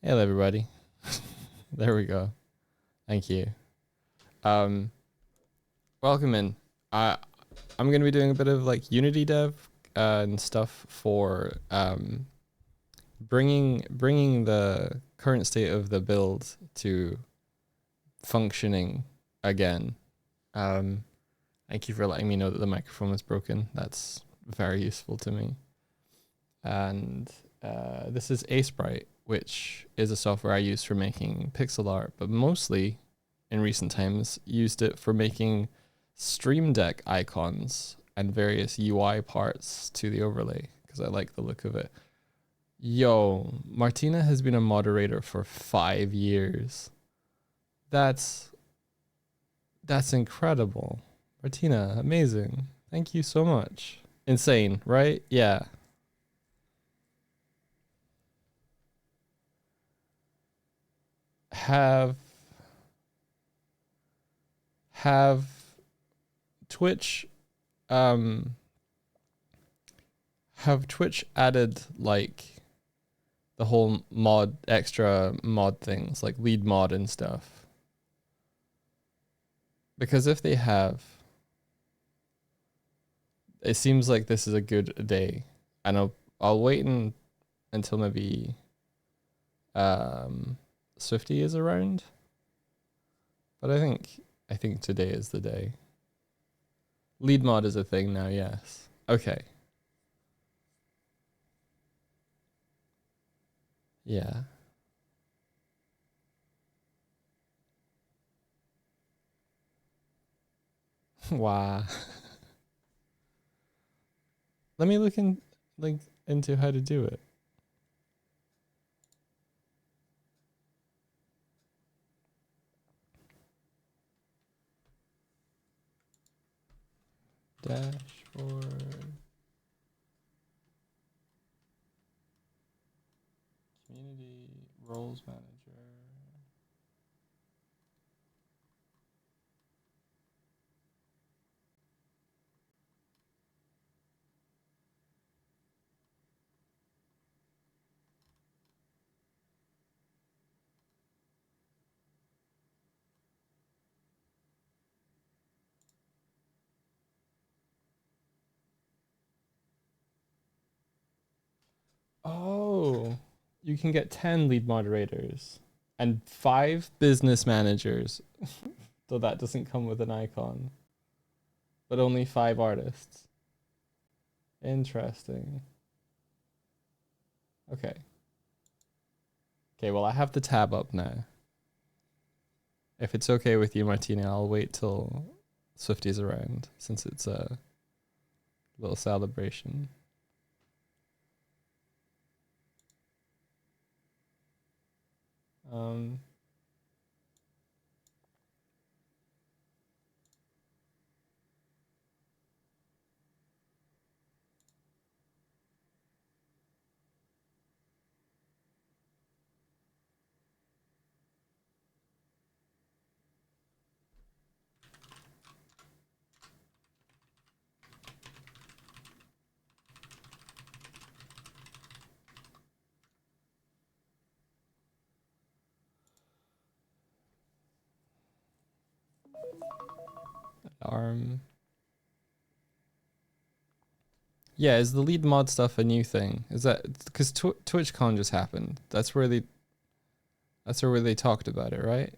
Hello, everybody. There we go. Thank you. Welcome in. I'm gonna be doing a bit of like Unity dev and stuff for bringing the current state of the build to functioning again. Thank you for letting me know that the microphone was broken. That's very useful to me. And this is Aseprite, which is a software I use for making pixel art, but mostly in recent times used it for making Stream Deck icons and various UI parts to the overlay because I like the look of it. Yo, Martina has been a moderator for 5 years. That's incredible. Martina, amazing. Thank you so much. Insane, right? Yeah. Have Twitch added like the whole extra mod things like lead mod and stuff? Because if they have, it seems like this is a good day. And I'll wait until maybe Swifty is around. But I think today is the day. Lead mod is a thing now, yes. Okay. Yeah. Wow. Let me look into how to do it. Dashboard. Community roles manager. Oh, you can get 10 lead moderators and 5 business managers. Though that doesn't come with an icon. But only 5 artists. Interesting. Okay. Okay, well, I have the tab up now. If it's okay with you, Martina, I'll wait till Swifty's around since it's a little celebration. Yeah, is the lead mod stuff a new thing? Is that because TwitchCon just happened? That's where they talked about it, right?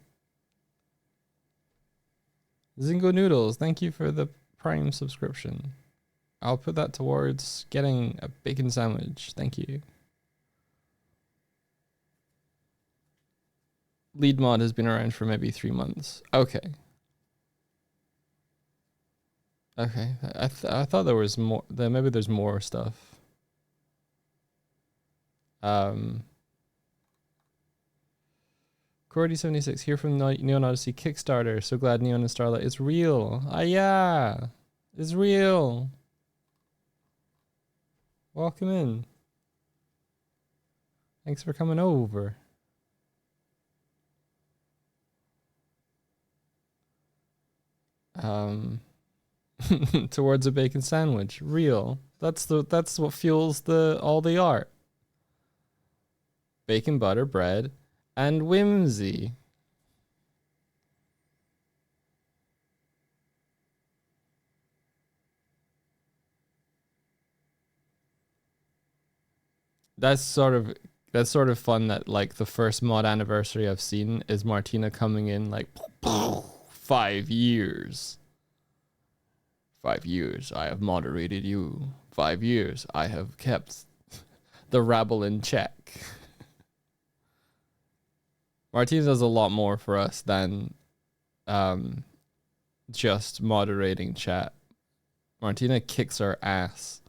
Zingo Noodles, thank you for the Prime subscription. I'll put that towards getting a bacon sandwich. Thank you. Lead mod has been around for maybe 3 months. Okay. Okay, I thought there was more. Maybe there's more stuff. Cordy76 here from Neon Odyssey Kickstarter. So glad Neon and Starlight is real. Ah, yeah, it's real. Welcome in. Thanks for coming over. Towards a bacon sandwich. Real. That's what fuels all the art. Bacon, butter, bread, and whimsy. That's sort of fun that like the first mod anniversary I've seen is Martina coming in like 5 years. 5 years I have moderated you. 5 years I have kept the rabble in check. Martina does a lot more for us than just moderating chat. Martina kicks our ass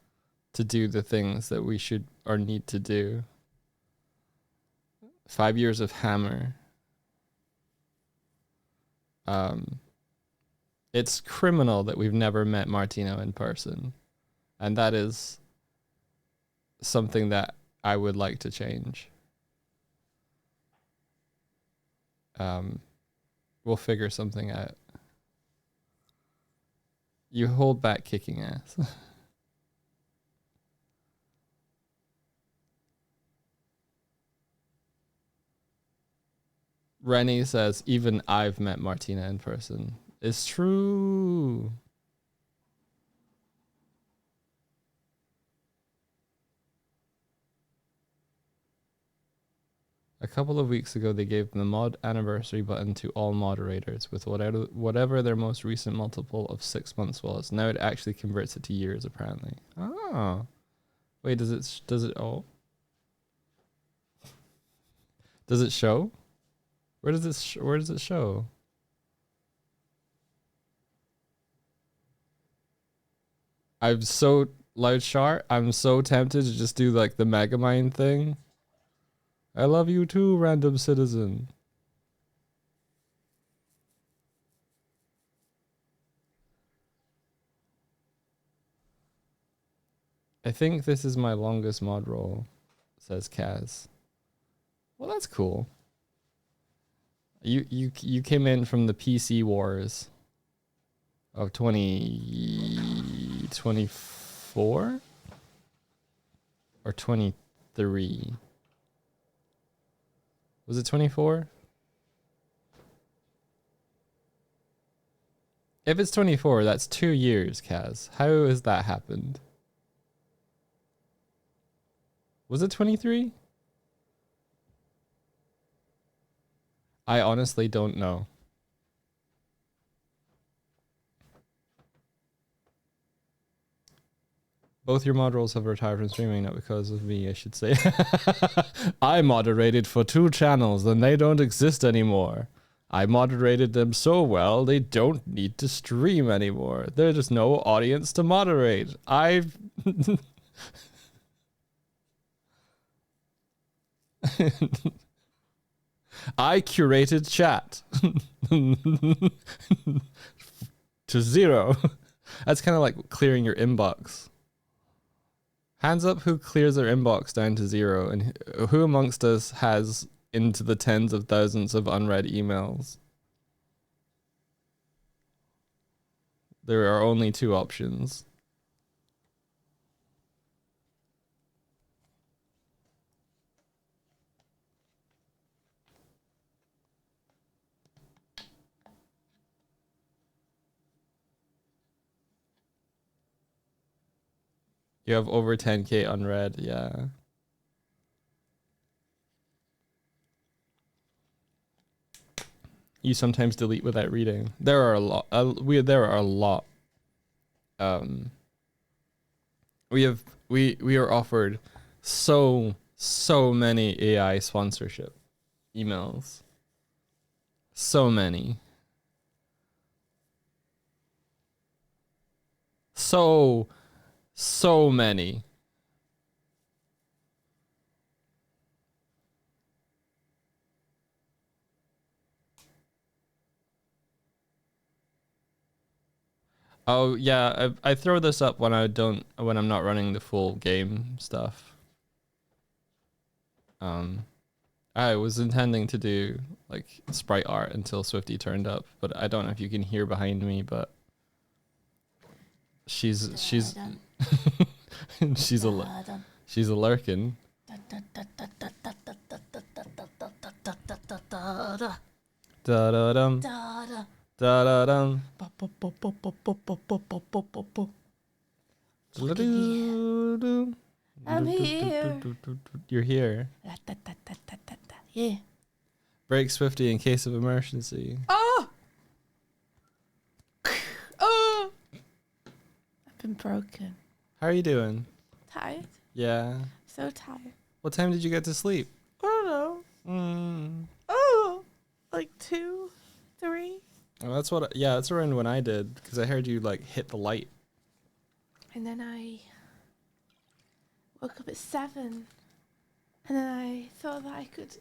to do the things that we should or need to do. 5 years of Hammer. It's criminal that we've never met Martino in person. And that is something that I would like to change. We'll figure something out. You hold back kicking ass. Rennie says, even I've met Martina in person. It's true. A couple of weeks ago, they gave the mod anniversary button to all moderators with whatever their most recent multiple of 6 months was. Now it actually converts it to years, apparently. Oh. Wait, does it, oh. Does it show? Where does it show? I'm so loud sharp. I'm so tempted to just do like the Megamind thing. I love you too, random citizen. I think this is my longest mod roll, says Kaz. Well, that's cool. You came in from the PC wars of 2024 or 23. Was it 24? If it's 24, that's 2 years, Kaz. How has that happened? Was it 23? I honestly don't know. Both your mod roles have retired from streaming, not because of me, I should say. I moderated for 2 channels, and they don't exist anymore. I moderated them so well, they don't need to stream anymore. There's just no audience to moderate. I curated chat to 0. That's kind of like clearing your inbox. Hands up who clears their inbox down to 0, and who amongst us has into the tens of thousands of unread emails? There are only 2 options. You have over 10k unread, yeah. You sometimes delete without reading. There are a lot. There are a lot. We are offered so many AI sponsorship emails. So many. So many. Oh yeah, I throw this up when I'm not running the full game stuff. I was intending to do like sprite art until Swifty turned up, but I don't know if you can hear behind me, but she's she's a lurking. Da da Da da dum. da da. Da da dum. Bo, bo, bo, bo, bo, bo, bo, bo, bo, bo, bo, bo. Do-do-do-do. I'm here. You're here. Da, da, da, da, da, da, da. Yeah. Break Swifty in case of emergency. Oh! Oh! I've been broken. How are you doing? Tired. Yeah. So tired. What time did you get to sleep? I don't know. Oh! Like 2, 3. Oh, that's what. Yeah, that's around when I did because I heard you like hit the light. And then I woke up at 7. And then I thought that I could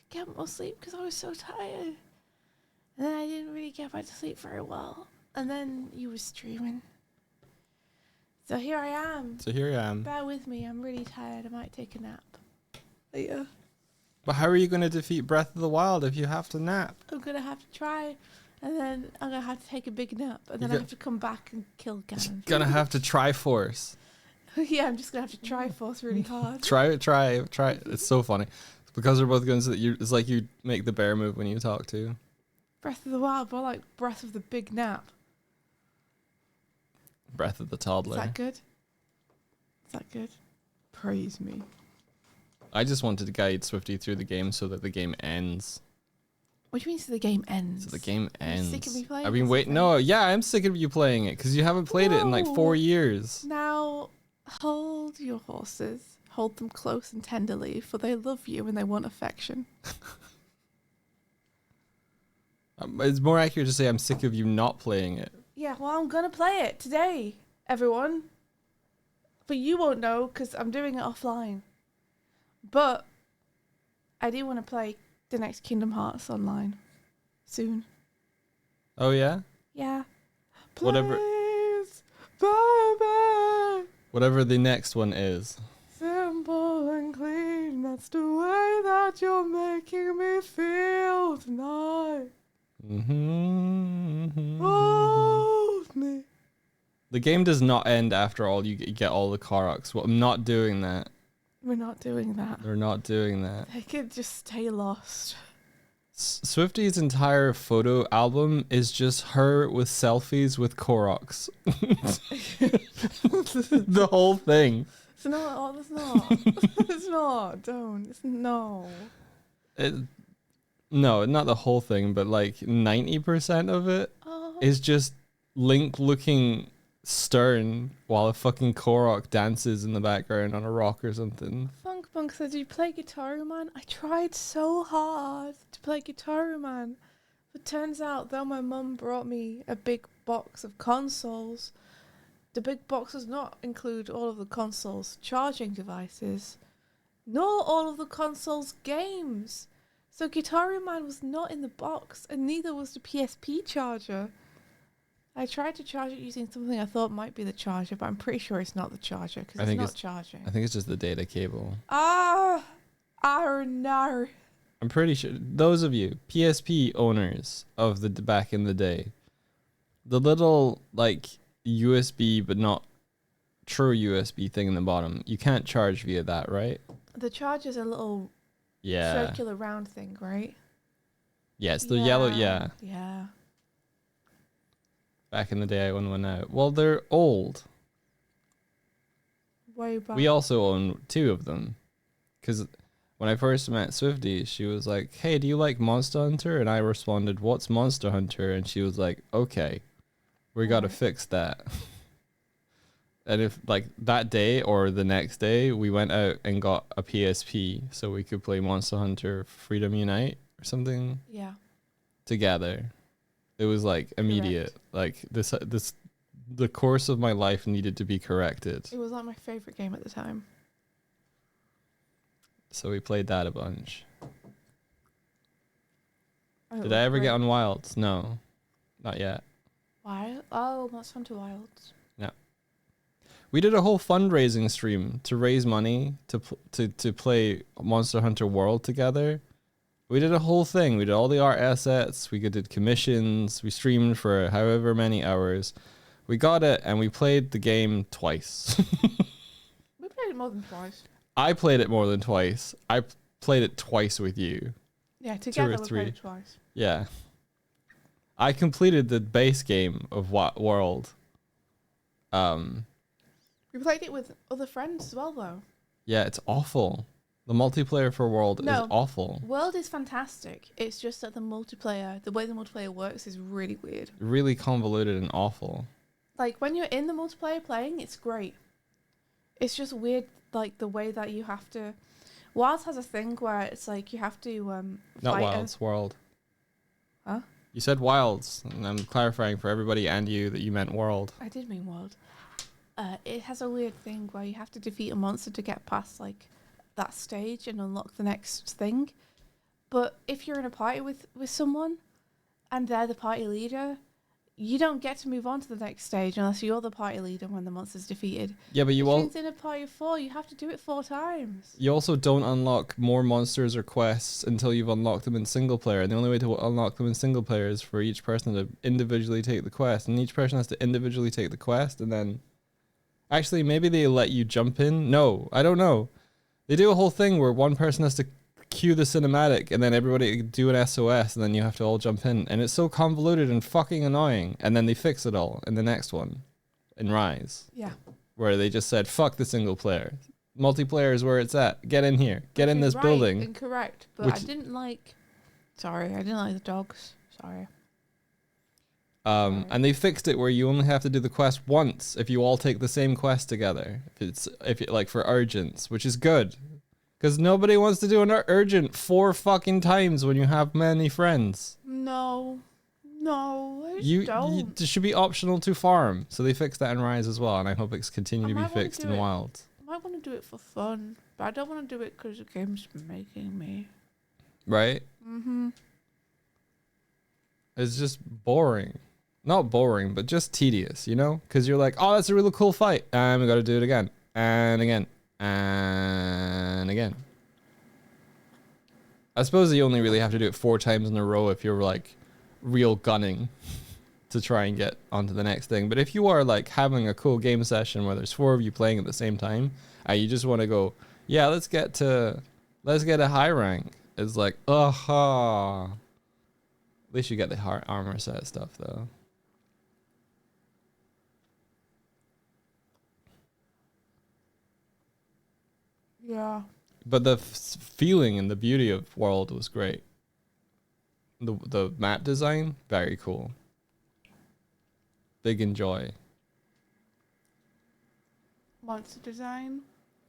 get more sleep because I was so tired. And then I didn't really get back to sleep very well. And then you were streaming. So here I am. So here I am. Bear with me, I'm really tired. I might take a nap. Yeah. But how are you going to defeat Breath of the Wild if you have to nap? I'm gonna have to try. And then I'm gonna have to take a big nap. And then I have to come back and kill Ganon. Gonna have to Triforce. Yeah, I'm just gonna have to try force really hard. Try. It's so funny. Because we're both going to, it's like you make the bear move when you talk to. Breath of the Wild, but like Breath of the Big Nap. Breath of the Is Toddler. that good? Is that good? Praise me. I just wanted to guide Swifty through the game so that the game ends. What do you mean so the game ends? So the game Are you ends. sick of me playing I've been this waiting. thing? No, yeah, I'm sick of you playing it because you haven't played it in like 4 No. years. Now, hold your horses. Hold them close and tenderly, for they love you and they want affection. It's more accurate to say I'm sick of you not playing it. Yeah, well, I'm gonna play it today, everyone. But you won't know because I'm doing it offline. But I do want to play the next Kingdom Hearts online soon. Oh yeah? Yeah. Whatever- Please, baby. Whatever the next one is. Simple and clean. That's the way that you're making me feel tonight. Mm-hmm. Hold me. The game does not end after all you get all the Koroks. Well, I'm not doing that. We're not doing that. They're not doing that. They could just stay lost. Swifty's entire photo album is just her with selfies with Koroks. The whole thing. It's not. Oh, it's not. It's not. Don't. It's no. No, not the whole thing, but like 90% of it Oh. is just Link looking stern while a fucking Korok dances in the background on a rock or something. Funk Punk said, "Do you play Guitar Man?" I tried so hard to play Guitar Man, but turns out though my mum brought me a big box of consoles, the big box does not include all of the consoles' charging devices, nor all of the consoles' games. So Guitar Man was not in the box, and neither was the PSP charger. I tried to charge it using something I thought might be the charger, but I'm pretty sure it's not the charger because I it's think not it's- charging. I think it's just the data cable. Ah, no. I'm pretty sure those of you PSP owners of the back in the day, the little like USB but not true USB thing in the bottom, you can't charge via that, right? The charger's a little Yeah. circular round thing, right? Yeah, it's the yellow. Yeah. Yeah. Back in the day, I owned one out. Well, they're old. Way back. We also own 2 of them. Because when I first met Swifty, she was like, "Hey, do you like Monster Hunter?" And I responded, "What's Monster Hunter?" And she was like, "Okay, we got to Right. fix that." And if like that day or the next day, we went out and got a PSP so we could play Monster Hunter Freedom Unite or something Yeah. together. It was like immediate. Like the course of my life needed to be corrected. It was like my favorite game at the time. So we played that a bunch. Oh, it Did was I ever get great. on Wilds? No, not yet. Wild? Oh, Monster Hunter Wilds. We did a whole fundraising stream to raise money to play Monster Hunter World together. We did a whole thing. We did all the art assets. We did commissions. We streamed for however many hours. We got it, and we played the game twice. We played it more than twice. I played it more than twice. I played it twice with you. Yeah, together we three. played it twice. Yeah. I completed the base game of World. We played it with other friends as well, though. Yeah, it's awful. The multiplayer for World is No. awful. World is fantastic. It's just that the way the multiplayer works is really weird. Really convoluted and awful. Like, when you're in the multiplayer playing, it's great. It's just weird, like, the way that you have to... Wilds has a thing where it's like you have to Not fight Wilds, World. Huh? You said Wilds, and I'm clarifying for everybody and you that you meant World. I did mean World. It has a weird thing where you have to defeat a monster to get past, like, that stage and unlock the next thing. But if you're in a party with someone and they're the party leader, you don't get to move on to the next stage unless you're the party leader when the monster's defeated. Yeah, but Which means in a party of 4, you have to do it 4 times. you also don't unlock more monsters or quests until you've unlocked them in single player. And the only way to unlock them in single player is for each person to individually take the quest. And each person has to individually take the quest. And then... Actually, maybe they let you jump in. No, I don't know. They do a whole thing where one person has to cue the cinematic and then everybody do an SOS and then you have to all jump in. And it's so convoluted and fucking annoying. And then they fix it all in the next one, in Rise. Yeah. Where they just said, fuck the single player. Multiplayer is where it's at. Get in here. Get in this Right building. and correct. But I didn't like... Sorry, I didn't like the dogs. Sorry. And they fixed it where you only have to do the quest once if you all take the same quest together. If it, like for urgents, which is good. Because nobody wants to do an urgent 4 fucking times when you have many friends. No, I You don't. it should be optional to farm. So they fixed that in Rise as well, and I hope it's continue to be might wanna fixed do in it. Wild. I might want to do it for fun, but I don't want to do it because the game's making me. Right? Mm-hmm. It's just boring. Not boring, but just tedious, you know? Because you're like, oh, that's a really cool fight. And we got to do it again. And again. And again. I suppose you only really have to do it 4 times in a row if you're like real gunning to try and get onto the next thing. But if you are like having a cool game session where there's 4 of you playing at the same time, and you just want to go, yeah, let's get a high rank. It's like, aha. At least you get the armor set stuff though. Yeah. But the feeling and the beauty of World was great. The map design, very cool. Big enjoy. Monster design,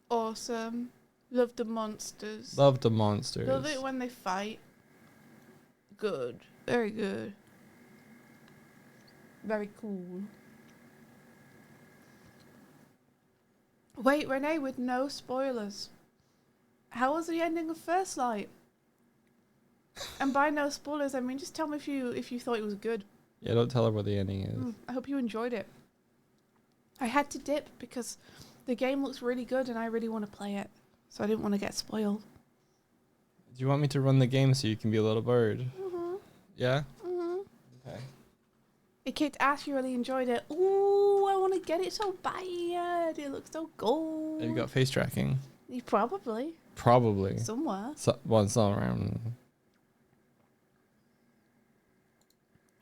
awesome. Love the monsters. Love the monsters. Love it when they fight. Good. Very good. Very cool. Wait, Renee, with no spoilers. How was the ending of First Light? And by no spoilers, I mean just tell me if you thought it was good. Yeah, don't tell her what the ending is. I hope you enjoyed it. I had to dip because the game looks really good and I really want to play it. So I didn't want to get spoiled. Do you want me to run the game so you can be a little bird? Mm-hmm. Yeah? Mm-hmm. Okay. It kicked ass, you really enjoyed it. Ooh, I want to get it so bad. It looks so gold. Have you got face tracking? You probably. Probably. Somewhere. Well, it's not around.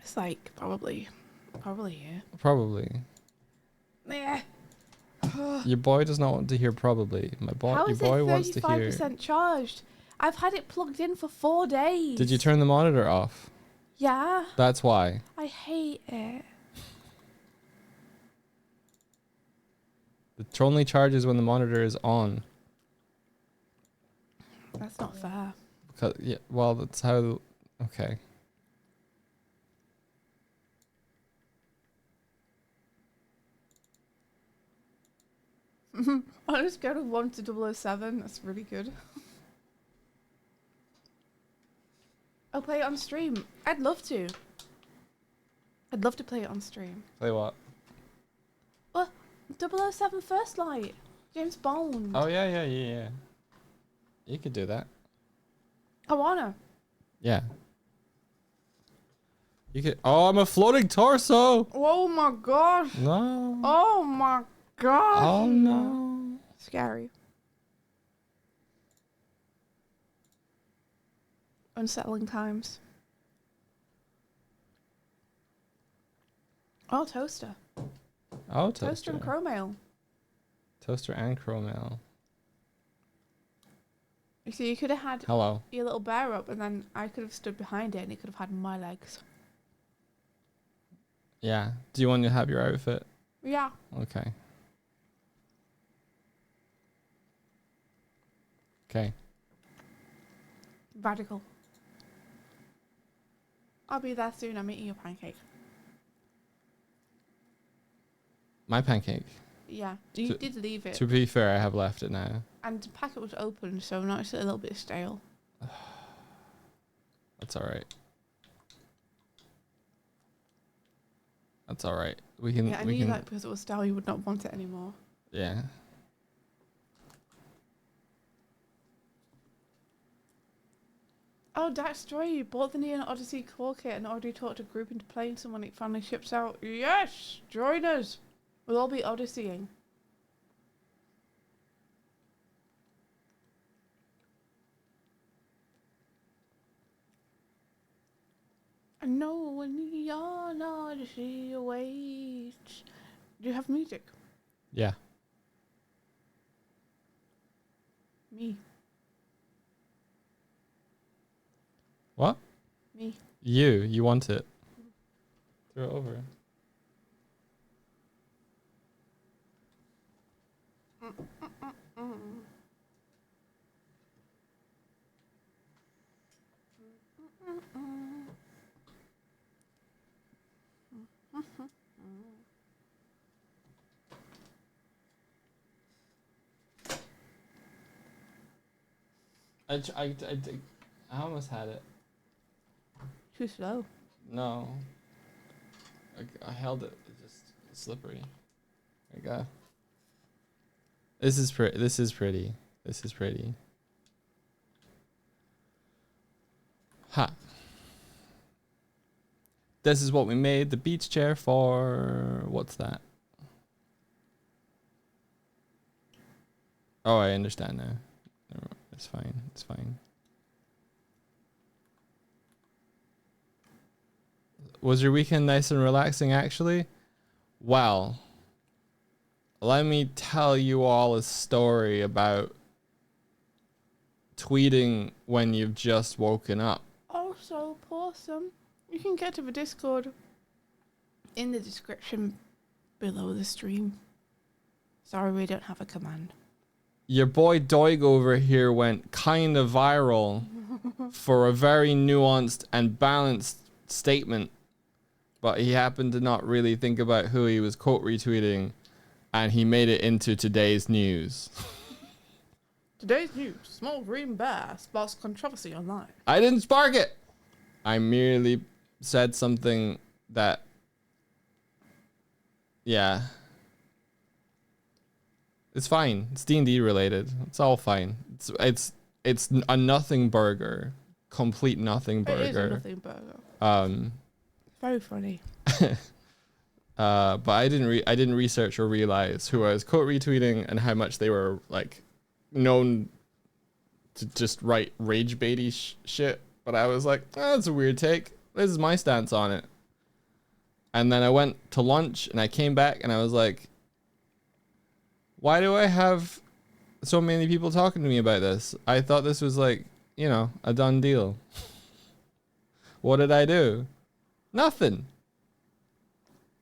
It's like, probably here. Probably. Yeah. Your boy does not want to hear probably. How Your is boy it wants to hear. 35% charged? I've had it plugged in for 4 days. Did you turn the monitor off? Yeah. That's why. I hate it. It only charges when the monitor is on. That's not fair. Yeah, well, that's how. Okay. I'll just go to 1 to 007. That's really good. I'll play it on stream. I'd love to. I'd love to play it on stream. Play what? 007 First Light. James Bond. Oh, yeah. You could do that. I wanna. Yeah. You could. Oh, I'm a floating torso. Oh my gosh. No. Oh my gosh. Oh, no. Scary. Unsettling times. Oh, toaster. Oh, Toaster and Chromail. Toaster and Chromail. You see, you could have had Hello. your little bear up, and then I could have stood behind it, and it could have had my legs. Yeah. Do you want to have your outfit? Yeah. Okay. Okay. Radical. I'll be there soon. I'm eating your pancake. My pancake. Yeah. You did leave it. To be fair, I have left it now. And the packet was open, so now it's a little bit stale. That's all right. That's all right. We can. Yeah, I we knew can. that because it was stale, you would not want it anymore. Yeah. Oh, Dax Joy, you bought the Neon Odyssey core kit and already talked a group into playing some when it finally ships out. Yes! Join us! We'll all be Odysseying. I know a Neon Odyssey awaits. Do you have music? Yeah. Me. What? Me. You want it? Throw it over. I almost had it. Too slow. No. I held it. It's just slippery. There you go. This is pretty. This is pretty. This is pretty. Ha. This is what we made the beach chair for. What's that? Oh, I understand now. It's fine. It's fine. Was your weekend nice and relaxing, actually? Well, let me tell you all a story about tweeting when you've just woken up. Also, Pawsome, you can get to the Discord in the description below the stream. Sorry, we don't have a command. Your boy Doig over here went kind of viral for a very nuanced and balanced statement, but he happened to not really think about who he was quote retweeting, and he made it into today's news. Today's news: small green bear sparks controversy online. I didn't spark it. I merely said something that, yeah. It's fine. It's D&D related. It's all fine. It's a nothing burger, complete nothing burger. It is a nothing burger. Very funny. But I didn't research or realize who I was quote retweeting and how much they were like known to just write rage baity shit. But I was like, oh, that's a weird take. This is my stance on it. And then I went to lunch and I came back and I was like, why do I have so many people talking to me about this? I thought this was like, you know, a done deal. What did I do? Nothing.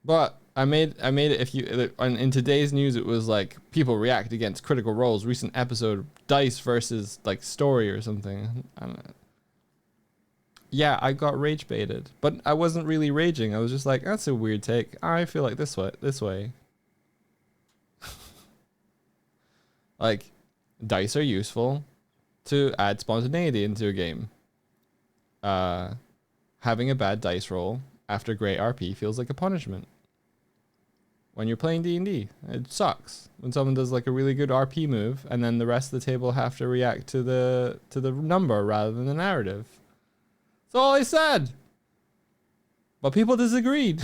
But I made it. If you in today's news, it was like people react against Critical Role's recent episode Dice versus like story or something. I don't know. Yeah, I got rage baited, but I wasn't really raging. I was just like, that's a weird take. I feel like this way. Like, dice are useful to add spontaneity into a game. Having a bad dice roll after great RP feels like a punishment. When you're playing D&D, it sucks when someone does like a really good RP move and then the rest of the table have to react to the number rather than the narrative. That's all I said. But people disagreed.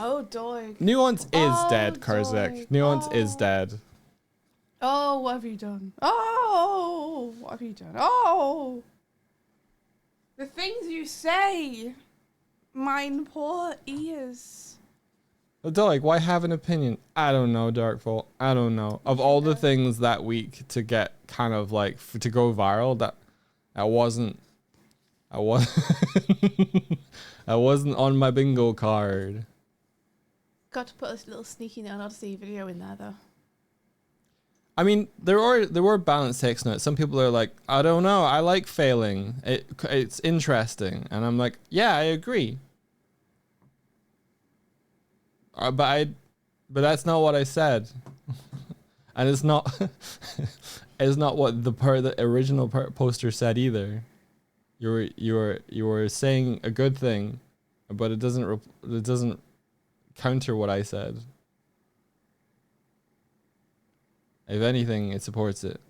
Oh, Doig. Nuance is Oh, dead, Karzek. Doig. Nuance is Oh. dead. Oh, what have you done? Oh, what have you done? Oh, the things you say. Mine poor ears. Like, why have an opinion? I don't know, Darkfall. I don't know. Of all the things that week to get kind of like to go viral, that I wasn't I wasn't on my bingo card. Got to put a little sneaky Neon Odyssey video in there though. I mean, there were balanced takes on it. Some people are like, I don't know, I like failing. It's interesting, and I'm like, yeah, I agree. But that's not what I said, and it's not it's not what the original poster said either. You were saying a good thing, but it doesn't counter what I said. If anything, it supports it.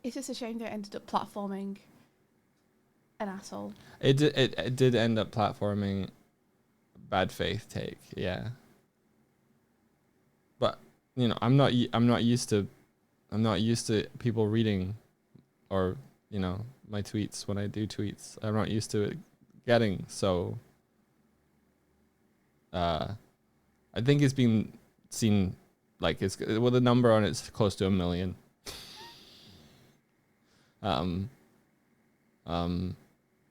It's just a shame they ended up platforming an asshole. It did end up platforming bad faith take, yeah. But you know, I'm not used to people reading, or you know, my tweets when I do tweets. I'm not used to it getting so. I think it's been seen like it's with a number on it's close to 1 million.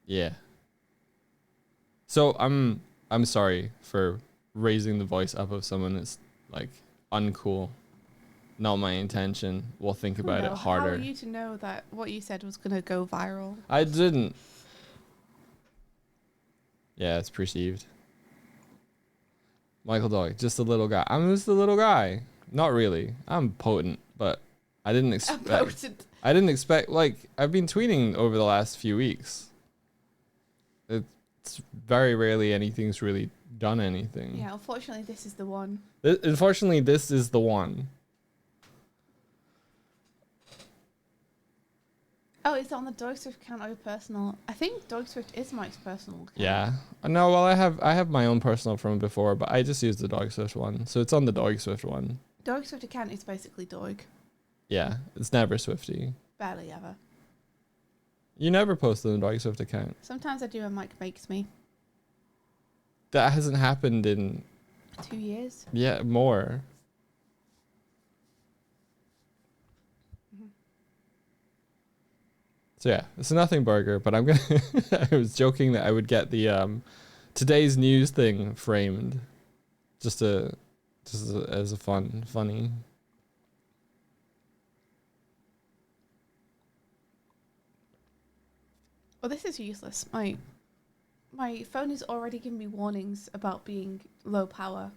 Yeah. So I'm sorry for raising the voice up of someone that's like uncool. Not my intention. We'll think about it harder. How are you to know that what you said was going to go viral? I didn't. Yeah, it's perceived. Michael Dog, just a little guy. I'm just a little guy. Not really. I'm potent, but I didn't expect. I didn't expect. Like, I've been tweeting over the last few weeks. It's very rarely anything's really done anything. Yeah, unfortunately, this is the one. Unfortunately, this is the one. Oh, it's on the Dogswift account or your personal? I think Dogswift is Mike's personal account. Yeah. No, well, I have my own personal from before, but I just use the Dogswift one. So it's on the Dogswift one. Dogswift account is basically Dog. Yeah, it's never Swifty. Barely ever. You never post on the Dogswift account. Sometimes I do and Mike makes me. That hasn't happened in 2 years. Yeah, more. So yeah, it's a nothing burger, but I'm gonna. I was joking that I would get the today's news thing framed, just as a funny. Well, this is useless. My phone is already giving me warnings about being low power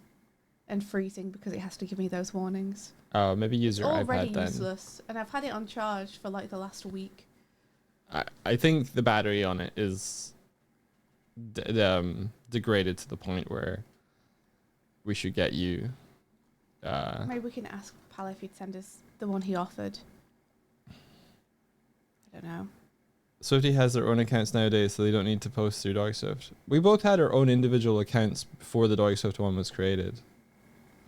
and freezing because it has to give me those warnings. Oh, maybe use your already iPad then. Useless, and I've had it on charge for like the last week. I think the battery on it is degraded to the point where we should get you. Maybe we can ask Pal if he'd send us the one he offered. I don't know. Swifty has their own accounts nowadays, so they don't need to post through Dogswift. We both had our own individual accounts before the Dogswift one was created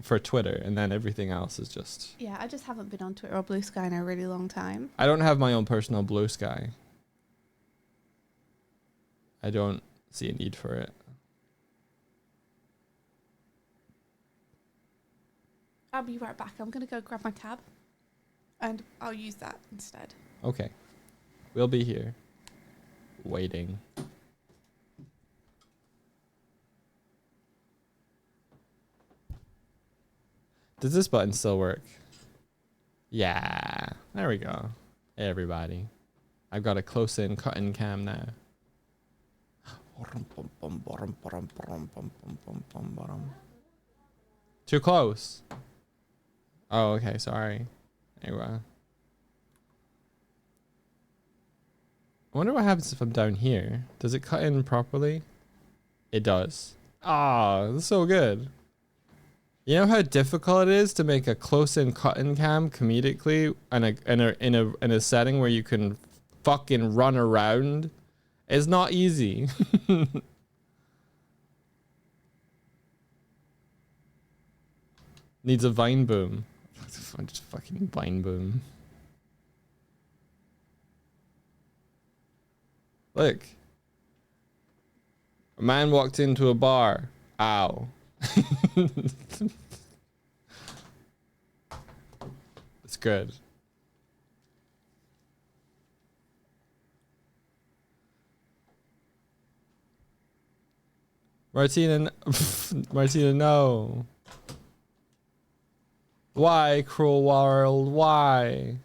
for Twitter, and then everything else is just... Yeah, I just haven't been on Twitter or Blue Sky in a really long time. I don't have my own personal Blue Sky. I don't see a need for it. I'll be right back. I'm going to go grab my tab, and I'll use that instead. Okay. We'll be here. Waiting. Does this button still work? Yeah. There we go. Hey, everybody. I've got a close-in cut-in cam now. Too close. Oh, okay. Sorry. Anyway. I wonder what happens if I'm down here. Does it cut in properly? It does. Ah, that's so good. You know how difficult it is to make a close-in cut-in cam comedically in a setting where you can fucking run around? It's not easy. Needs a Vine boom. Just fucking blind boom. Look. A man walked into a bar. Ow. It's good. Martina, Martina, no. Why, cruel world? Why?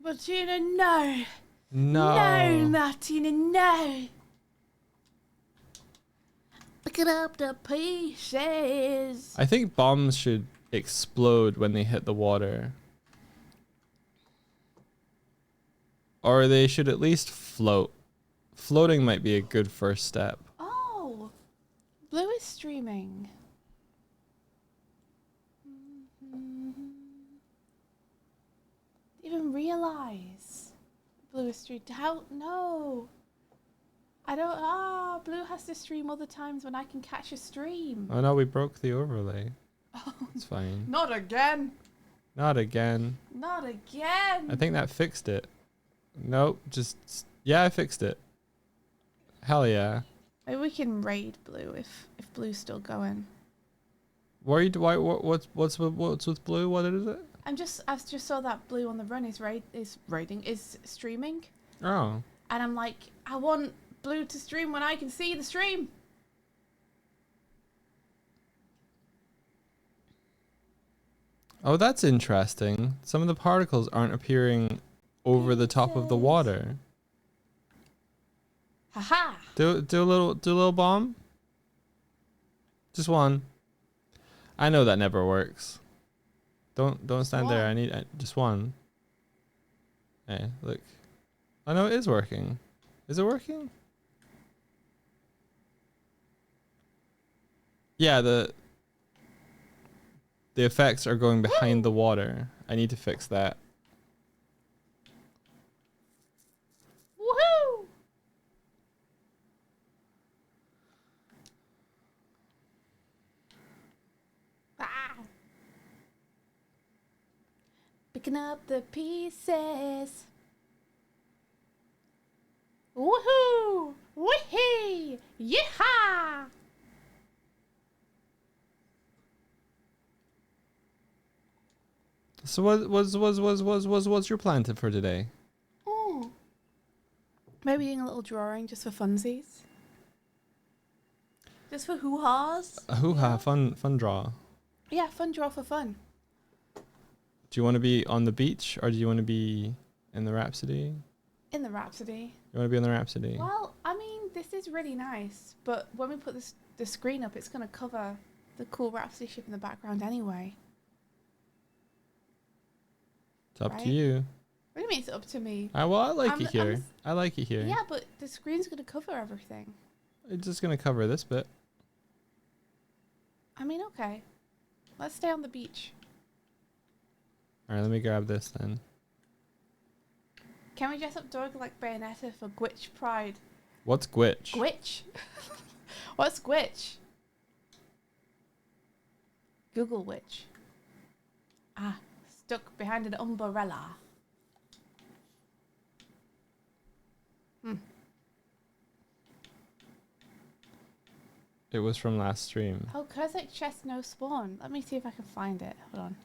Martina, no. No. No, Martina, no. Picking up the pieces. I think bombs should explode when they hit the water. Or they should at least float. Floating might be a good first step. Oh, Blue is streaming. Even realize Blue is streaming. How? No. I don't. Ah, Blue has to stream other times when I can catch a stream. Oh no, we broke the overlay. Oh, It's fine. not again. Not again. Not again. I think that fixed it. Nope, just yeah, I fixed it. Hell yeah. Maybe we can raid Blue if Blue's still going. Why? What's with Blue? What is it? I just saw that Blue on the run is streaming, Oh, and I'm like, I want Blue to stream when I can see the stream. oh, that's interesting. Some of the particles aren't appearing over the top of the water. Haha. Do a little bomb. Just one. I know that never works. Don't stand there. One. I need just one. Hey, look. I know it is working. Is it working? Yeah, the effects are going behind the water. I need to fix that. Woohoo! Ah. Picking up the pieces. Woohoo! Woohee! Yeehaw! So what's your plan for today? Oh. Maybe doing a little drawing just for funsies. Just for hoo-haws. A hoo-ha, fun draw. Yeah, fun draw for fun. Do you want to be on the beach or do you want to be in the Rhapsody? In the Rhapsody. You want to be in the Rhapsody? Well, I mean, this is really nice, but when we put the screen up, it's going to cover the cool Rhapsody ship in the background anyway. It's up right? to you. What do you mean it's up to me? I like it here. I like it here. Yeah, but the screen's going to cover everything. It's just going to cover this bit. I mean, okay. Let's stay on the beach. All right, let me grab this then. Can we dress up Doug like Bayonetta for Gwitch Pride? What's Gwitch? Gwitch? What's Gwitch? Google witch. Ah, stuck behind an umbrella. It was from last stream. Oh, Kurzek chest no spawn. Let me see if I can find it. Hold on.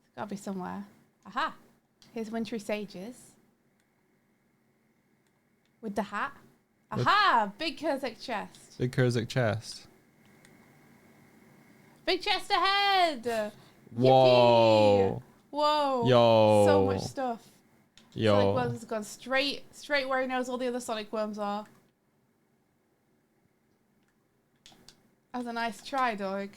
It's gotta be somewhere. Aha! Here's Wintry Sages. With the hat. Aha! Big Kurzek chest. Big Kurzek chest. Big chest ahead! Whoa! Yippee! Whoa! Yo! So much stuff. Yo! Sonic Worms has gone straight where he knows all the other Sonic Worms are. That was a nice try, dog.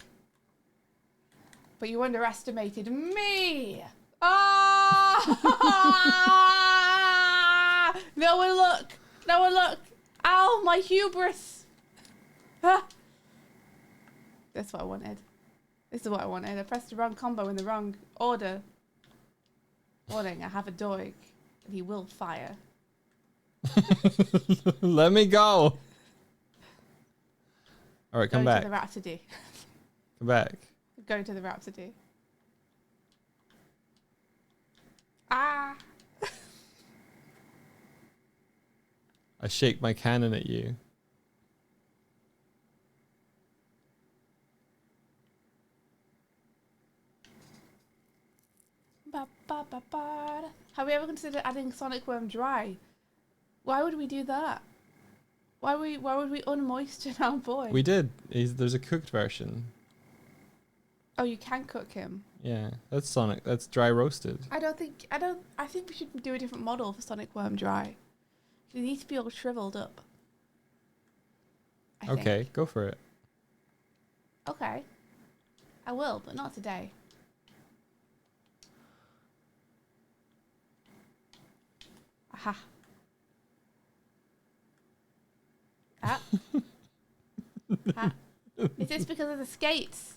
But you underestimated me! Ah! No one look! No one look! Ow, my hubris! Ah. That's what I wanted. This is what I wanted. I pressed the wrong combo in the wrong order. Warning, I have a dog, and he will fire. Let me go! Alright, come Going back. to the Rhapsody. Come back. Going to the Rhapsody. Ah. I shake my cannon at you. Ba, ba, ba, ba. Have we ever considered adding Sonic Worm Dry? Why would we do that? Why would we unmoisten our boy? We did. There's a cooked version. Oh, you can cook him. Yeah, that's Sonic. That's dry roasted. I think we should do a different model for Sonic Worm Dry. They need to be all shriveled up. I Okay, think. go for it. Okay. I will, but not today. Aha. Ah. Ah. Is this because of the skates?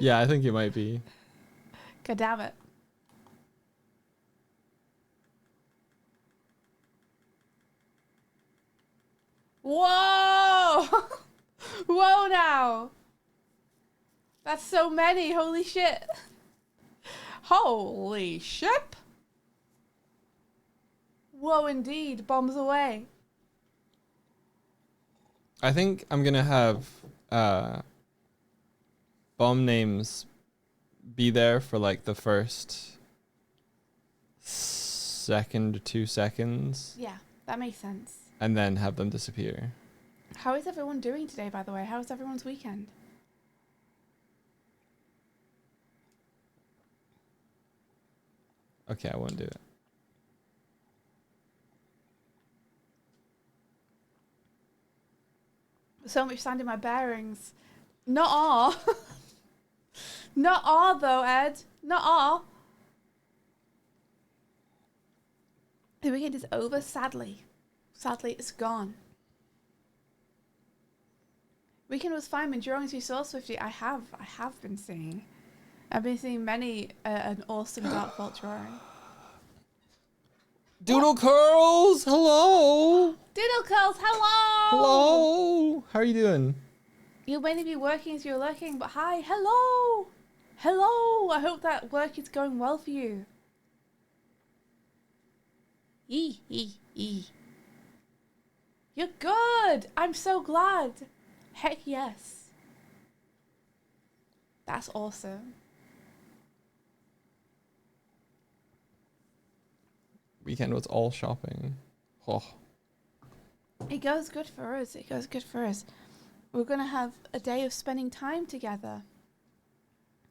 Yeah, I think it might be. God damn it. Whoa! Whoa now! That's so many, holy shit. Holy shit! Whoa indeed, bombs away. I think I'm gonna have bomb names be there for like the first second to 2 seconds, Yeah, that makes sense. and then have them disappear. How is everyone doing today, by the way? How was everyone's weekend? Okay, I won't do it. So much sand in my bearings. Not all. Not all, though, Ed. Not all. The weekend is over, sadly. Sadly, it's gone. Weekend was fine, and during we saw Swifty, I have been seeing. I've been seeing many an awesome Dark Vault drawing. Doodle curls, hello. Doodle Curls, hello! Hello. How are you doing? You'll mainly be working as you're lurking, but hi, hello! Hello! I hope that work is going well for you. You're good! I'm so glad! Heck yes. That's awesome. Weekend was all shopping. Oh. It goes good for us. It goes good for us. We're going to have a day of spending time together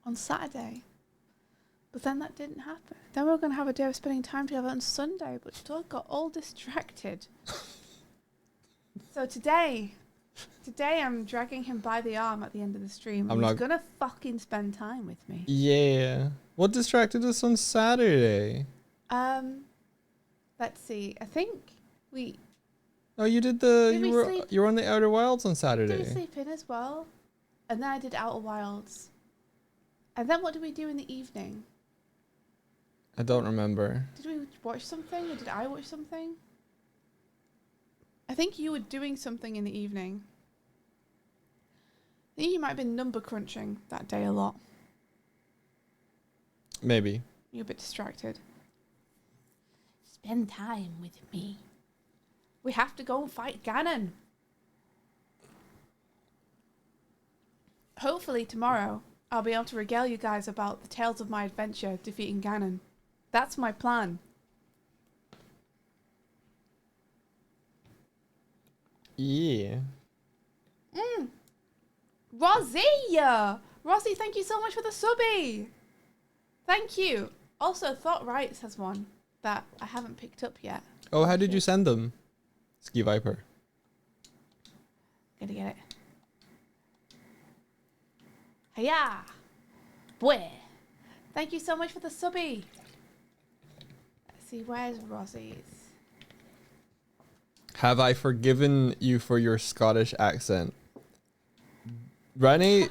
on Saturday. But then that didn't happen. Then we were going to have a day of spending time together on Sunday, but Doug got all distracted. So today I'm dragging him by the arm at the end of the stream. I'm He's not- going to fucking spend time with me. Yeah. What distracted us on Saturday? Let's see. I think we... Oh, you did the Did we sleep? you were on the Outer Wilds on Did Saturday. we sleep in as well? And then I did Outer Wilds. And then what did we do in the evening? I don't remember. Did we watch something or did I watch something? I think you were doing something in the evening. I think you might have been number crunching that day a lot. Maybe. You're a bit distracted. Spend time with me. We have to go and fight Ganon. Hopefully tomorrow I'll be able to regale you guys about the tales of my adventure defeating Ganon. That's my plan. Yeah. Rosie, thank you so much for the subby. Thank you. Also, Thought Rights has one that I haven't picked up yet. Oh, how did you send them? Ski Viper. Gonna get it. Hiya! Boy! Thank you so much for the subby. Let's see, where's Rosie's? Have I forgiven you for your Scottish accent? Rennie,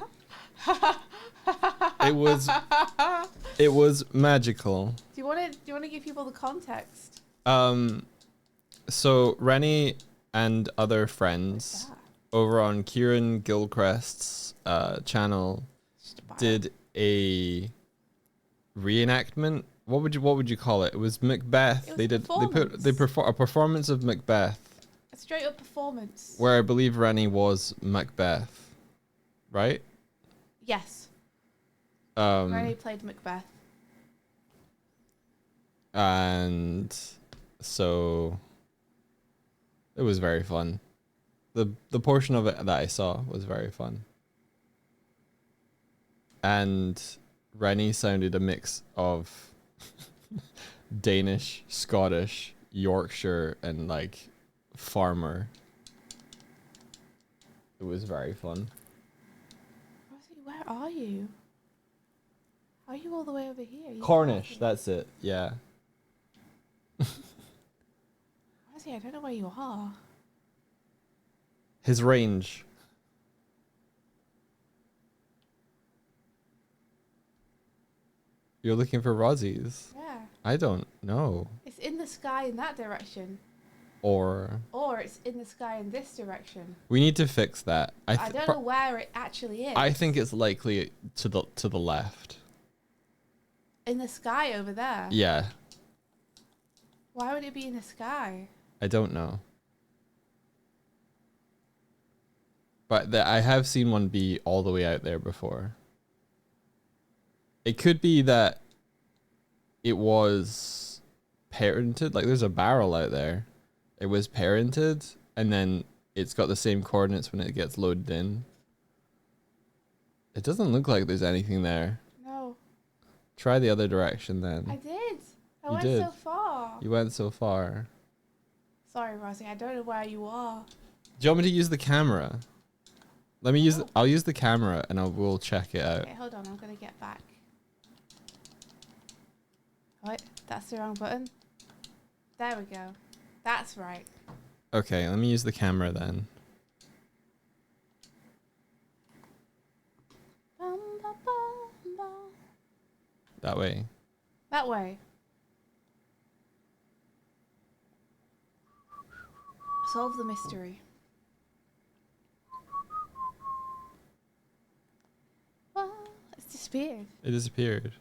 it was magical. Do you want to give people the context? So Rennie and other What's friends that? over on Kieran Gilchrist's channel Just a bio. did a reenactment what would you call it? It was Macbeth. It was They a did they performance. perform a performance of Macbeth A straight up performance. where I believe Rennie was Macbeth, right? Yes. Um, Rennie played Macbeth. and so it was very fun. The portion of it that I saw was very fun. And Rennie sounded a mix of Danish, Scottish, Yorkshire, and like farmer. It was very fun. Rosie, where are you? Are you all the way over here? Cornish, that's it. Yeah. Rosie, I don't know where you are. His range. You're looking for Rosie's. Yeah. I don't know. It's in the sky in that direction. Or Or it's in the sky in this direction. we need to fix that. I don't know where it actually is. I think it's likely to the left. In the sky over there. Yeah. Why would it be in the sky? I don't know. But I have seen one be all the way out there before. It could be that it was parented. Like there's a barrel out there. It was parented and then it's got the same coordinates when it gets loaded in. It doesn't look like there's anything there. No. Try the other direction then. I did. I You went did. so far. You went so far. Sorry, Rosie. I don't know where you are. Do you want me to use the camera? Let me use. I'll use the camera and we'll check it out. Okay, hold on. I'm gonna get back. Wait, that's the wrong button. There we go. That's right. Okay, let me use the camera then. Bum, ba, bum, bum. That way. That way. Solve the mystery. Well, it's disappeared. It disappeared.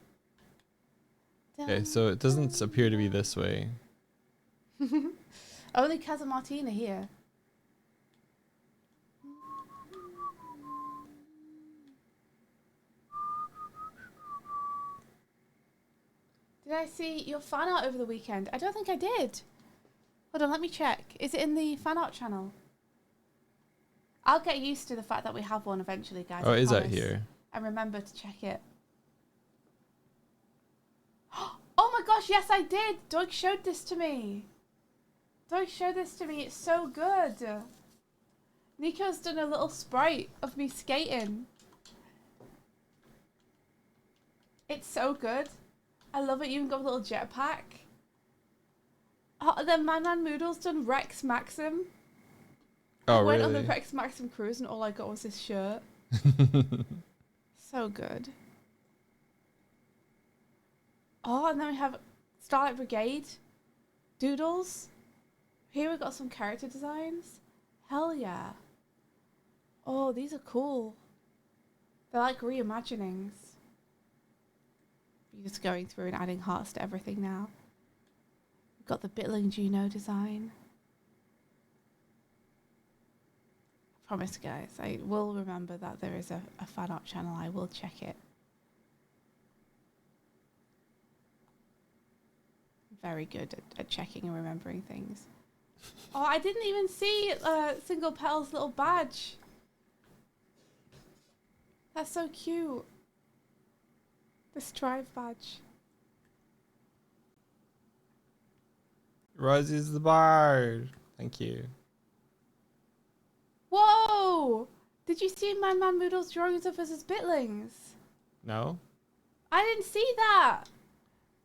Okay, so it doesn't appear to be this way. Only Casa Martina here. Did I see your fan art over the weekend? I don't think I did. Hold on, let me check. Is it in the fan art channel? I'll get used to the fact that we have one eventually, guys. Oh, I it is out promise. here. And remember to check it. Oh my gosh, yes I did! Doug showed this to me. Doug showed this to me. It's so good. Nico's done a little sprite of me skating. It's so good. I love it. You even got a little jetpack. Oh, and then Man Moodle's done Rex Maxim. Oh, I went on really? the Rex Maxim cruise and all I got was this shirt. So good. Oh, and then we have Starlight Brigade doodles. Here we've got some character designs. Hell yeah. Oh, these are cool. They're like reimaginings. You're just going through and adding hearts to everything now. We've got the Bitling Juno design. I promise, guys, I will remember that there is a fan art channel. I will check it. Very good at checking and remembering things. Oh, I didn't even see Single Petal's little badge. That's so cute. The Strive badge. Rosie's the bard. Thank you. Whoa! Did you see Man Moodle's drawings of us as Bitlings? No? I didn't see that.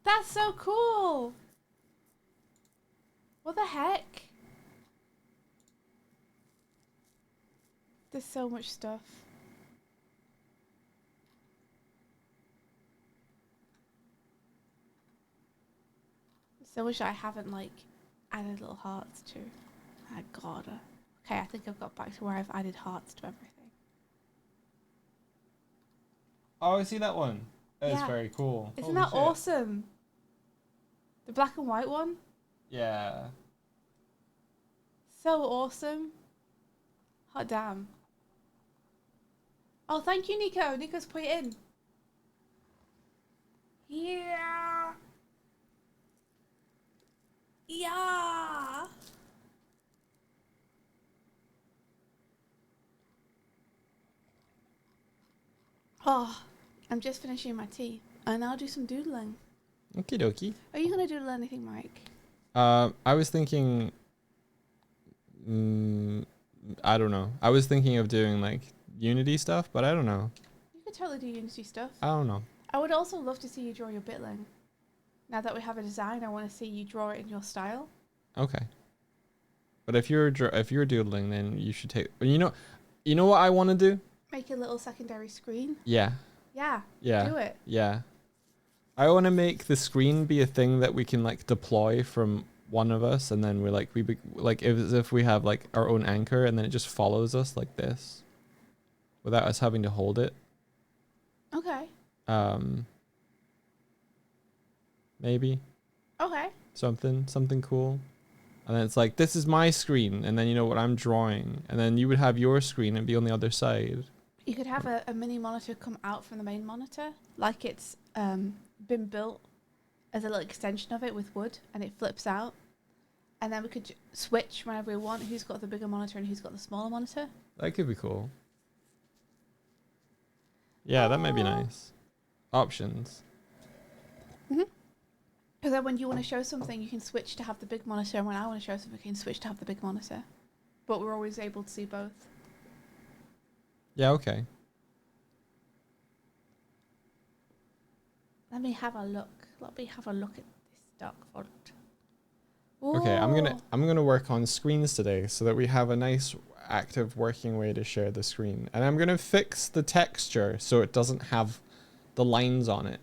That's so cool. What the heck? There's so much stuff. So much I haven't like added little hearts to. I gotta. Okay, I think I've got back to where I've added hearts to everything. Oh, I see that one. That is Yeah. very cool. Isn't Holy that shit. awesome? The black and white one. Yeah. So awesome. Hot damn. Oh, thank you, Nico. Nico's put it in. Yeah. Yeah. Oh, I'm just finishing my tea. And I'll do some doodling. Okie dokie. Are you going to doodle anything, Mike? I was thinking, I don't know. I was thinking of doing like Unity stuff, but I don't know. You could totally do Unity stuff. I don't know. I would also love to see you draw your Bitling. Now that we have a design, I want to see you draw it in your style. Okay. But if you're doodling, then you should take. You know what I want to do? Make a little secondary screen. Yeah. Yeah. Yeah. Do it. Yeah. I want to make the screen be a thing that we can like deploy from one of us, and then we're like if we have like our own anchor, and then it just follows us like this, without us having to hold it. Okay. Maybe Okay. something cool, and then it's like, this is my screen, and then you know what I'm drawing, and then you would have your screen and be on the other side. You could have a mini monitor come out from the main monitor, like it's been built as a little extension of it with wood, and it flips out. And then we could switch whenever we want who's got the bigger monitor and who's got the smaller monitor. That could be cool. Yeah, that might be nice. Options. Because then when you want to show something, you can switch to have the big monitor, and when I want to show something, I can switch to have the big monitor. But we're always able to see both. Yeah, okay. Let me have a look. Let me have a look at this dark font. Okay, I'm Ooh. gonna work on screens today so that we have a nice active working way to share the screen. And I'm gonna fix the texture so it doesn't have the lines on it.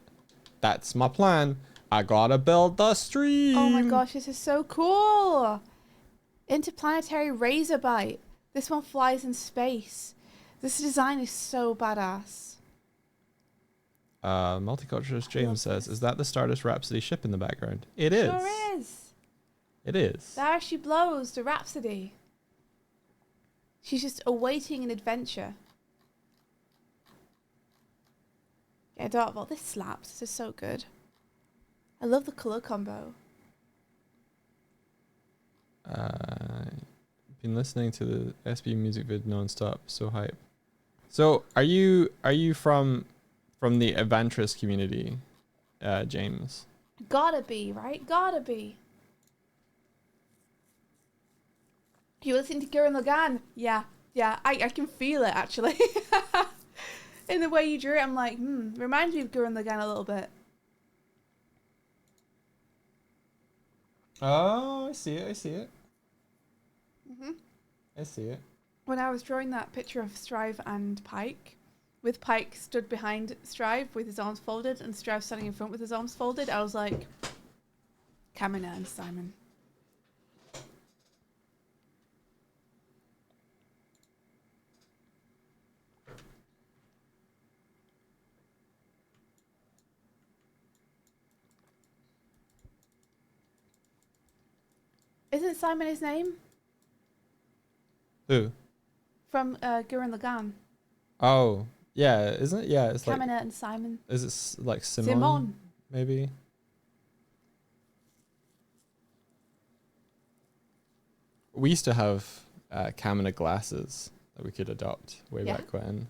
That's my plan. I gotta build the stream. Oh my gosh, this is so cool! Interplanetary Razorbyte. This one flies in space. This design is so badass. Multiculturalist I love James says, this. "Is that the Stardust Rhapsody ship in the background?" It is. Sure is. It is. There she blows, the Rhapsody. She's just awaiting an adventure. Yeah, Dartbolt, this slaps. This is so good. I love the colour combo. Been listening to the SB music vid nonstop. So hype. So are you from the Evantris community, James? Gotta be, right? Gotta be. You listening to Gurren Lagann? Yeah, I can feel it actually. In the way you drew it, I'm like, reminds me of Gurren Lagann a little bit. Oh, I see it. I see it. hmm I see it. When I was drawing that picture of Strive and Pike, with Pike stood behind Strive with his arms folded and Strive standing in front with his arms folded, I was like, Kamina and Simon. Isn't Simon his name? Who? From Gurren Lagann. Oh, yeah. Isn't it? Yeah, it's like. Kamina and Simon. Is it like Simon? Simon. Maybe. We used to have Kamina glasses that we could adopt way Yeah. back when.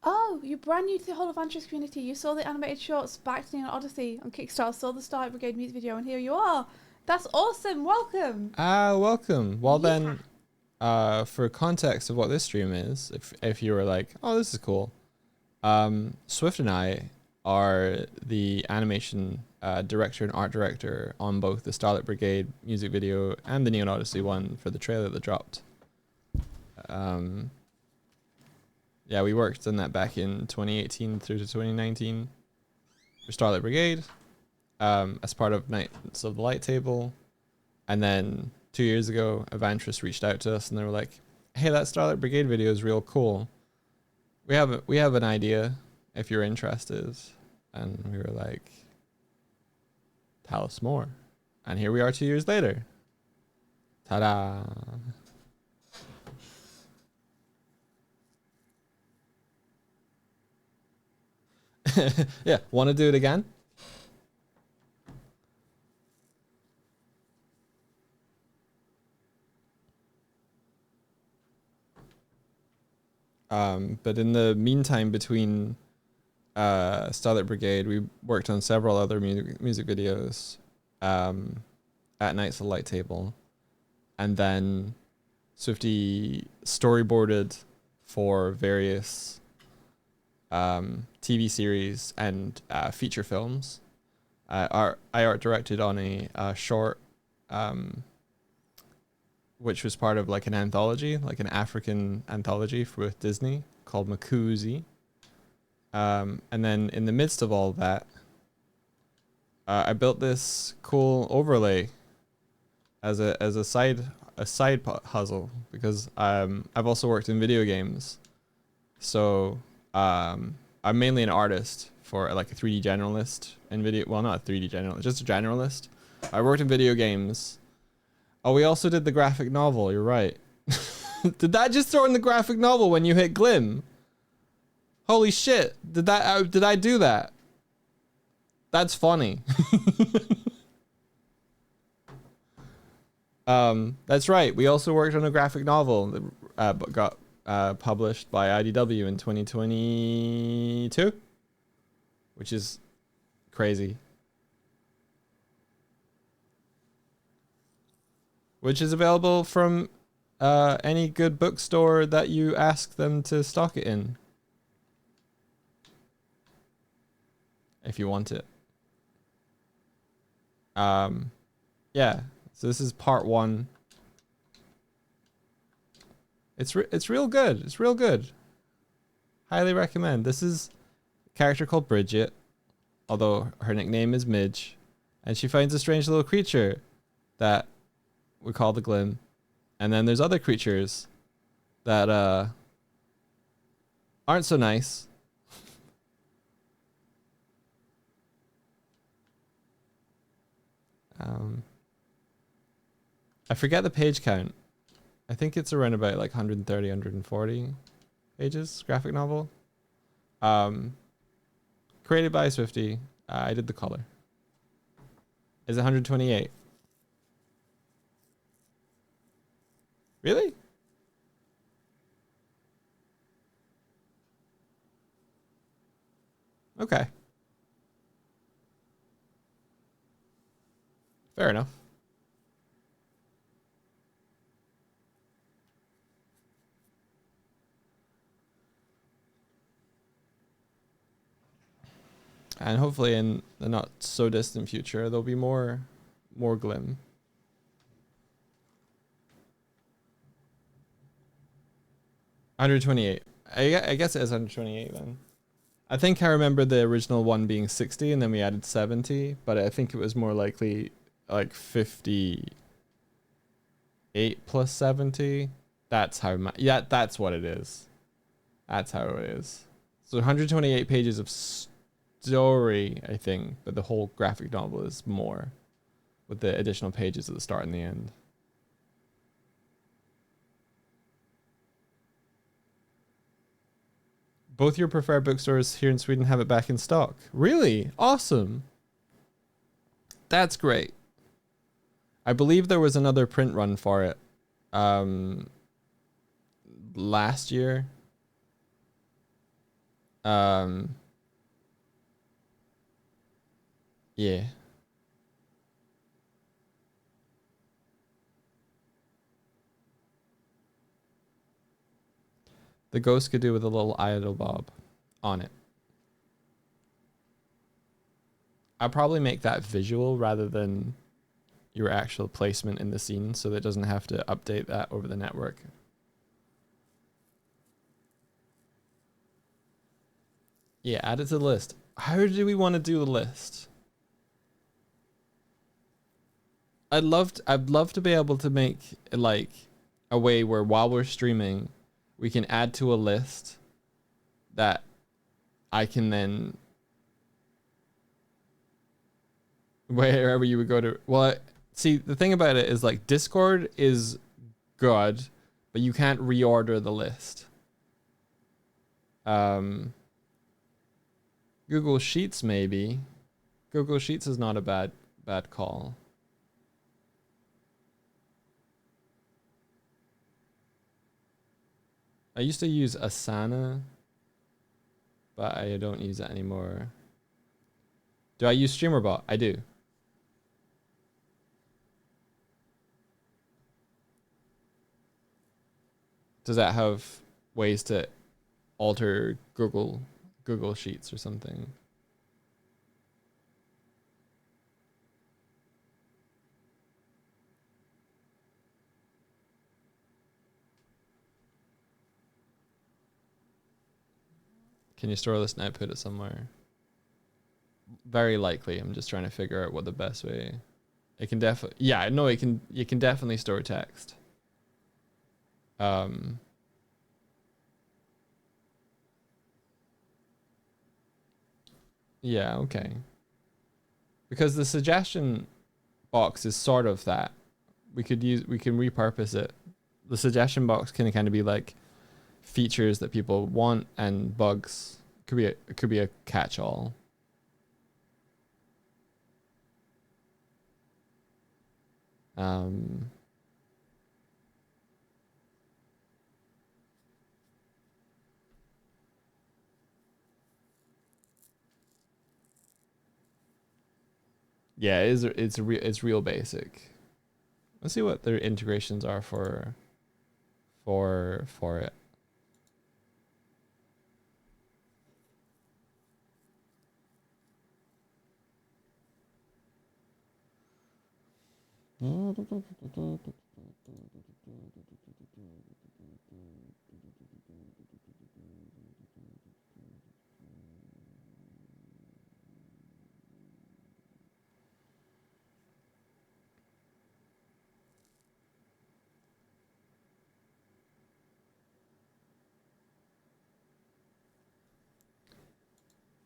Oh, you're brand new to the whole Evantris community. You saw the animated shorts Back to Neon Odyssey on Kickstarter, saw the Starlight Brigade music video, and here you are. That's awesome. Welcome. Welcome. Well Yeah. then, for context of what this stream is, if you were like, oh, this is cool, Swift and I are the animation director and art director on both the Starlight Brigade music video and the Neon Odyssey one for the trailer that dropped. Yeah, we worked on that back in 2018 through to 2019 for Starlight Brigade, as part of Knights of the Light Table. And then 2 years ago, Evantris reached out to us and they were like, hey, that Starlight Brigade video is real cool. We have an idea. if you're interested. And we were like, tell us more. And here we are 2 years later. Ta-da. Yeah, want to do it again? But in the meantime, between Starlight Brigade, we worked on several other music videos at Nights of the Light Table. And then Swifty storyboarded for various TV series and feature films. I art directed on a short, which was part of like an anthology, like an African anthology with Disney called Makuzi. And then in the midst of all that, I built this cool overlay as a side hustle, because I've also worked in video games. So I'm mainly an artist for like a 3D generalist in video. Well, not a 3D generalist, just a generalist. I worked in video games. Oh, we also did the graphic novel. You're right. Did that just throw in the graphic novel when you hit Glim? Holy shit! Did I do that? That's funny. That's right. We also worked on a graphic novel that but got published by IDW in 2022, which is crazy. Which is available from any good bookstore that you ask them to stock it in, if you want it. Yeah. So this is part 1. It's real good. It's real good. Highly recommend. This is a character called Bridget, although her nickname is Midge, and she finds a strange little creature that we call the Glim. And then there's other creatures that aren't so nice. I forget the page count. I think it's around about like 130, 140 pages, graphic novel. Created by Swifty. I did the color. Is it 128? Really? Okay. Fair enough. And hopefully in the not so distant future, there'll be more Glim. $128. I guess it is 128 then. I think I remember the original one being 60 and then we added 70, but I think it was more likely like 58 plus 70. That's how yeah, that's what it is. That's how it is. So 128 pages of story, I think, but the whole graphic novel is more, with the additional pages at the start and the end. Both your preferred bookstores here in Sweden have it back in stock. Really? Awesome. That's great. I believe there was another print run for it last year. Yeah. The ghost could do with a little idle bob on it. I'll probably make that visual rather than your actual placement in the scene, so that it doesn't have to update that over the network. Yeah, add it to the list. How do we want to do the list? I'd love to be able to make like a way where while we're streaming, we can add to a list that I can then, wherever you would go to, well, see, the thing about it is like Discord is good, but you can't reorder the list. Google Sheets maybe. Google Sheets is not a bad call. I used to use Asana, but I don't use it anymore. Do I use StreamerBot? I do. Does that have ways to alter Google Sheets or something? Can you store this and output it somewhere? Very likely. I'm just trying to figure out what the best way. It can definitely, yeah, no, it can. You can definitely store text. Yeah, okay. Because the suggestion box is sort of that. We can repurpose it. The suggestion box can kind of be like features that people want, and bugs it could be a catch-all. Yeah, it's real basic. Let's see what their integrations are for it.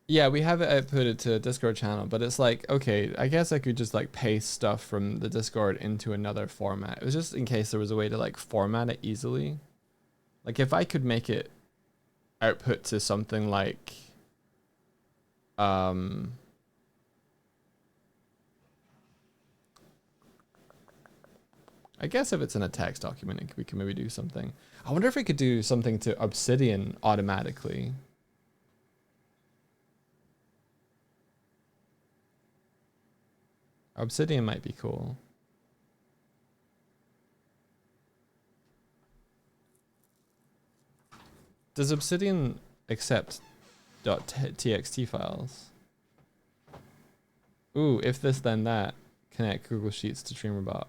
Yeah, we have it outputted to a Discord channel, but it's like, okay, I guess I could just like paste stuff from the Discord into another format. It was just in case there was a way to like format it easily. Like if I could make it output to something like, I guess if it's in a text document, we can maybe do something. I wonder if we could do something to Obsidian automatically. Obsidian might be cool. Does Obsidian accept .txt files? Ooh, if this then that, connect Google Sheets to StreamerBot.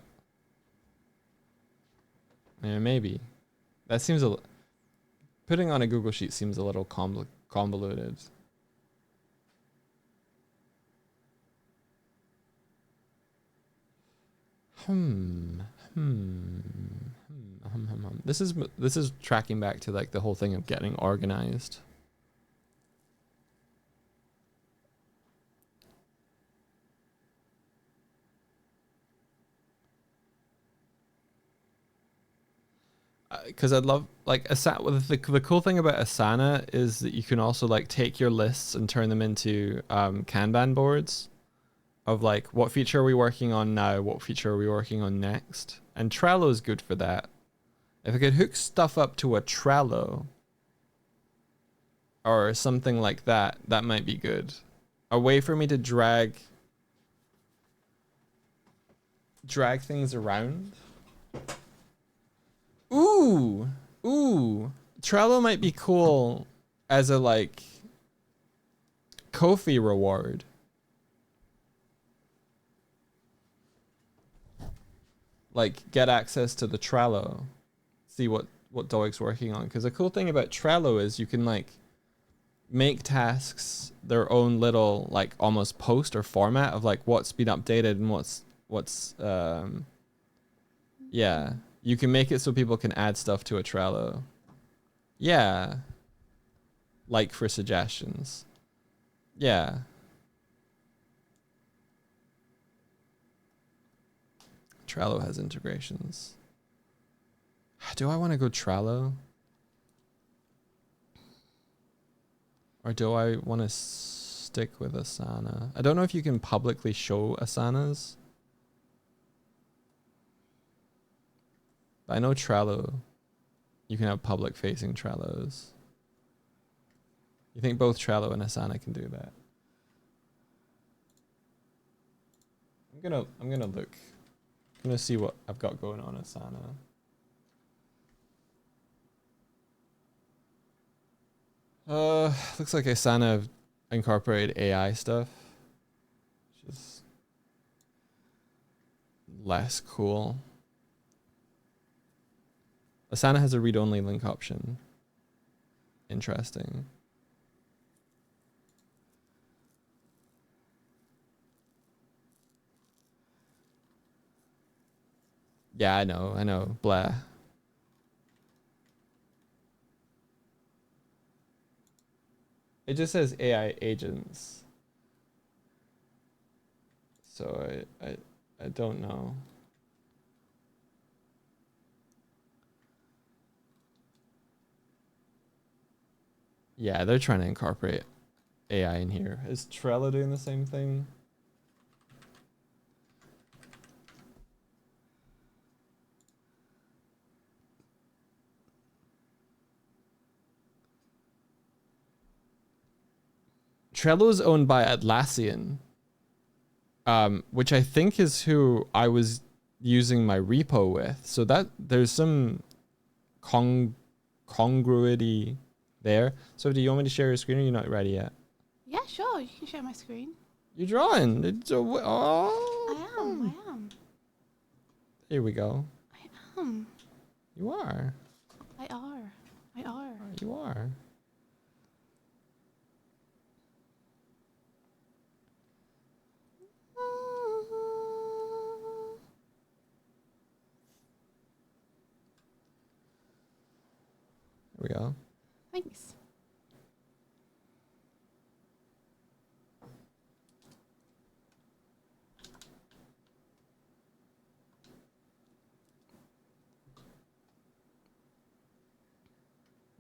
Yeah, maybe. That seems putting on a Google Sheet seems a little convoluted. This is tracking back to like the whole thing of getting organized. Because I'd love like the cool thing about Asana is that you can also like take your lists and turn them into Kanban boards of like what feature are we working on now, what feature are we working on next, and Trello is good for that. If I could hook stuff up to a Trello or something like that, that might be good. A way for me to drag things around. Ooh, Trello might be cool as a like Ko-fi reward. Like get access to the Trello, see what Doig's working on. Because the cool thing about Trello is you can like make tasks their own little like almost post or format of like what's been updated and what's yeah. You can make it so people can add stuff to a Trello. Yeah. Like for suggestions. Yeah. Trello has integrations. Do I want to go Trello? Or do I want to stick with Asana? I don't know if you can publicly show Asanas. I know Trello, you can have public facing Trellos. You think both Trello and Asana can do that? I'm gonna look. I'm gonna see what I've got going on Asana. Looks like Asana incorporated AI stuff, which is less cool. Asana has a read-only link option. Interesting. Yeah, I know. Blah. It just says AI agents. So I don't know. Yeah, they're trying to incorporate AI in here. Is Trello doing the same thing? Trello is owned by Atlassian, which I think is who I was using my repo with. So that there's some congruity there. So do you want me to share your screen or you're not ready yet? Yeah, sure. You can share my screen. You're drawing. I am. Here we go. I am. You are. I are. You are. Here we go. Thanks.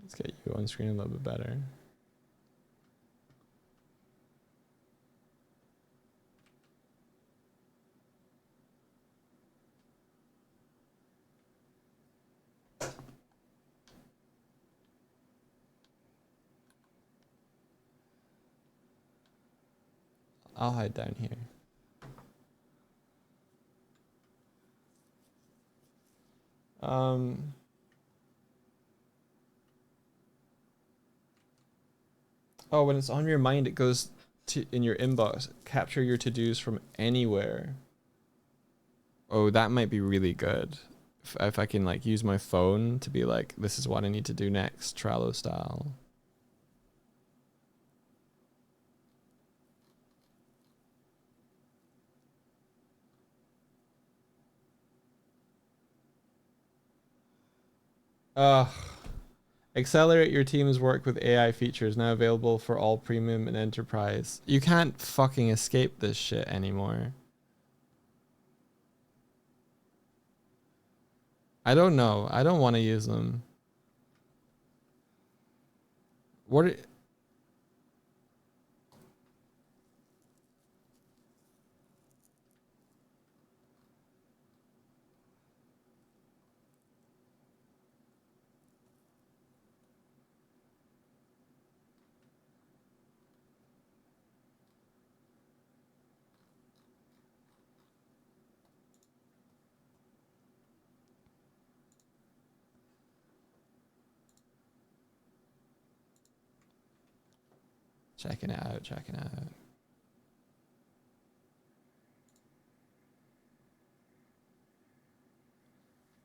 Let's get you on screen a little bit better. I'll hide down here. Oh, when it's on your mind, it goes to in your inbox. Capture your to-dos from anywhere. Oh, that might be really good. If I can like use my phone to be like, this is what I need to do next, Trello style. Accelerate your team's work with AI features now available for all premium and enterprise. You can't fucking escape this shit anymore. I don't know. I don't want to use them. What are, checking it out, checking it out.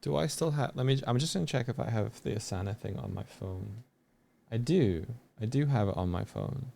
Do I still have, I'm just gonna check if I have the Asana thing on my phone. I do have it on my phone.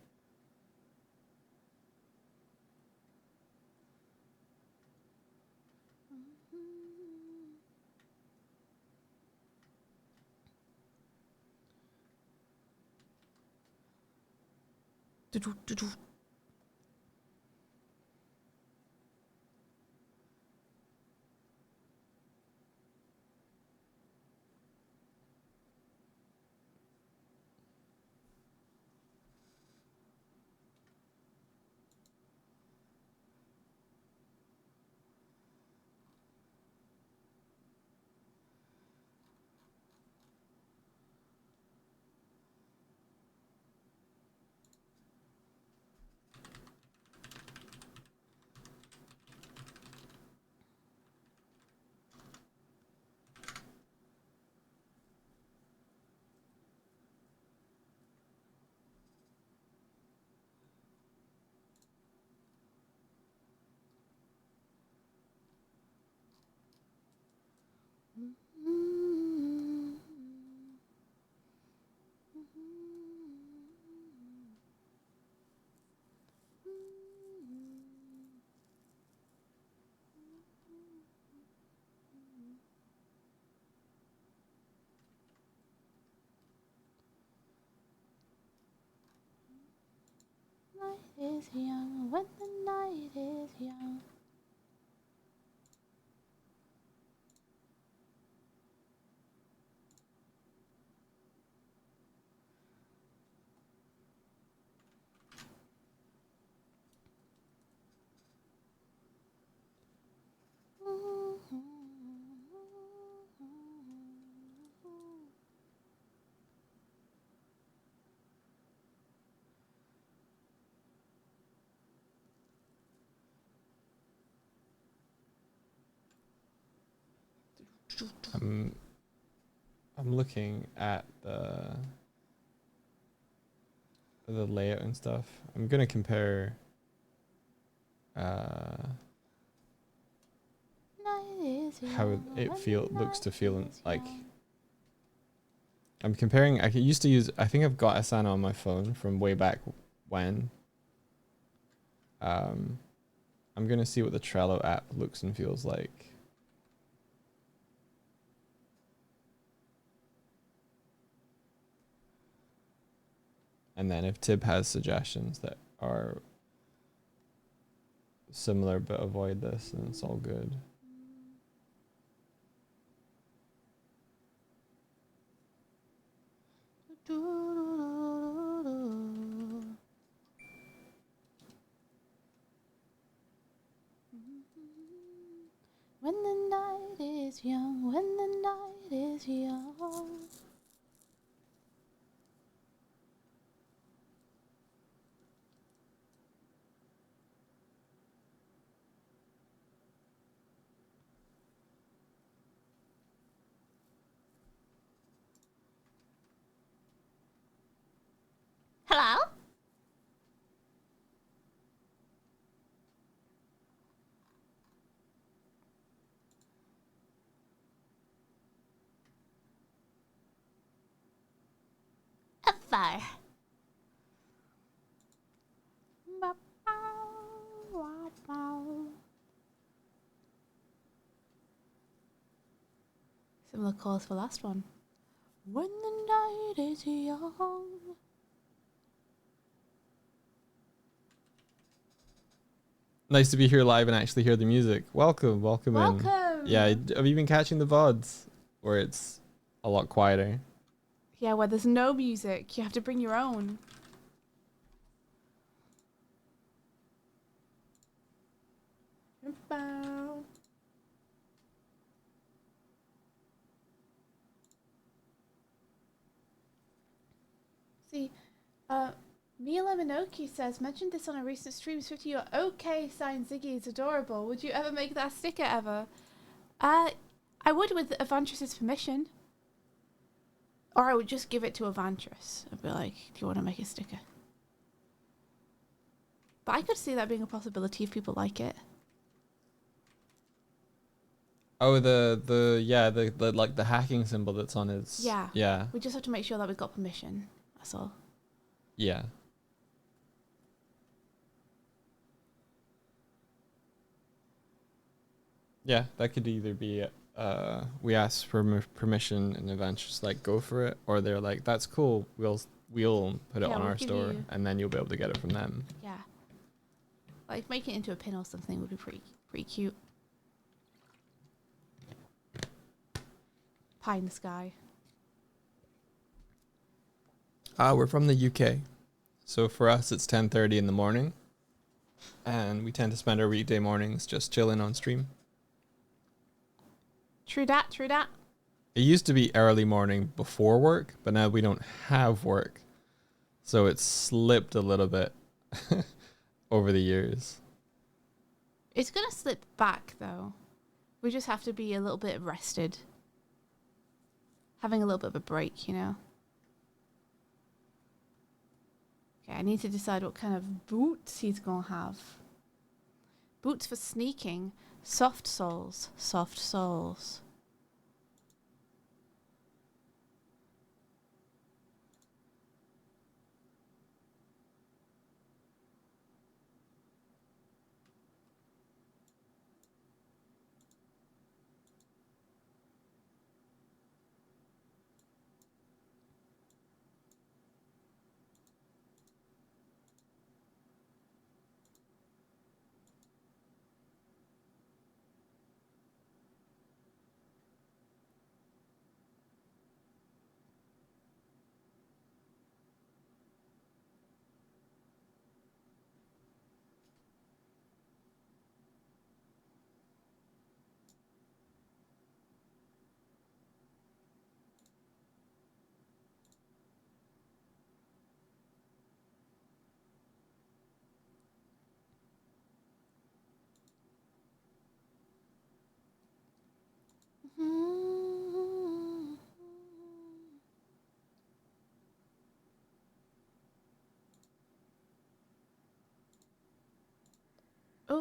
Night is young when the night is young. I'm looking at the layout and stuff. I'm gonna compare Night is how young it when the looks to night feel is like. young. I'm comparing. I used to use. I think I've got Asana on my phone from way back when. I'm gonna see what the Trello app looks and feels like. And then if Tib has suggestions that are similar but avoid this, then it's all good. When the night is young, when the night is young. Hello? A fire. Similar chorus for last one. When the night is young. Nice to be here live and actually hear the music. Welcome in. Welcome. Yeah, have you been catching the VODs where it's a lot quieter? Yeah, where there's no music. You have to bring your own. Bow. See, Mila Minoki says, mentioned this on a recent stream. Swifty, your okay sign Ziggy is adorable. Would you ever make that sticker ever? I would with Evantris's permission. Or I would just give it to Evantris. I'd be like, do you want to make a sticker? But I could see that being a possibility if people like it. Oh, the like the hacking symbol that's on his. Yeah. Yeah. We just have to make sure that we've got permission. That's all. Yeah. Yeah, that could either be we ask for permission and eventually just like go for it, or they're like, that's cool, we'll put it Yeah, on we'll our give store you- and then you'll be able to get it from them. Yeah. Like making it into a pin or something would be pretty cute. Pie in the sky. We're from the UK. So for us it's 10:30 in the morning. And we tend to spend our weekday mornings just chilling on stream. True dat, true dat. It used to be early morning before work, but now we don't have work. So it's slipped a little bit over the years. It's gonna slip back though. We just have to be a little bit rested. Having a little bit of a break, you know. Okay, I need to decide what kind of boots he's gonna have. Boots for sneaking. Soft soles. Soft soles. Oh,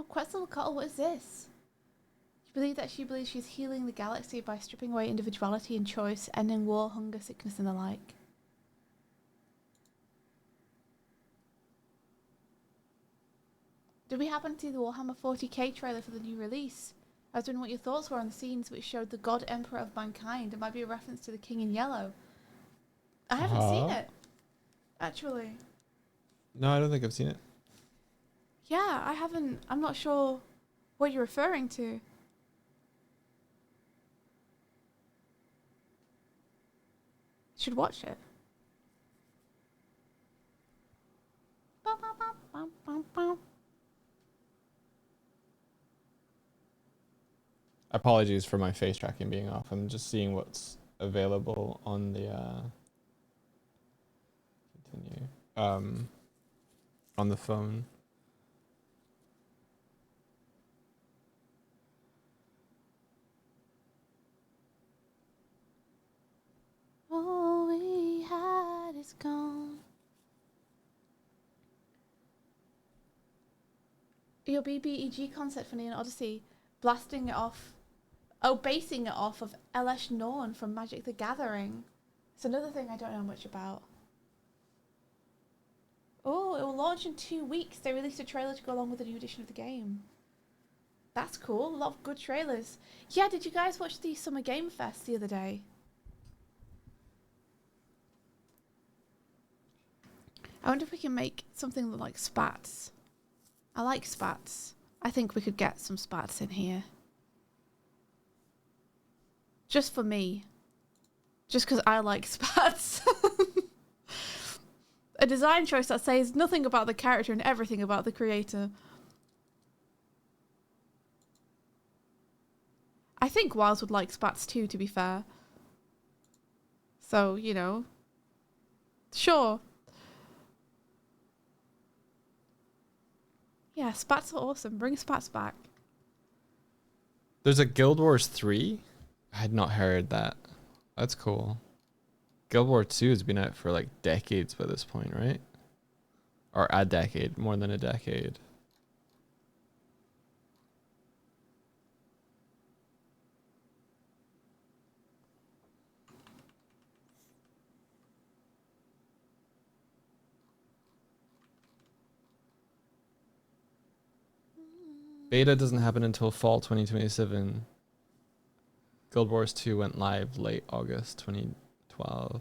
Quetzalcoatl, what is this? She believes she's healing the galaxy by stripping away individuality and choice, ending war, hunger, sickness, and the like. Did we happen to see the Warhammer 40k trailer for the new release? I was wondering what your thoughts were on the scenes which showed the God Emperor of Mankind. It might be a reference to the King in Yellow. I haven't seen it, actually. No, I don't think I've seen it. Yeah, I haven't. I'm not sure what you're referring to. Should watch it. Apologies for my face tracking being off. I'm just seeing what's available on the continue on the phone. All we had is gone. Your BBEG concept for Neon Odyssey, blasting it off. Oh, basing it off of Elesh Norn from Magic the Gathering. It's another thing I don't know much about. Oh, it will launch in 2 weeks. They released a trailer to go along with the new edition of the game. That's cool. A lot of good trailers. Yeah, did you guys watch the Summer Game Fest the other day? I wonder if we can make something that like spats. I like spats. I think we could get some spats in here. Just for me. Just because I like spats. A design choice that says nothing about the character and everything about the creator. I think Wiles would like spats too, to be fair. So, you know. Sure. Yeah, spats are awesome. Bring spats back. There's a Guild Wars 3? I had not heard that. That's cool. Guild Wars 2 has been out for like decades by this point, right? Or a decade, more than a decade. Beta doesn't happen until fall 2027. Guild Wars 2 went live late August 2012.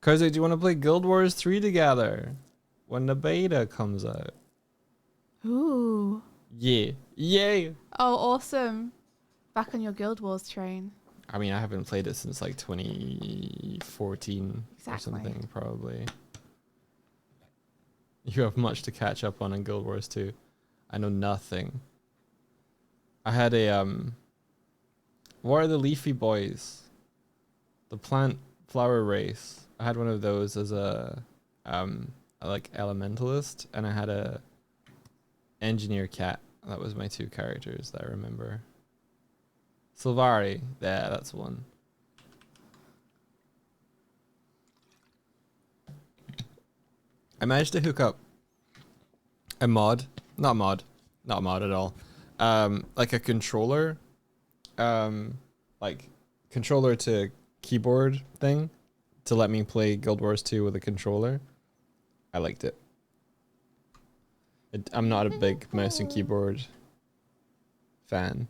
Karzik, do you want to play Guild Wars 3 together when the beta comes out? Ooh. Yeah. Yay! Oh, awesome. Back on your Guild Wars train. I mean, I haven't played it since like 2014 Exactly. or something, probably. You have much to catch up on in Guild Wars 2. I know nothing. I had a, what are the leafy boys? The plant flower race. I had one of those as a like elementalist, and I had a engineer cat. That was my 2 characters that I remember. Sylvari, yeah, that's one. I managed to hook up a mod, not a mod at all. Like a controller, like controller to keyboard thing to let me play Guild Wars 2 with a controller. I liked it. I'm not a big mouse and keyboard fan.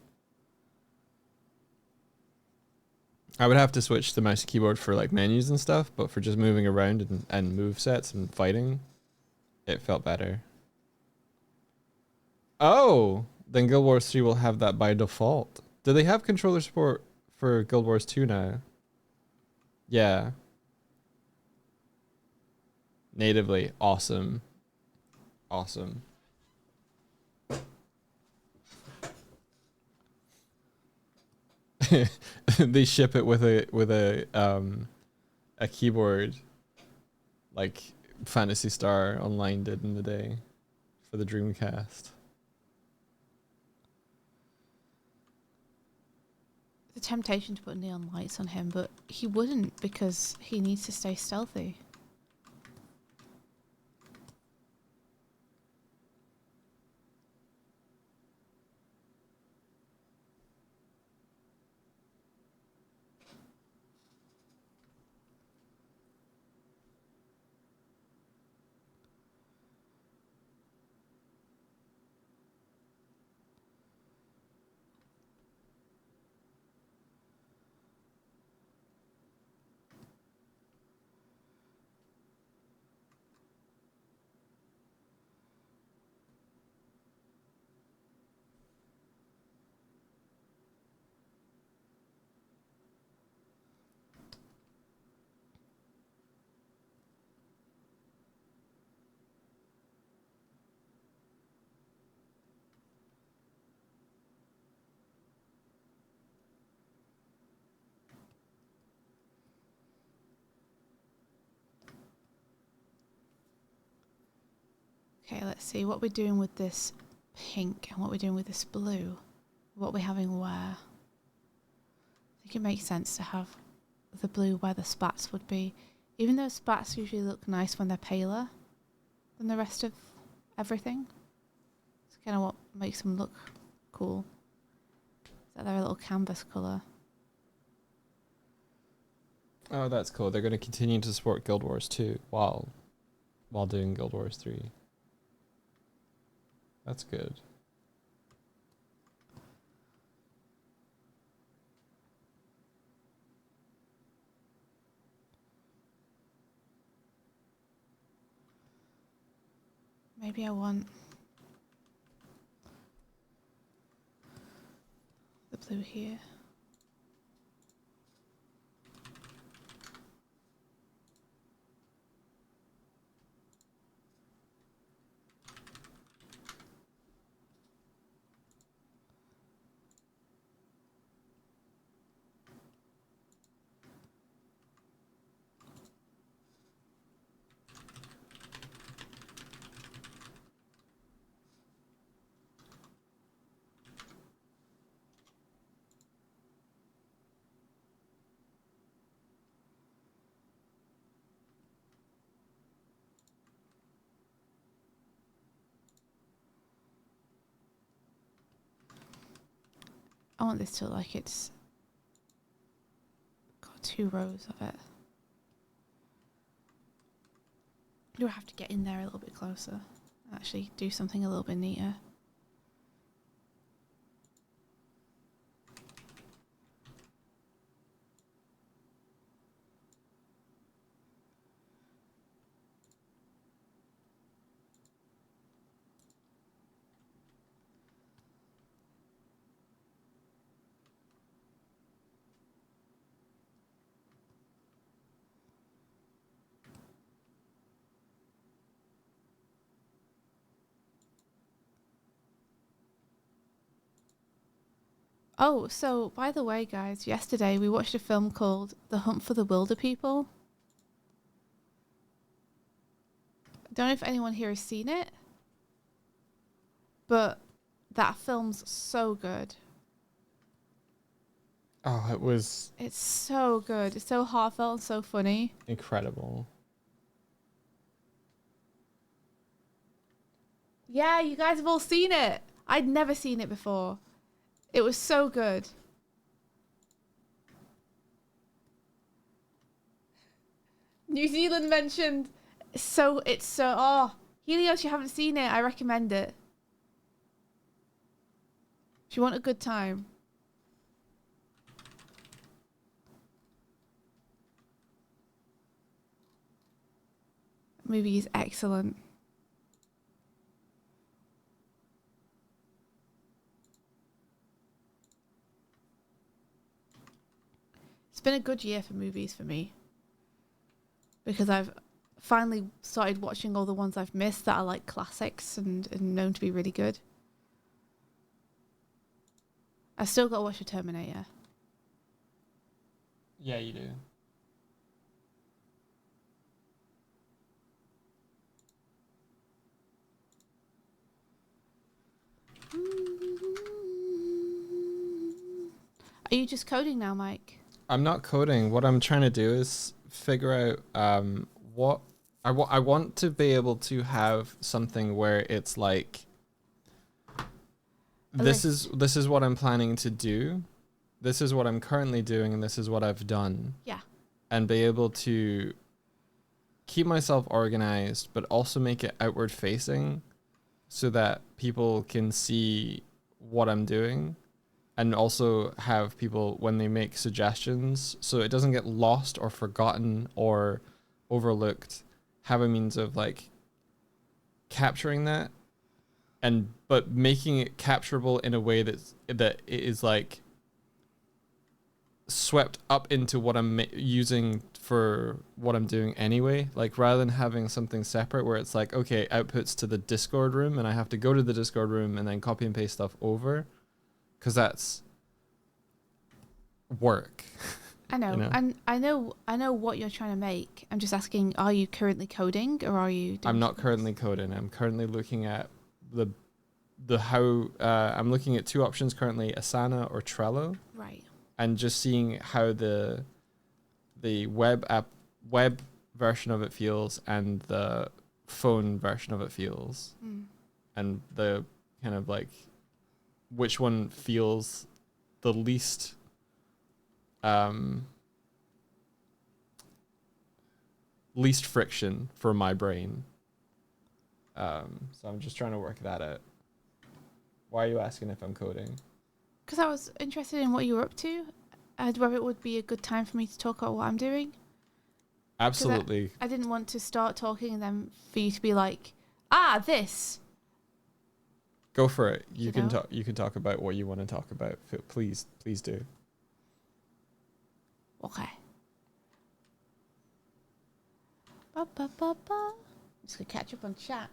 I would have to switch to mouse and keyboard for like menus and stuff, but for just moving around and move sets and fighting, it felt better. Oh, then Guild Wars 3 will have that by default. Do they have controller support for Guild Wars 2 now? Yeah. Natively. Awesome. Awesome. They ship it with a keyboard like Phantasy Star Online did in the day for the Dreamcast. The temptation to put neon lights on him, but he wouldn't because he needs to stay stealthy. Okay, let's see what we're doing with this pink and what we're doing with this blue. What we're having where. I think it makes sense to have the blue where the spats would be. Even though spats usually look nice when they're paler than the rest of everything. It's kind of what makes them look cool. Is that they're a little canvas colour. Oh, that's cool. They're going to continue to support Guild Wars 2 while doing Guild Wars 3. That's good. Maybe I want the blue here. I want this to look like it's got 2 rows of it. Do I have to get in there a little bit closer? Actually do something a little bit neater. Oh, so by the way, guys, yesterday we watched a film called The Hunt for the Wilder People. I don't know if anyone here has seen it, but that film's so good. Oh, it was It's so good. It's so heartfelt and so funny. incredible. Yeah, you guys have all seen it. I'd never seen it before. It was so good. New Zealand mentioned. Helios, you haven't seen it. I recommend it. If you want a good time. The movie is excellent. It's been a good year for movies for me. Because I've finally started watching all the ones I've missed that are like classics and known to be really good. I still got to watch The Terminator. Yeah, you do. Are you just coding now, Mike? I'm not coding. What I'm trying to do is figure out what I want to be able to have something where it's like this is what I'm planning to do. This is what I'm currently doing, and this is what I've done. Yeah. And be able to keep myself organized, but also make it outward facing so that people can see what I'm doing, and also have people, when they make suggestions, so it doesn't get lost or forgotten or overlooked, have a means of like capturing that, and but making it capturable in a way that it is like swept up into what I'm using for what I'm doing anyway. Like, rather than having something separate where it's like, okay, outputs to the Discord room and I have to go to the Discord room and then copy and paste stuff over, because that's work. I know, You know? and I know what you're trying to make. I'm just asking, are you currently coding or are you doing I'm not something currently else? coding. I'm currently looking at the how I'm looking at two options currently, Asana or Trello, Right. and just seeing how the web version of it feels and the phone version of it feels, and the kind of like which one feels the least least friction for my brain. So I'm just trying to work that out. Why are you asking if I'm coding? Because I was interested in what you were up to, and whether it would be a good time for me to talk about what I'm doing. Absolutely. I didn't want to start talking and then for you to be like, this. Go for it. You You can know? talk. You can talk about what you want to talk about. Please do. Okay. I'm just going to catch up on chat.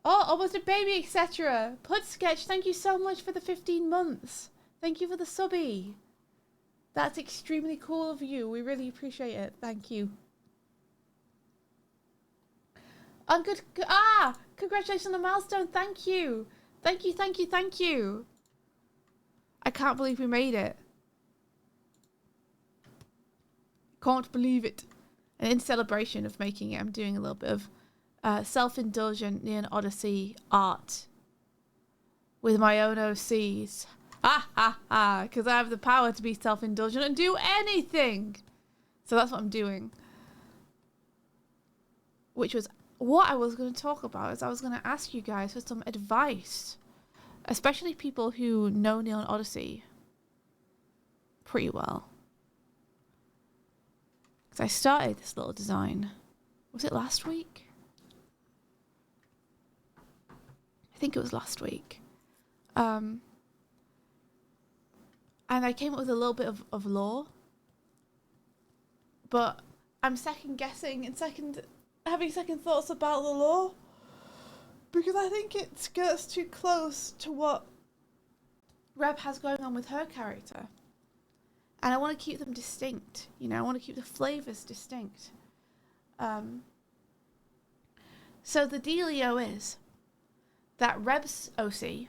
Oh, almost a baby, etc. Put Sketch, thank you so much for the 15 months. Thank you for the subby. That's extremely cool of you. We really appreciate it. Thank you. Congratulations on the milestone. Thank you. Thank you, thank you, thank you. I can't believe we made it. Can't believe it. And in celebration of making it, I'm doing a little bit of self-indulgent Neon Odyssey art with my own OCs. Ha ha ha! Because I have the power to be self-indulgent and do anything. So that's what I'm doing. Which was what I was going to talk about. Is I was going to ask you guys for some advice, especially people who know Neon Odyssey pretty well. Because I started this little design. Was it last week? I think it was last week. And I came up with a little bit of lore. But I'm second guessing and having second thoughts about the lore. Because I think it skirts too close to what Reb has going on with her character. And I want to keep them distinct. You know, I want to keep the flavors distinct. So the dealio is that Reb's OC,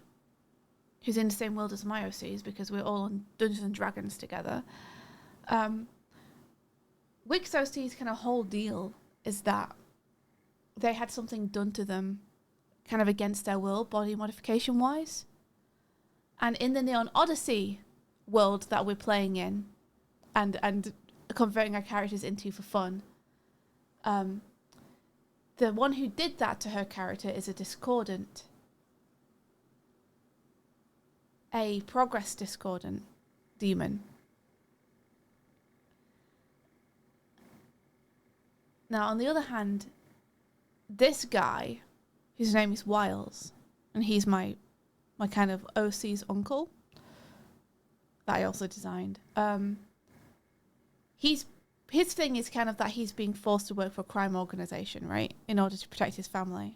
who's in the same world as my OCs because we're all on Dungeons and Dragons together, Wick's OC's kind of whole deal is that they had something done to them kind of against their will, body modification wise. And in the Neon Odyssey world that we're playing in and converting our characters into for fun, the one who did that to her character is a discordant. A progress discordant demon. Now, on the other hand, this guy, whose name is Wiles, and he's my kind of OC's uncle, that I also designed. His thing is kind of that he's being forced to work for a crime organization, right, in order to protect his family.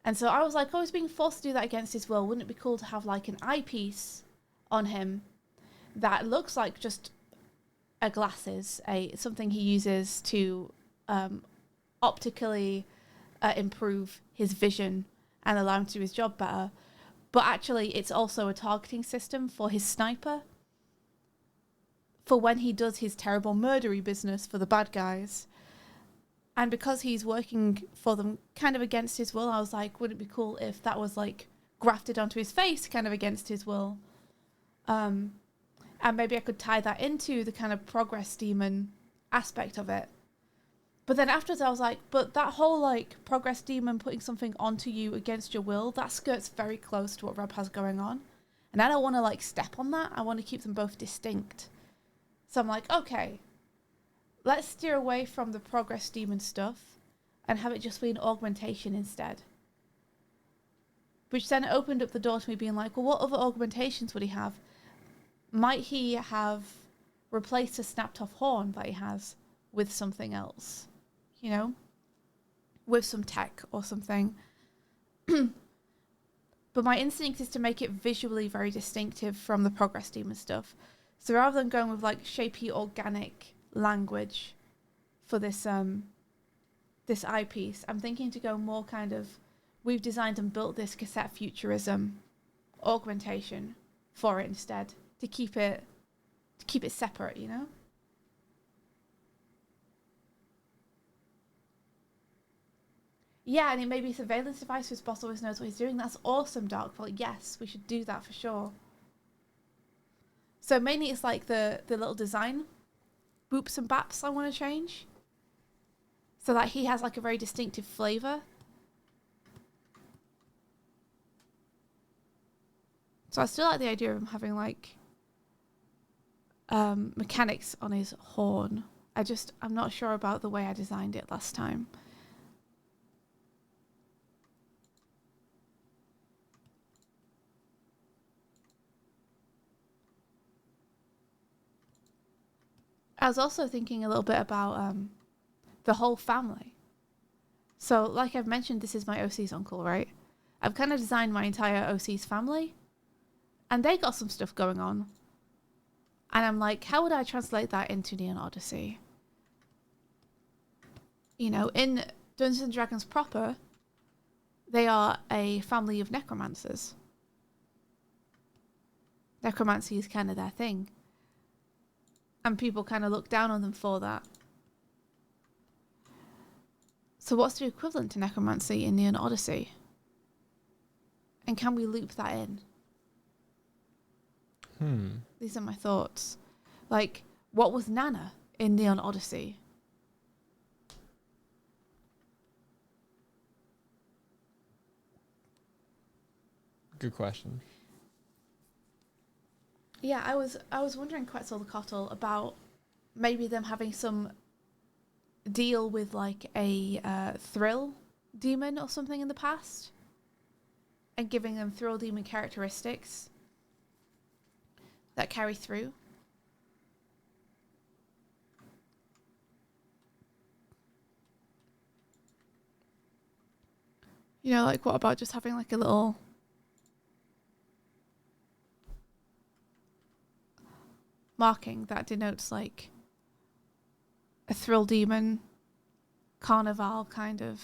And so I was like, he's being forced to do that against his will. Wouldn't it be cool to have like an eyepiece on him that looks like just a glasses, something he uses to optically improve his vision and allow him to do his job better, But actually, it's also a targeting system for his sniper. For when he does his terrible murdery business for the bad guys. And because he's working for them kind of against his will, I was like, would it be cool if that was like grafted onto his face kind of against his will? And maybe I could tie that into the kind of progress demon aspect of it. But then afterwards I was like, but that whole like progress demon putting something onto you against your will, that skirts very close to what Rob has going on. And I don't want to like step on that. I want to keep them both distinct. So I'm like, okay, let's steer away from the progress demon stuff and have it just be an augmentation instead. Which then opened up the door to me being like, well, what other augmentations would he have? Might he have replaced a snapped off horn that he has with something else? You know? With some tech or something. But my instinct is to make it visually very distinctive from the progress demon stuff. So rather than going with like shapy organic language for this this eyepiece, I'm thinking to go more kind of, we've designed and built this cassette futurism augmentation for it instead, to keep it separate, you know? Yeah, and it may be a surveillance device whose boss always knows what he's doing. That's awesome, Darkfall. Yes, we should do that for sure. So mainly it's like the little design boops and baps I want to change. So that he has like a very distinctive flavour. So I still like the idea of him having like mechanics on his horn. I'm not sure about the way I designed it last time. I was also thinking a little bit about the whole family. So like I've mentioned, this is my OC's uncle, right? I've kind of designed my entire OC's family. And they got some stuff going on. And I'm like, how would I translate that into Neon Odyssey? You know, in Dungeons and Dragons proper, they are a family of necromancers. Necromancy is kind of their thing. And people kind of look down on them for that. So what's the equivalent to necromancy in Neon Odyssey? And can we loop that in? These are my thoughts. Like, what was Nana in Neon Odyssey? Good question. Yeah, I was wondering Quetzalcoatl about maybe them having some deal with like a thrill demon or something in the past, and giving them thrill demon characteristics that carry through. You know, like what about just having like a little marking that denotes like a thrill demon carnival kind of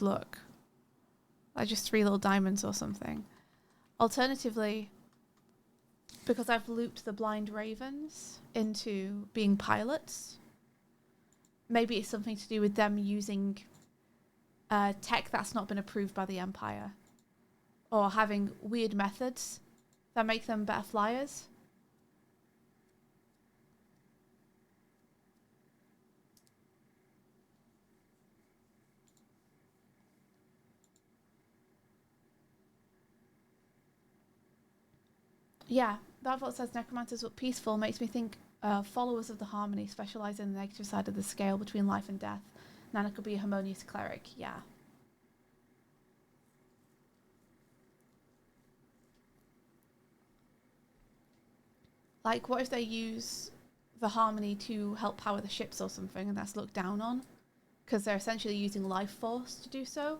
look, like just 3 little diamonds or something. Alternatively, because I've looped the blind ravens into being pilots, maybe it's something to do with them using tech that's not been approved by the Empire, or having weird methods that make them better flyers. Yeah, that what says necromancers look peaceful makes me think followers of the Harmony specialise in the negative side of the scale between life and death. Nana could be a harmonious cleric, yeah. Like, what if they use the Harmony to help power the ships or something, and that's looked down on? Because they're essentially using life force to do so?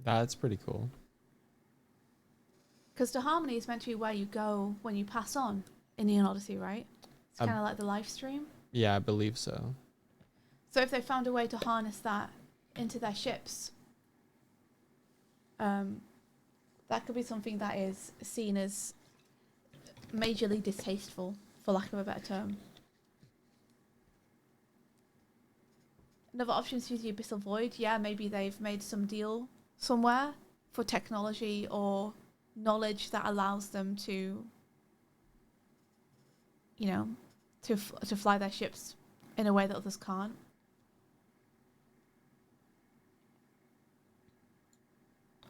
That's pretty cool. Because the Harmony is meant to be where you go when you pass on in Neon Odyssey, right? It's kind of like the live stream. Yeah, I believe so. So if they found a way to harness that into their ships. That could be something that is seen as majorly distasteful, for lack of a better term. Another option is use the Abyssal Void. Yeah, maybe they've made some deal somewhere for technology or knowledge that allows them to, you know, to fly their ships in a way that others can't.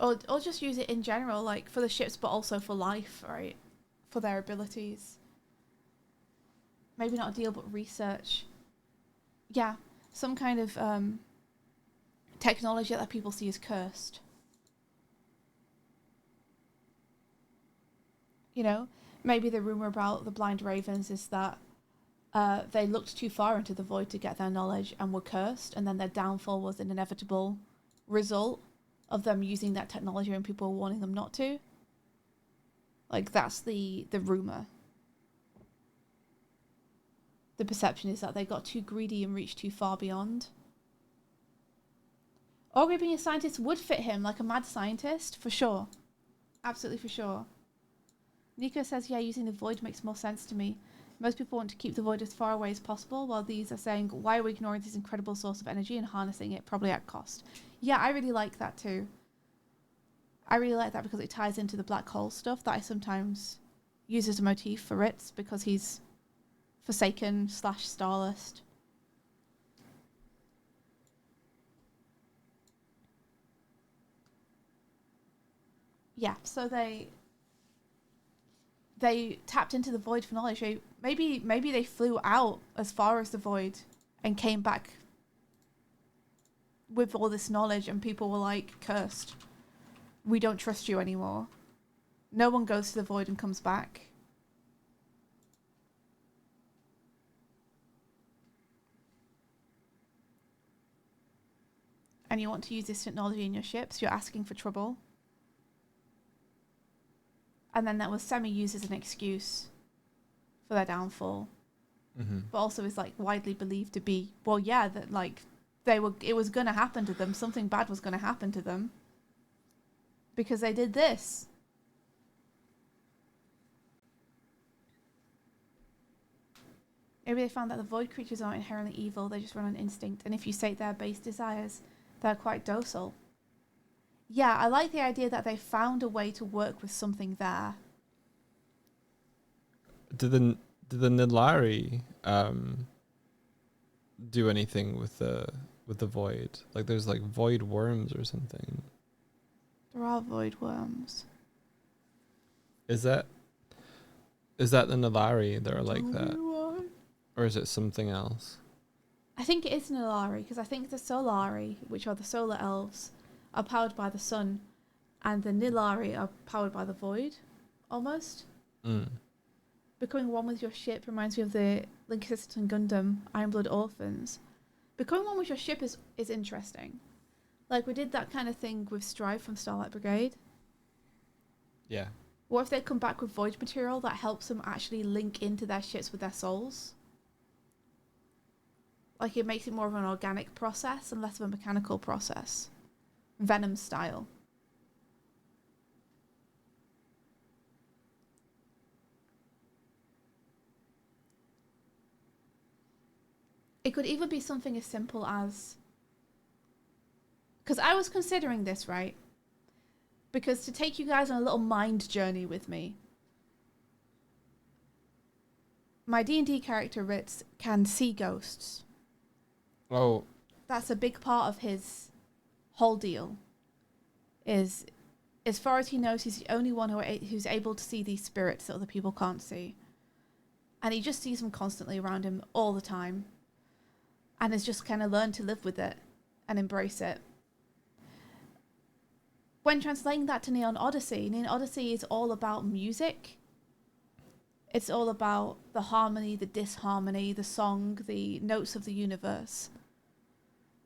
Or just use it in general, like for the ships, but also for life, right? For their abilities. Maybe not a deal, but research. Yeah, some kind of technology that people see as cursed. You know, maybe the rumor about the blind ravens is that they looked too far into the void to get their knowledge and were cursed, and then their downfall was an inevitable result of them using that technology and people warning them not to. Like, that's the rumor. The perception is that they got too greedy and reached too far beyond. Augury being a scientist would fit him, like a mad scientist, for sure. Absolutely for sure. Nico says, yeah, using the void makes more sense to me. Most people want to keep the void as far away as possible, while these are saying, why are we ignoring this incredible source of energy and harnessing it, probably at cost? Yeah, I really like that too. I really like that because it ties into the black hole stuff that I sometimes use as a motif for Ritz, because he's Forsaken / Starlist. Yeah, so they tapped into the void for knowledge. Maybe they flew out as far as the void and came back with all this knowledge, and people were like, cursed. We don't trust you anymore. No one goes to the void and comes back. And you want to use this technology in your ships, you're asking for trouble. And then that was semi-used as an excuse for their downfall. Mm-hmm. But also is like widely believed to be, well, yeah, that like it was going to happen to them. Something bad was going to happen to them because they did this. Maybe they found that the void creatures aren't inherently evil, they just run on instinct, and if you sate their base desires, they're quite docile. Yeah, I like the idea that they found a way to work with something there. Did the Nilari do anything with the void? Like, there's like void worms or something. There are void worms. Is that the Nilari that are like that, Why? or is it something else? I think it is Nilari, because I think the Solari, which are the solar elves, are powered by the sun, and the Nilari are powered by the void, almost. Becoming one with your ship reminds me of the Link Assistant Gundam Ironblood Orphans. Becoming one with your ship is interesting. Like, we did that kind of thing with Strive from Starlight Brigade. Yeah. What if they come back with void material that helps them actually link into their ships with their souls? Like, it makes it more of an organic process and less of a mechanical process. Venom style. It could even be something as simple as... Because I was considering this, right? Because to take you guys on a little mind journey with me, my D&D character, Ritz, can see ghosts. Oh. That's a big part of his whole deal. Is, as far as he knows, he's the only one who's able to see these spirits that other people can't see. And he just sees them constantly around him all the time. And has just kind of learned to live with it and embrace it. When translating that to Neon Odyssey is all about music. It's all about the harmony, the disharmony, the song, the notes of the universe.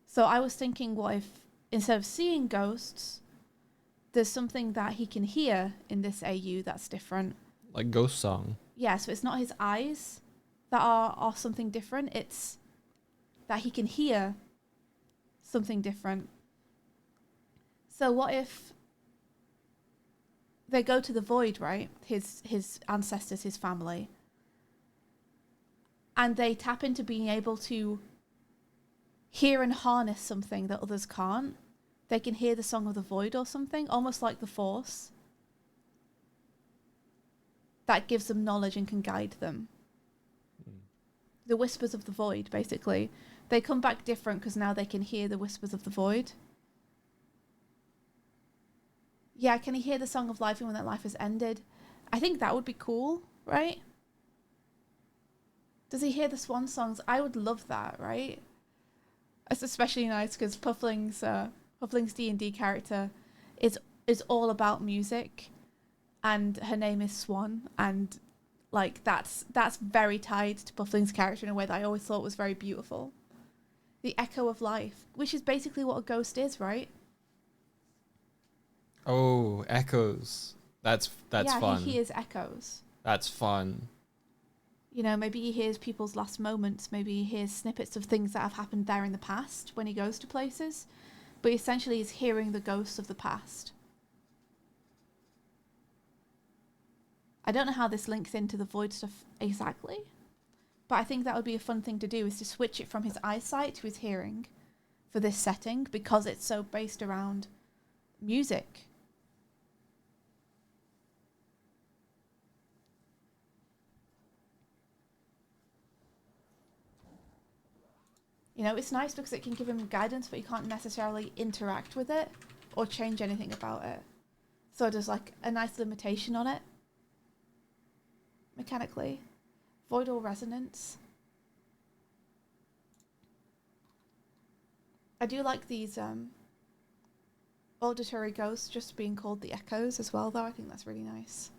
So I was thinking, what if, instead of seeing ghosts, there's something that he can hear in this AU that's different. Like ghost song. Yeah, so it's not his eyes that are something different. It's that he can hear something different. So what if they go to the void, right? His ancestors, his family, and they tap into being able to hear and harness something that others can't. They can hear the song of the void or something, almost like the Force. That gives them knowledge and can guide them. The whispers of the void, basically. They come back different because now they can hear the whispers of the void. Yeah, can he hear the song of life and when that life has ended? I think that would be cool, right? Does he hear the swan songs? I would love that, right? It's especially nice because Puffling's D&D character is all about music, and her name is Swan, and like that's very tied to Puffling's character in a way that I always thought was very beautiful. The echo of life, which is basically what a ghost is, right? Oh, echoes. That's yeah, fun. He hears echoes. That's fun. You know, maybe he hears people's last moments. Maybe he hears snippets of things that have happened there in the past when he goes to places. But essentially he's hearing the ghosts of the past. I don't know how this links into the void stuff exactly. But I think that would be a fun thing to do, is to switch it from his eyesight to his hearing for this setting, because it's so based around music. You know, it's nice because it can give him guidance, but you can't necessarily interact with it or change anything about it. So there's like a nice limitation on it, mechanically. Voidal resonance. I do like these auditory ghosts just being called the echoes as well, though. I think that's really nice.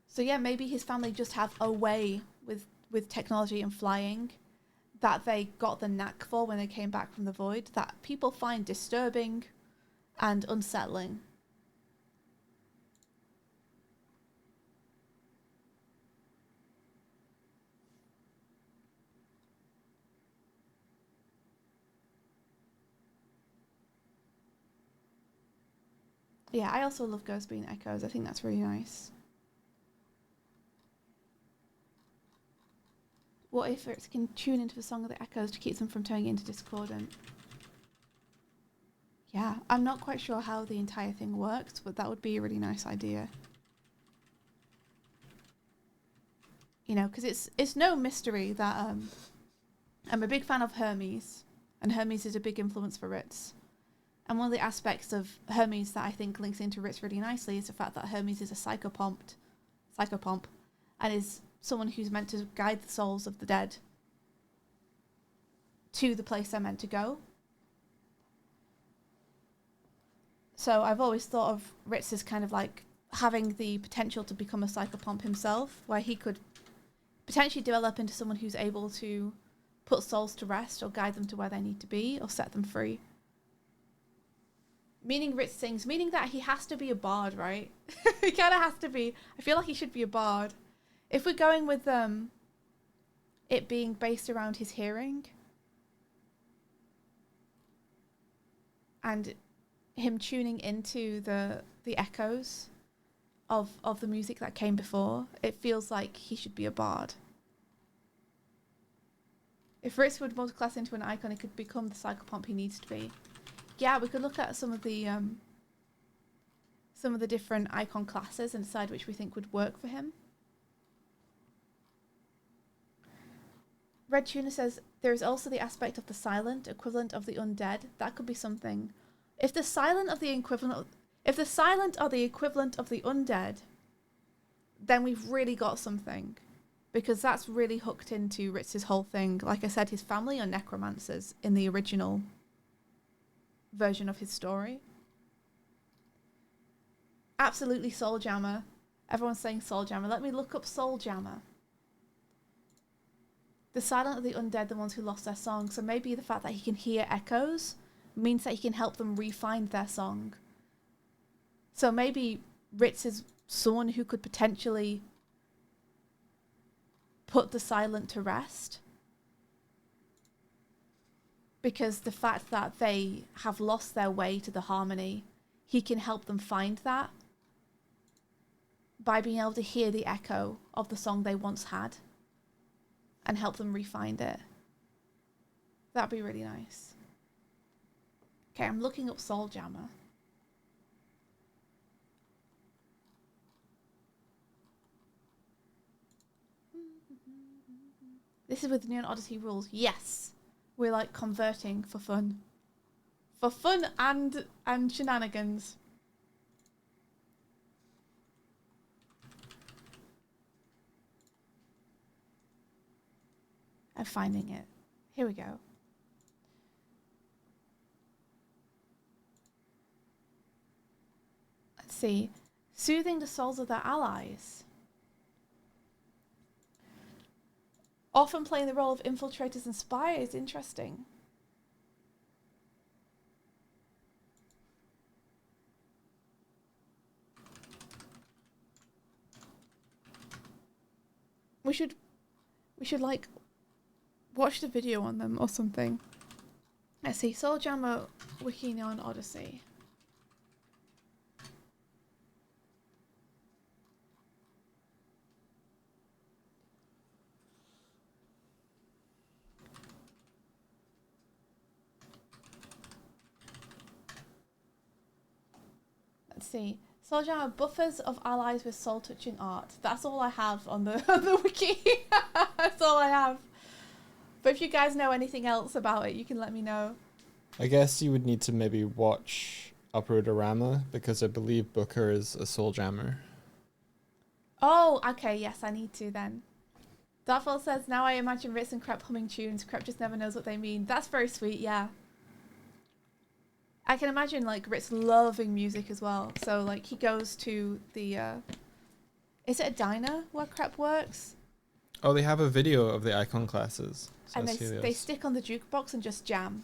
So yeah, maybe his family just have a way with technology and flying that they got the knack for when they came back from the void, that people find disturbing and unsettling. Yeah, I also love ghosts being echoes. I think that's really nice. What if it can tune into the song of the echoes to keep them from turning into discordant? Yeah, I'm not quite sure how the entire thing works, but that would be a really nice idea. You know, because it's no mystery that I'm a big fan of Hermes, and Hermes is a big influence for Ritz. And one of the aspects of Hermes that I think links into Ritz really nicely is the fact that Hermes is a psychopomp, and is someone who's meant to guide the souls of the dead to the place they're meant to go. So I've always thought of Ritz as kind of like having the potential to become a psychopomp himself, where he could potentially develop into someone who's able to put souls to rest or guide them to where they need to be or set them free. Meaning Ritz sings, meaning that he has to be a bard, right? He kind of has to be. I feel like he should be a bard. If we're going with it being based around his hearing and him tuning into the echoes of the music that came before, it feels like he should be a bard. If Ritz would multiclass into an icon, it could become the psychopomp he needs to be. Yeah, we could look at some of the different icon classes and decide which we think would work for him. Red Tuna says, there is also the aspect of the silent, equivalent of the undead. That could be something. If the silent are the equivalent of the undead, then we've really got something. Because that's really hooked into Ritz's whole thing. Like I said, his family are necromancers in the original version of his story. Absolutely Soul Jammer. Everyone's saying Soul Jammer. Let me look up Soul Jammer. The silent are the undead, the ones who lost their song. So maybe the fact that he can hear echoes means that he can help them re-find their song. So maybe Ritz is someone who could potentially put the Silent to rest. Because the fact that they have lost their way to the harmony, he can help them find that by being able to hear the echo of the song they once had and help them re-find it. That'd be really nice. Okay, I'm looking up Soul Jammer. This is with Neon Odyssey rules. Yes. We're like converting for fun. For fun and shenanigans. I'm finding it. Here we go. Let's see. Soothing the souls of their allies. Often playing the role of infiltrators and spies. Interesting. We should like watch the video on them or something. Let's see. Soul Jammer Wiki Neon Odyssey. Let's see. Soul Jammer buffers of allies with soul touching art. That's all I have on the on the wiki. That's all I have. But if you guys know anything else about it, you can let me know. I guess you would need to maybe watch Uproarama because I believe Booker is a soul jammer. Oh, okay, yes, I need to then. Dartfall says, now I imagine Ritz and Crep humming tunes. Crep just never knows what they mean. That's very sweet, yeah. I can imagine, like, Ritz loving music as well. So, like, he goes to the, is it a diner where Crep works? Oh, they have a video of the icon classes. And they stick on the jukebox and just jam.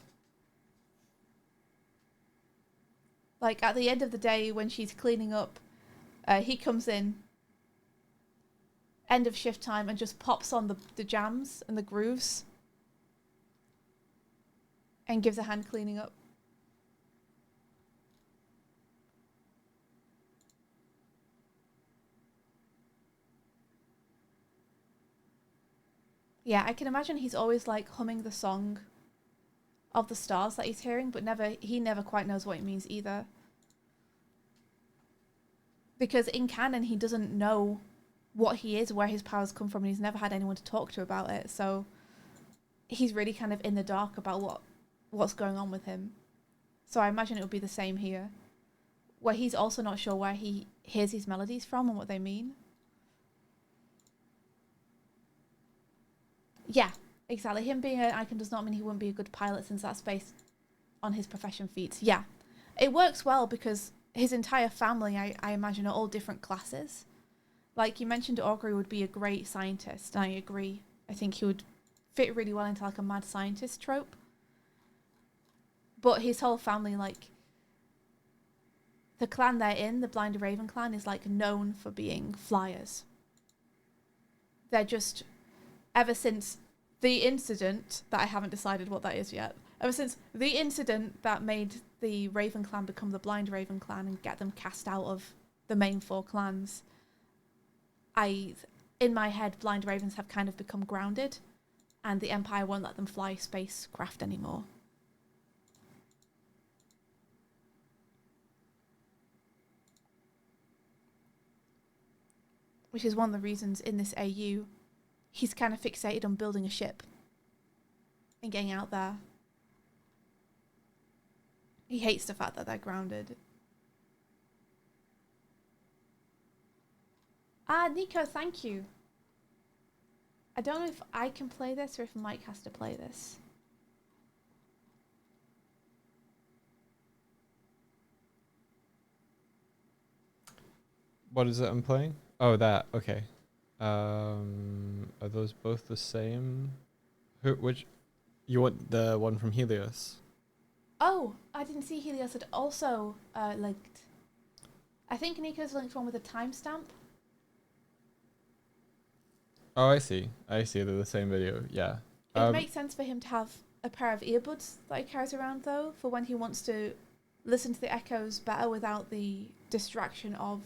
Like, at the end of the day, when she's cleaning up, he comes in, end of shift time, and just pops on the jams and the grooves. And gives a hand cleaning up. Yeah, I can imagine he's always like humming the song of the stars that he's hearing, but he never quite knows what it means either. Because in canon, he doesn't know what he is, where his powers come from, and he's never had anyone to talk to about it. So he's really kind of in the dark about what's going on with him. So I imagine it would be the same here, where he's also not sure where he hears these melodies from and what they mean. Yeah, exactly. Him being an icon does not mean he wouldn't be a good pilot, since that's based on his profession feats. Yeah, it works well because his entire family, I imagine, are all different classes. Like you mentioned, Augury would be a great scientist, and I agree. I think he would fit really well into like a mad scientist trope. But his whole family, like the clan they're in, the Blind Raven clan, is like known for being flyers. They're just, ever since the incident that I haven't decided what that is yet, ever since the incident that made the Raven clan become the Blind Raven clan and get them cast out of the main 4 clans, in my head, Blind Ravens have kind of become grounded, and the Empire won't let them fly spacecraft anymore. Which is one of the reasons in this AU, he's kind of fixated on building a ship and getting out there. He hates the fact that they're grounded. Ah, Nico, thank you. I don't know if I can play this or if Mike has to play this. What is it I'm playing? Oh, that. Okay. Are those both the same? Which? You want the one from Helios? Oh, I didn't see Helios had also linked. I think Nico's linked one with a timestamp. Oh, I see. I see. They're the same video. Yeah. It makes sense for him to have a pair of earbuds that he carries around, though, for when he wants to listen to the echoes better without the distraction of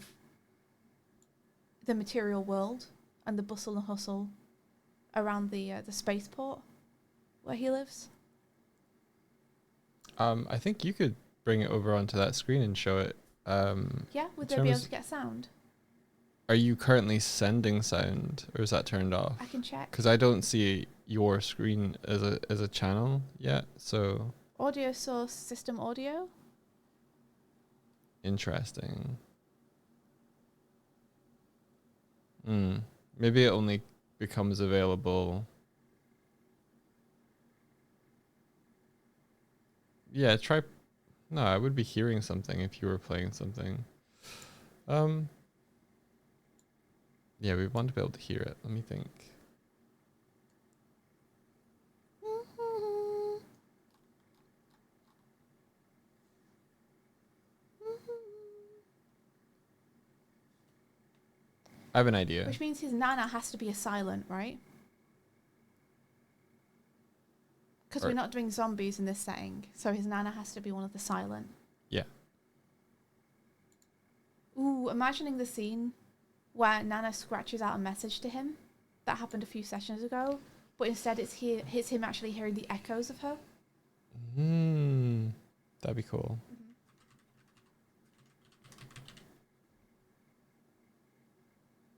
the material world and the bustle and hustle around the spaceport where he lives. I think you could bring it over onto that screen and show it. Yeah, would they be able to get sound? Are you currently sending sound, or is that turned off? I can check. Because I don't see your screen as a channel yet. So Audio source system audio. interesting. Maybe it only becomes available. Yeah, try. No, I would be hearing something if you were playing something. Yeah, we want to be able to hear it. Let me think. I have an idea. Which means his nana has to be a silent, right? Because we're not doing zombies in this setting, so his nana has to be one of the silent. Yeah. Ooh, imagining the scene where Nana scratches out a message to him. That happened a few sessions ago, but instead it's him actually hearing the echoes of her. That'd be cool.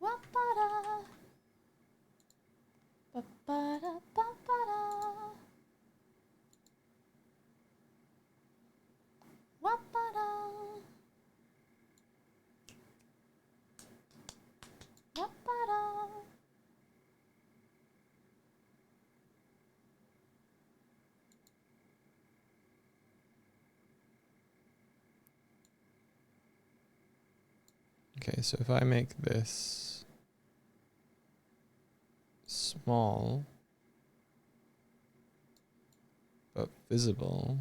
Wa-ba-da. Ba-ba-da, ba-ba-da. Wa-ba-da. Wa-ba-da. Okay, so if I make this small but visible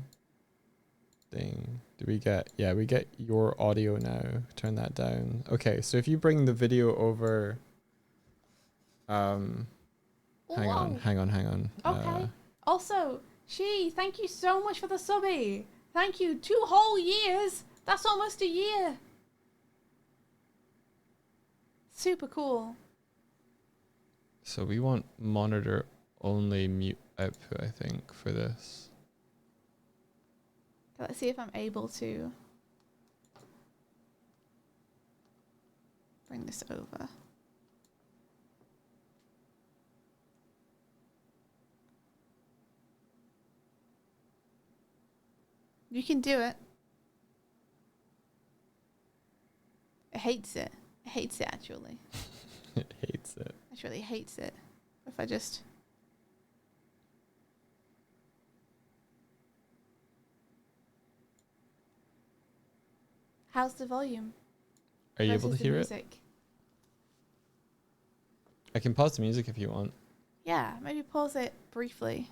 thing, do we get, yeah, we get your audio now. Turn that down. Okay, so if you bring the video over, hang on. Okay. Also, thank you so much for the subby. Thank you. 2 whole years. That's almost a year. Super cool. So we want monitor only mute output, I think, for this. Let's see if I'm able to bring this over. You can do it. It hates it. It hates it, actually. It hates it. Actually hates it. If I just... How's the volume? Are you able to versus the hear it? music? I can pause the music if you want. Yeah, maybe pause it briefly.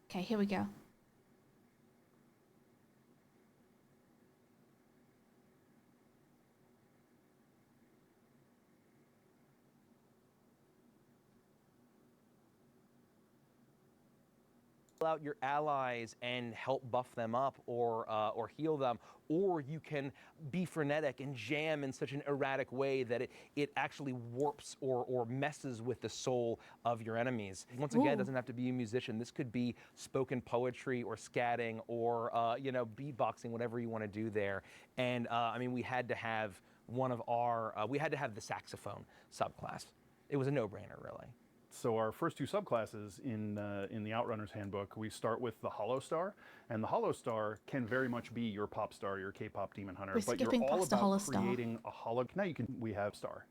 Okay, here we go. Out your allies and help buff them up or heal them, or you can be frenetic and jam in such an erratic way that it actually warps or messes with the soul of your enemies. Once again, it doesn't have to be a musician. This could be spoken poetry or scatting or beatboxing, whatever you want to do there. And I mean, we had to have the saxophone subclass. It was a no-brainer, really. So our first 2 subclasses in the Outrunners handbook, we start with the Hollow Star, and the Hollow Star can very much be your pop star, your K-pop demon hunter. We're but you're skipping all past the about Hollow Star. creating a hollow. Now we have star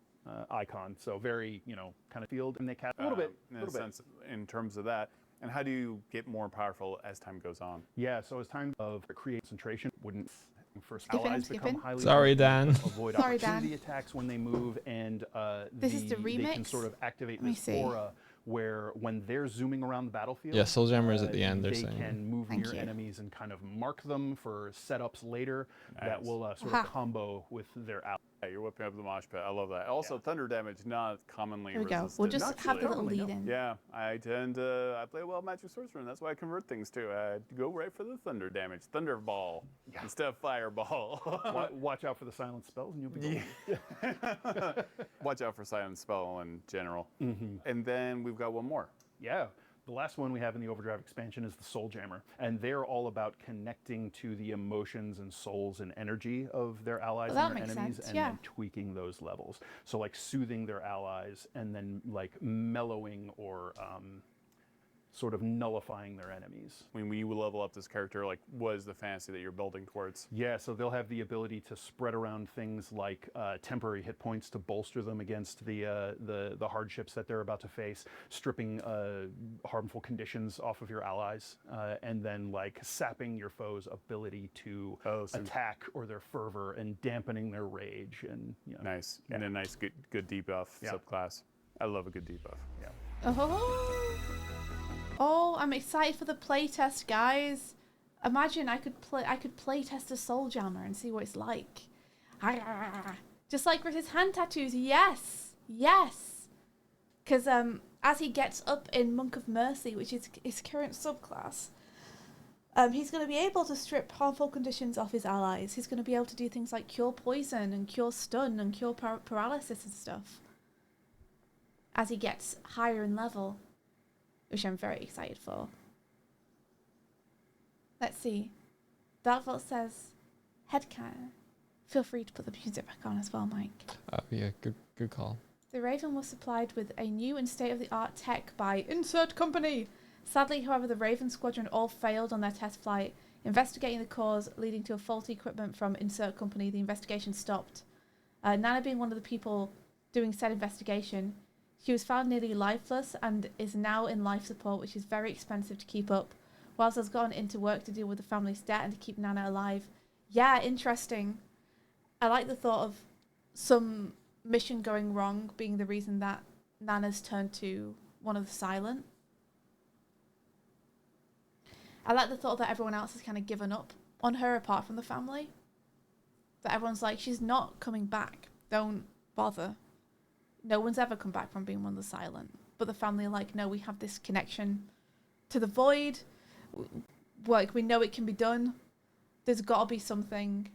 icon, so very kind of field, and they cast a little bit, sense in terms of that. And how do you get more powerful as time goes on? Yeah, so as time of create concentration wouldn't. First, Skipping, allies become highly Sorry, Dan. avoid Sorry, opportunity Dan. attacks when they move, and This is the they can remix? sort of activate Let me this see. aura where when they're zooming around the battlefield, Yeah, Soul Jammer is at the end, they're they saying. can move Thank near you. enemies and kind of mark them for setups later that Nice. will sort Aha. of combo with their allies. Yeah, you're whipping up the mosh pit. I love that. Also, thunder damage not commonly Here we go. resisted. We'll just Not have the little really, no. lead in. Yeah, I play well magic sorcerer, and that's why I convert things too. I go right for the thunder damage, thunder ball instead of fireball. Watch out for the silent spells, and you'll be golden. Watch out for silent spell in general. Mm-hmm. And then we've got one more. Yeah. The last one we have in the Overdrive expansion is the Soul Jammer, and they're all about connecting to the emotions and souls and energy of their allies Well, that and their makes enemies, sense, and yeah. then tweaking those levels. So like soothing their allies, and then like mellowing or sort of nullifying their enemies. When you level up this character, like, what is the fantasy that you're building towards? Yeah, so they'll have the ability to spread around things like temporary hit points to bolster them against the hardships that they're about to face, stripping harmful conditions off of your allies, and then like sapping your foe's ability to so- attack or their fervor and dampening their rage. And you know, Nice. And a nice, good debuff Yeah. subclass. I love a good debuff. yeah. Oh, I'm excited for the playtest, guys. Imagine I could playtest a Soul Jammer and see what it's like. Just like with his hand tattoos. Yes. Because as he gets up in Monk of Mercy, which is his current subclass, he's going to be able to strip harmful conditions off his allies. He's going to be able to do things like cure poison and cure stun and cure paralysis and stuff as he gets higher in level, which I'm very excited for. Let's see. Darkvault says, headcanon. Feel free to put the music back on as well, Mike. Yeah, good call. The Raven was supplied with a new and state-of-the-art tech by insert company. Sadly, however, the Raven squadron all failed on their test flight. Investigating the cause, leading to a faulty equipment from insert company, the investigation stopped. Nana being one of the people doing said investigation, she was found nearly lifeless and is now in life support, which is very expensive to keep up, whilst has gone into work to deal with the family's debt and to keep Nana alive. Yeah, interesting. I like the thought of some mission going wrong being the reason that Nana's turned to one of the silent. I like the thought that everyone else has kind of given up on her apart from the family. That everyone's like, she's not coming back. Don't bother. No one's ever come back from being one of the silent. But the family are like, no, we have this connection to the void. Like, we know it can be done. There's got to be something.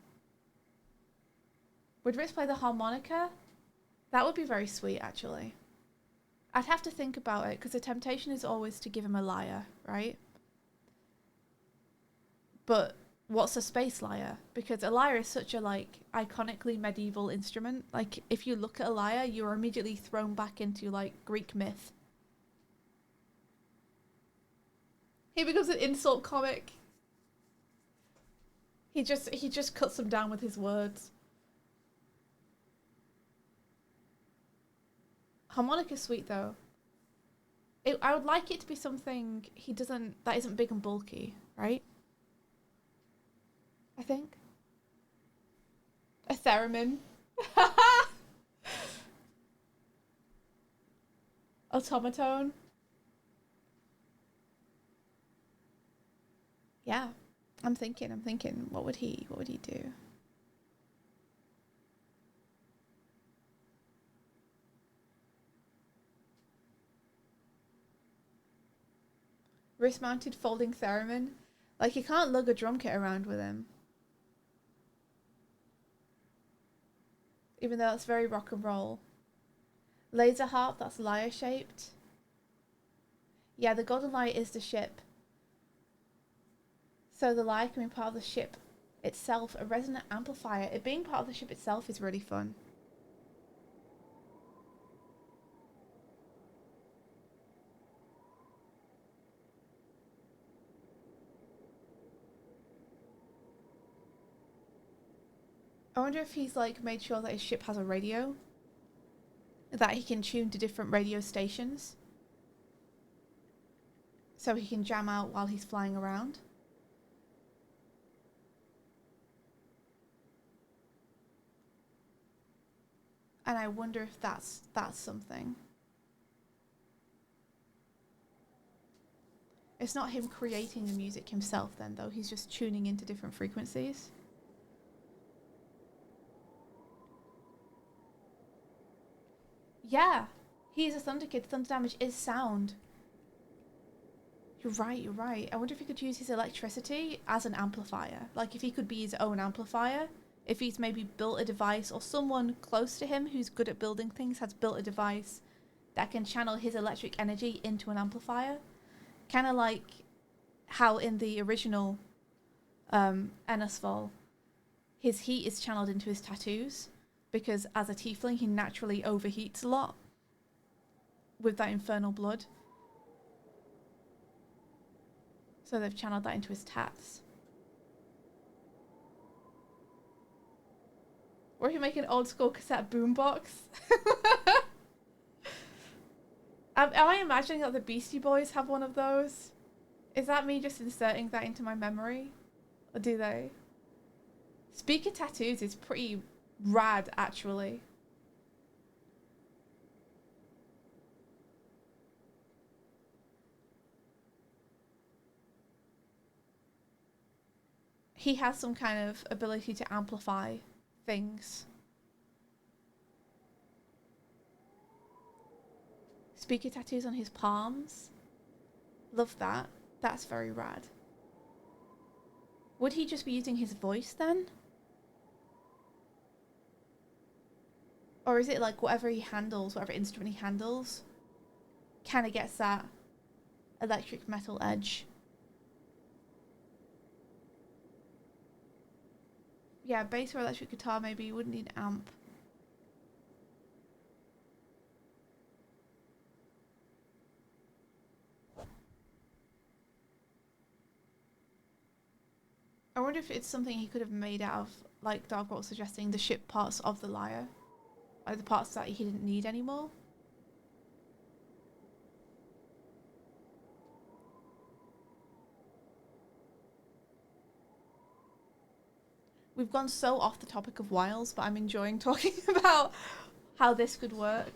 Would Ritz play the harmonica? That would be very sweet, actually. I'd have to think about it, because the temptation is always to give him a lyre, right? But what's a space lyre? Because a lyre is such a, like, iconically medieval instrument. Like, if you look at a lyre, you're immediately thrown back into, like, Greek myth. He becomes an insult comic. He just cuts them down with his words. Harmonica's sweet though. I would like it to be something that isn't big and bulky, right? I think. A theremin. Automaton. Yeah. I'm thinking, what would he do? Wrist-mounted folding theremin. Like, he can't lug a drum kit around with him. Even though it's very rock and roll. Laser harp, that's lyre-shaped. Yeah, the golden lyre is the ship. So the lyre can be part of the ship itself. A resonant amplifier. It being part of the ship itself is really fun. I wonder if he's like made sure that his ship has a radio, that he can tune to different radio stations, so he can jam out while he's flying around. And I wonder if that's something. It's not him creating the music himself then, though. He's just tuning into different frequencies. Yeah, he is a Thunder Kid. Thunder damage is sound. You're right. I wonder if he could use his electricity as an amplifier. Like, if he could be his own amplifier. If he's maybe built a device, or someone close to him who's good at building things has built a device that can channel his electric energy into an amplifier. Kind of like how in the original Enosfall, his heat is channeled into his tattoos, because as a tiefling he naturally overheats a lot with that infernal blood. So they've channeled that into his tats. Or if you make an old school cassette boombox. Am I imagining that the Beastie Boys have one of those? Is that me just inserting that into my memory? Or do they? Speaker tattoos is pretty rad, actually. He has some kind of ability to amplify things. Speaker tattoos on his palms. Love that. That's very rad. Would he just be using his voice then? Or is it like whatever he handles, whatever instrument he handles, kind of gets that electric metal edge? Yeah, bass or electric guitar maybe. You wouldn't need an amp. I wonder if it's something he could have made out of, like Dark was suggesting, the ship parts of the lyre. Like the parts that he didn't need anymore. We've gone so off the topic of Wiles, but I'm enjoying talking about how this could work.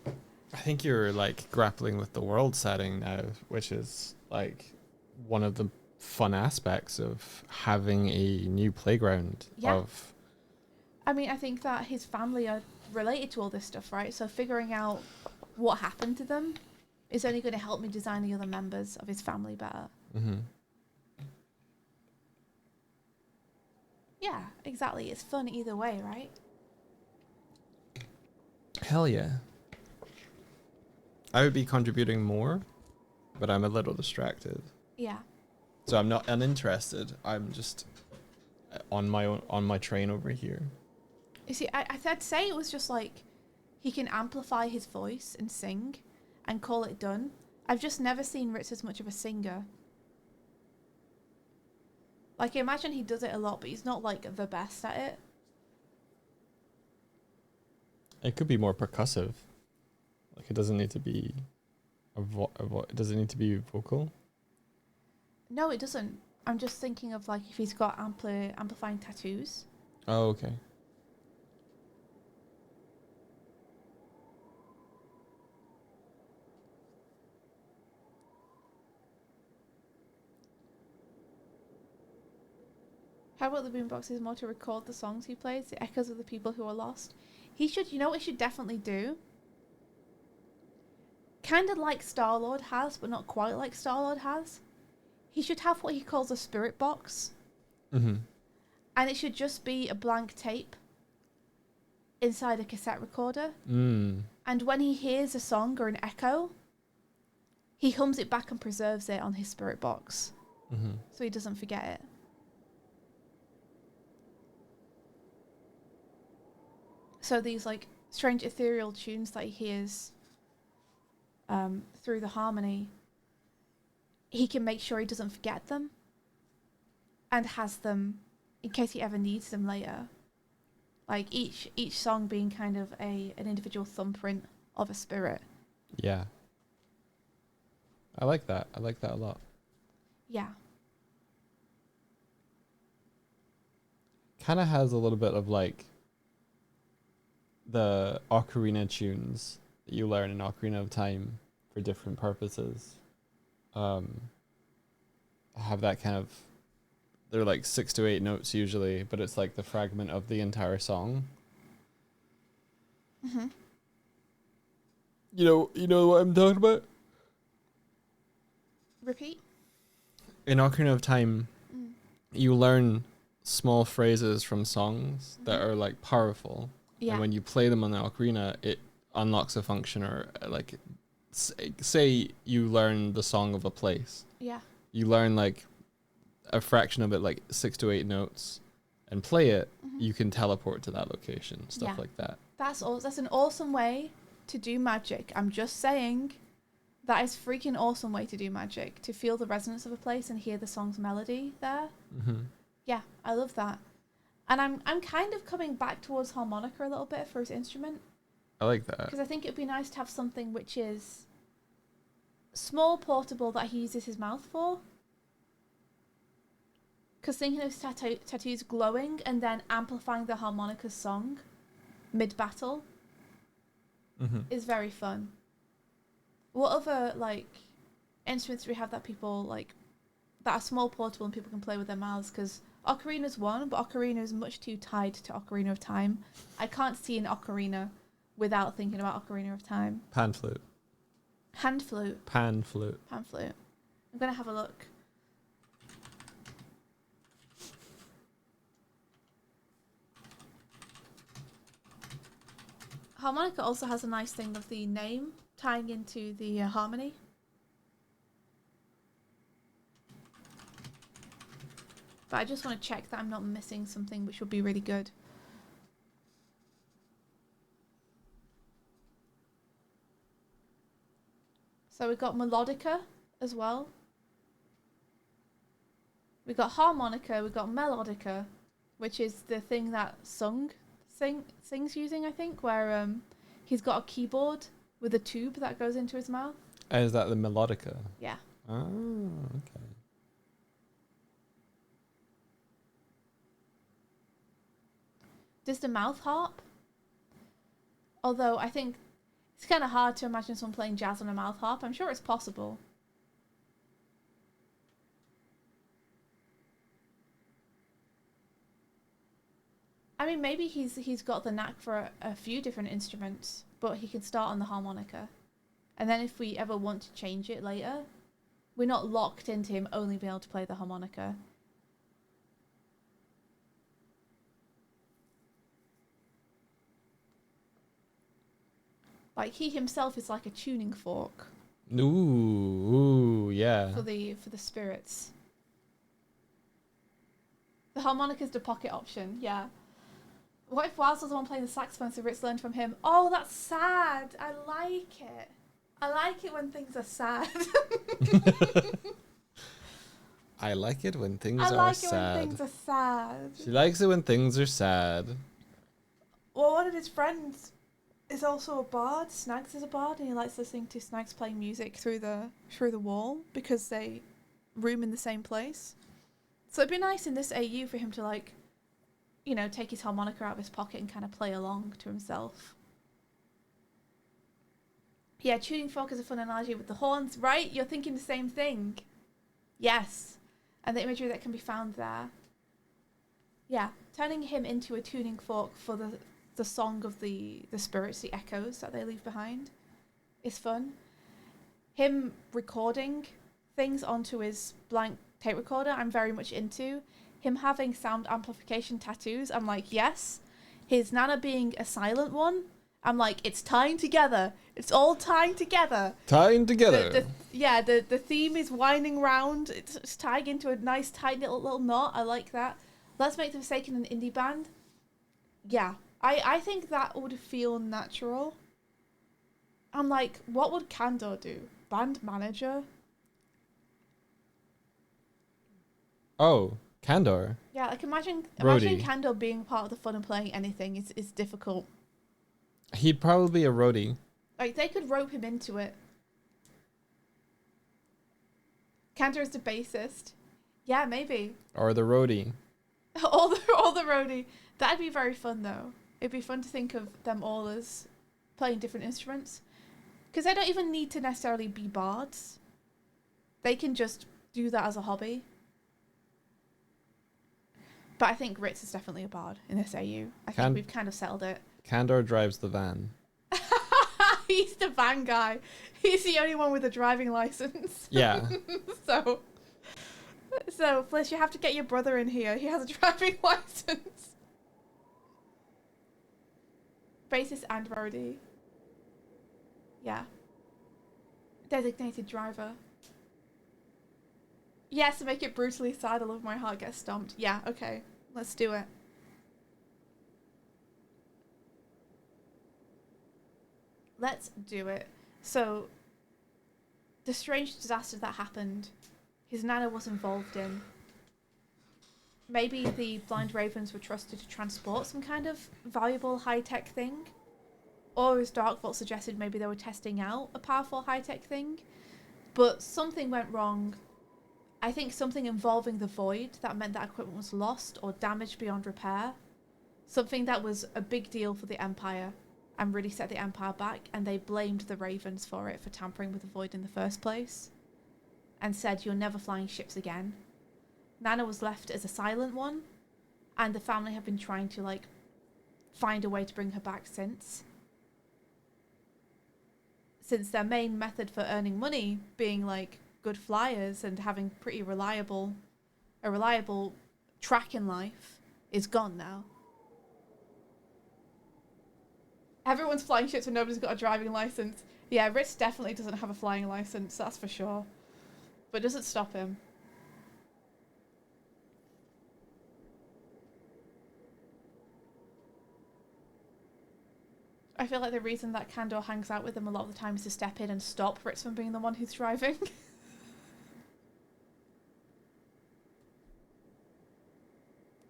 I think you're like grappling with the world setting now, which is like one of the fun aspects of having a new playground. Yeah. Of I mean, I think that his family are related to all this stuff, right? So figuring out what happened to them is only going to help me design the other members of his family better. Mm-hmm. Yeah, exactly. It's fun either way, right? Hell yeah. I would be contributing more, but I'm a little distracted. Yeah. So I'm not uninterested. I'm just on my train over here. You see, I'd say it was just like he can amplify his voice and sing and call it done. I've just never seen Ritz as much of a singer. Like, I imagine he does it a lot, but he's not, like, the best at it. It could be more percussive. Like, it doesn't need to be does it need to be vocal? No, it doesn't. I'm just thinking of, like, if he's got amplifying tattoos. Oh, okay. How about the boombox is more to record the songs he plays, the echoes of the people who are lost? He should, you know what he should definitely do? Kind of like Star-Lord has, but not quite like Star-Lord has. He should have what he calls a spirit box. Mm-hmm. And it should just be a blank tape inside a cassette recorder. Mm. And when he hears a song or an echo, he hums it back and preserves it on his spirit box. Mm-hmm. So he doesn't forget it. So these like strange ethereal tunes that he hears through the harmony, he can make sure he doesn't forget them and has them in case he ever needs them later. Like each song being kind of an individual thumbprint of a spirit. Yeah. I like that. I like that a lot. Yeah. Kind of has a little bit of like the Ocarina tunes that you learn in Ocarina of Time for different purposes. have that kind of, they're like 6 to 8 notes usually, but it's like the fragment of the entire song. Mm-hmm. You know what I'm talking about? Repeat. In Ocarina of Time, Mm. you learn small phrases from songs that are like powerful. Yeah. And when you play them on the ocarina, it unlocks a function, or like, say you learn the song of a place. Yeah. You learn like a fraction of it, like 6 to 8 notes, and play it. Mhm. You can teleport to that location, stuff Yeah. like that. That's an awesome way to do magic. I'm just saying, that is freaking awesome way to do magic. To feel the resonance of a place and hear the song's melody there. Mm-hmm. Yeah, I love that. And I'm kind of coming back towards harmonica a little bit for his instrument, I like that. because I think it'd be nice to have something which is small, portable, that he uses his mouth for. Because thinking of his tattoos glowing and then amplifying the harmonica's song mid-battle Mm-hmm. is very fun. What other, like, instruments do we have that people, like, that are small, portable, and people can play with their mouths? Because Ocarina's one, but Ocarina is much too tied to Ocarina of Time. I can't see an Ocarina without thinking about Ocarina of Time. Pan flute. Hand flute. Pan flute. Pan flute. I'm going to have a look. Harmonica also has a nice thing of the name tying into the harmony. But I just want to check that I'm not missing something which would be really good. So we've got melodica as well. We've got harmonica, we've got melodica, which is the thing that sings using, I think, where he's got a keyboard with a tube that goes into his mouth. Is that the melodica? Yeah. Oh, okay. Does the mouth harp? Although I think it's kind of hard to imagine someone playing jazz on a mouth harp. I'm sure it's possible. I mean, maybe he's got the knack for a few different instruments, but he can start on the harmonica. And then if we ever want to change it later, we're not locked into him only being able to play the harmonica. Like, he himself is like a tuning fork Ooh, yeah. for the spirits. The harmonica's the pocket option, yeah. What if Wiles was the one playing the saxophone, so Ritz learned from him? Oh, that's sad. I like it. I like it when things are sad. I like it when things I are like it sad. when things are sad. She likes it when things are sad. Well, one of his friends is also a bard. Snags is a bard, and he likes listening to Snags playing music through the wall because they room in the same place. So it'd be nice in this AU for him to, like, you know, take his harmonica out of his pocket and kind of play along to himself. Yeah, tuning fork is a fun analogy with the horns, right? You're thinking the same thing. Yes. And the imagery that can be found there. Yeah, turning him into a tuning fork for the song of the spirits, the echoes that they leave behind, is fun. Him recording things onto his blank tape recorder, I'm very much into. Him having sound amplification tattoos, I'm like, yes. His Nana being a silent one, I'm like, it's tying together. It's all tying together. Tying together. The theme is winding round. It's tying into a nice, tight little knot. I like that. Let's Make the Forsaken an indie band. Yeah, I think that would feel natural. I'm like, what would Kandor do? Band manager? Oh, Kandor. Yeah, like imagine Roadie. Kandor being part of the fun of playing anything is difficult. He'd probably be a roadie. Like, they could rope him into it. Kandor is the bassist. Yeah, maybe. Or the roadie. all the roadie. That'd be very fun, though. It'd be fun to think of them all as playing different instruments. Because they don't even need to necessarily be bards. They can just do that as a hobby. But I think Ritz is definitely a bard in this AU. I think we've kind of settled it. Kandor drives the van. He's the van guy. He's the only one with a driving license. Yeah. So, Fliss, you have to get your brother in here. He has a driving license. Basis and roadie. Yeah. Designated driver. Yes, to make it brutally sad, I love my heart gets stomped. Yeah, okay. Let's do it. Let's do it. So, the strange disaster that happened, his nana was involved in. Maybe the blind ravens were trusted to transport some kind of valuable high-tech thing. Or as Darkvault suggested, maybe they were testing out a powerful high-tech thing. But something went wrong. I think something involving the void that meant that equipment was lost or damaged beyond repair. Something that was a big deal for the Empire and really set the Empire back, and they blamed the Ravens for it, for tampering with the void in the first place. And said, you're never flying ships again. Nana was left as a silent one, and the family have been trying to, like, find a way to bring her back since. Since their main method for earning money being, like, good flyers and having a reliable track in life is gone now. Everyone's flying ships and nobody's got a driving license. Yeah, Ritz definitely doesn't have a flying license, that's for sure. But it doesn't stop him. I feel like the reason that Kandor hangs out with him a lot of the time is to step in and stop Ritz from being the one who's driving.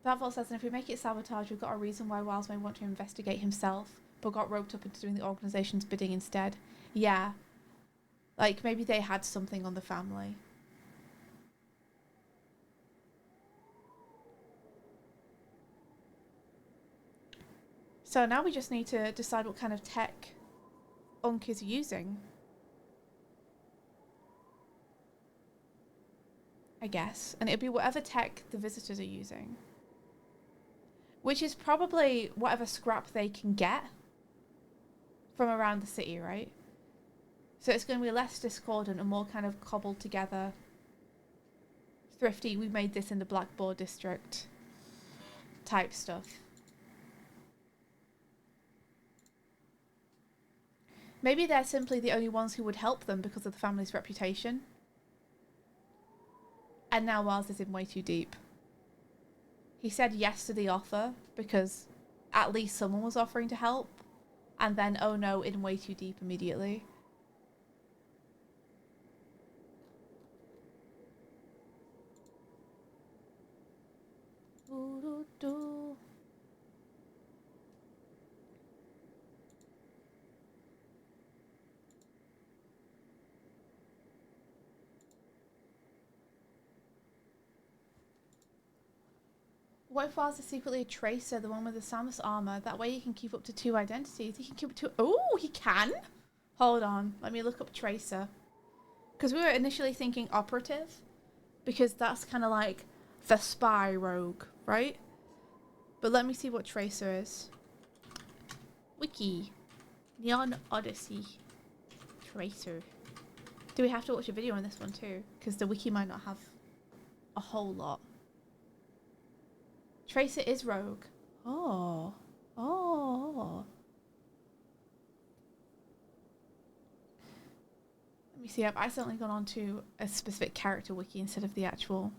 Darkvault says, and if we make it sabotage, we've got a reason why Wiles may want to investigate himself, but got roped up into doing the organisation's bidding instead. Yeah. Like, maybe they had something on the family. So now we just need to decide what kind of tech Unk is using. I guess. And it'll be whatever tech the visitors are using. Which is probably whatever scrap they can get from around the city, right? So it's going to be less discordant and more kind of cobbled together. Thrifty, we made this in the Blackboard district type stuff. Maybe they're simply the only ones who would help them because of the family's reputation. And now Wiles is in way too deep. He said yes to the offer because at least someone was offering to help. And then, oh no, in way too deep immediately. Doo-doo-doo. What if Wiles is secretly a tracer, the one with the Samus armor? That way he can keep up to 2 identities. He can keep up to... Oh, he can? Hold on. Let me look up tracer. Because we were initially thinking operative. Because that's kind of like the spy rogue, right? But let me see what tracer is. Wiki. Neon Odyssey. Tracer. Do we have to watch a video on this one too? Because the wiki might not have a whole lot. Tracer is rogue. Oh. Oh. Let me see. I've accidentally gone on to a specific character wiki instead of the actual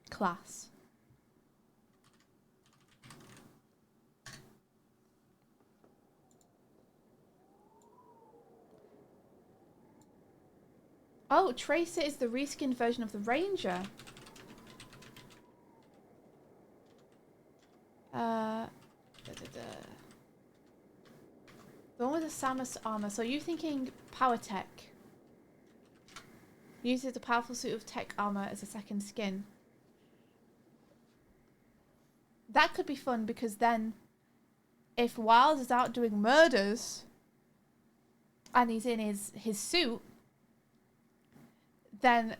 class. Oh, Tracer is the reskinned version of the Ranger. The one with the Samus armor. So you're thinking power tech. Uses a powerful suit of tech armor as a second skin. That could be fun because then if Wiles is out doing murders and he's in his suit, then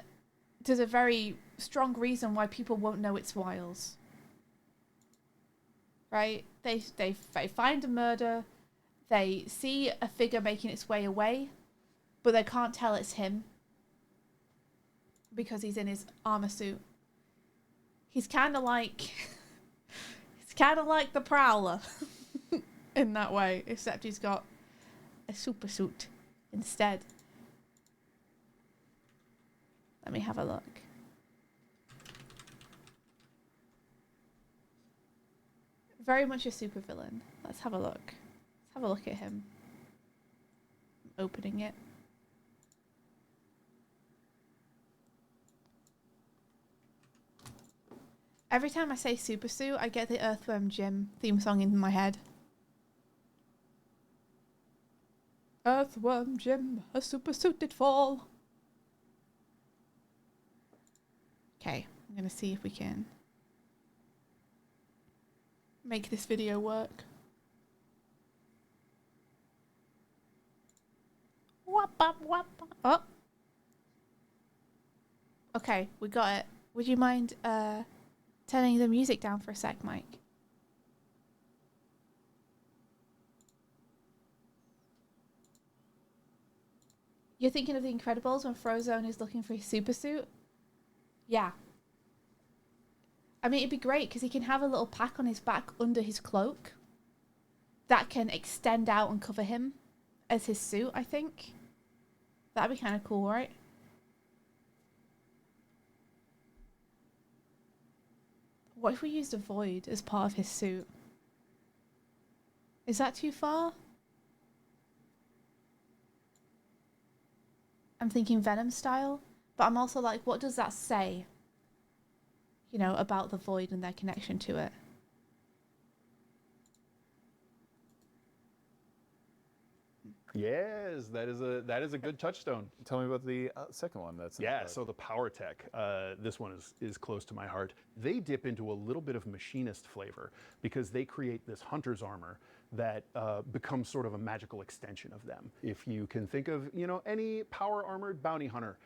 there's a very strong reason why people won't know it's Wiles. Right? They find a murder, they see a figure making its way away, but they can't tell it's him because he's in his armor suit. He's kind of like the Prowler in that way, except he's got a super suit instead. Let me have a look. Very much a supervillain. Let's have a look. Let's have a look at him. I'm opening it. Every time I say super suit, I get the Earthworm Jim theme song in my head. Earthworm Jim, a super suited fall. Okay, I'm gonna see if we can make this video work. Oh. Okay, we got it. Would you mind turning the music down for a sec, Mike? You're thinking of The Incredibles when Frozone is looking for his super suit? Yeah. I mean, it'd be great because he can have a little pack on his back under his cloak that can extend out and cover him as his suit, I think. That'd be kind of cool, right? What if we used a void as part of his suit? Is that too far? I'm thinking Venom style, but I'm also like, what does that say? You know, about the void and their connection to it. Yes, that is a good touchstone. Tell me about the second one. That's Yeah, so the Power Tech, this one is close to my heart. They dip into a little bit of machinist flavor because they create this hunter's armor that becomes sort of a magical extension of them. If you can think of, you know, any power armored bounty hunter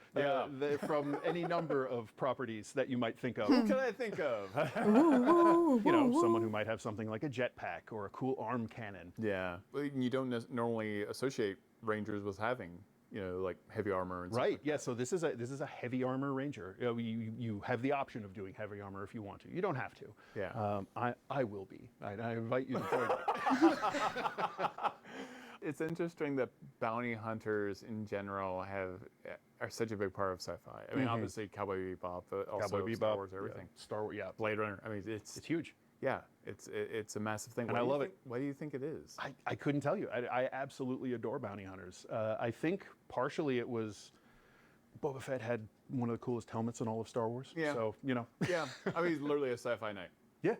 from any number of properties that you might think of. Who can I think of? You know, someone who might have something like a jetpack or a cool arm cannon. Yeah, well, you don't normally associate Rangers with having, you know, like heavy armor and stuff. Right. like Yeah. that. So this is a heavy armor ranger. You have the option of doing heavy armor if you want to. You don't have to. Yeah. I will be. I invite you to join me. It's interesting that bounty hunters in general are such a big part of sci-fi. I mean, obviously Cowboy Bebop, but also Cowboy Bebop, Star Wars, everything. Yeah. Star Wars. Yeah. Blade Runner. I mean, it's huge. yeah, it's a massive thing. And I love it. Why do you think it is? I couldn't tell you. I absolutely adore bounty hunters. I think partially it was Boba Fett had one of the coolest helmets in all of Star Wars. Yeah. So, you know. Yeah, I mean, he's literally a sci-fi knight. Yeah.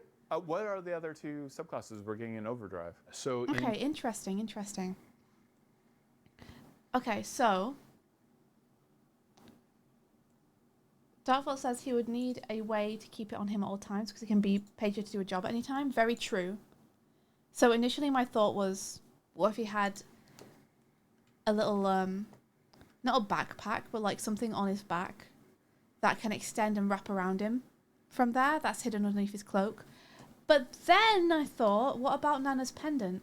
What are the other two subclasses we're getting in Overdrive? So Okay, interesting. Okay, so Darkfall says he would need a way to keep it on him at all times because he can be paid to do a job at any time. Very true. So initially my thought was, what if he had a little, not a backpack, but like something on his back that can extend and wrap around him from there, that's hidden underneath his cloak. But then I thought, what about Nana's pendant?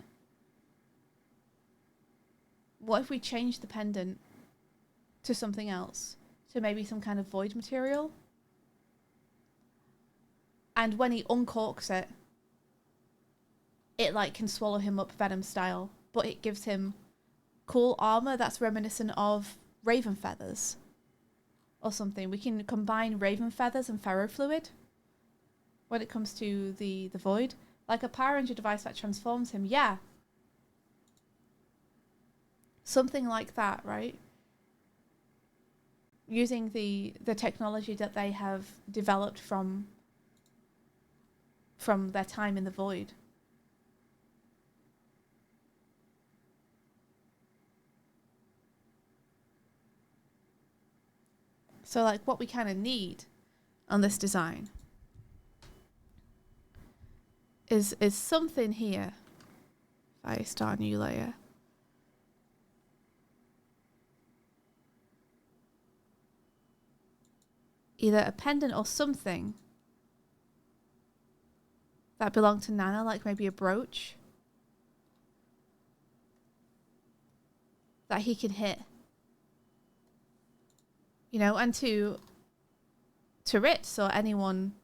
What if we change the pendant to something else? To maybe some kind of void material? And when he uncorks it, it like can swallow him up Venom style, but it gives him cool armor that's reminiscent of Raven feathers or something. We can combine Raven feathers and ferrofluid when it comes to the void. Like a Power Ranger device that transforms him. Yeah. Something like that, right? Using the technology that they have developed from their time in the void. So like what we kind of need on this design is something here. If I start a new layer. either a pendant or something that belonged to Nana, like maybe a brooch that he can hit. You know, and to Ritz or anyone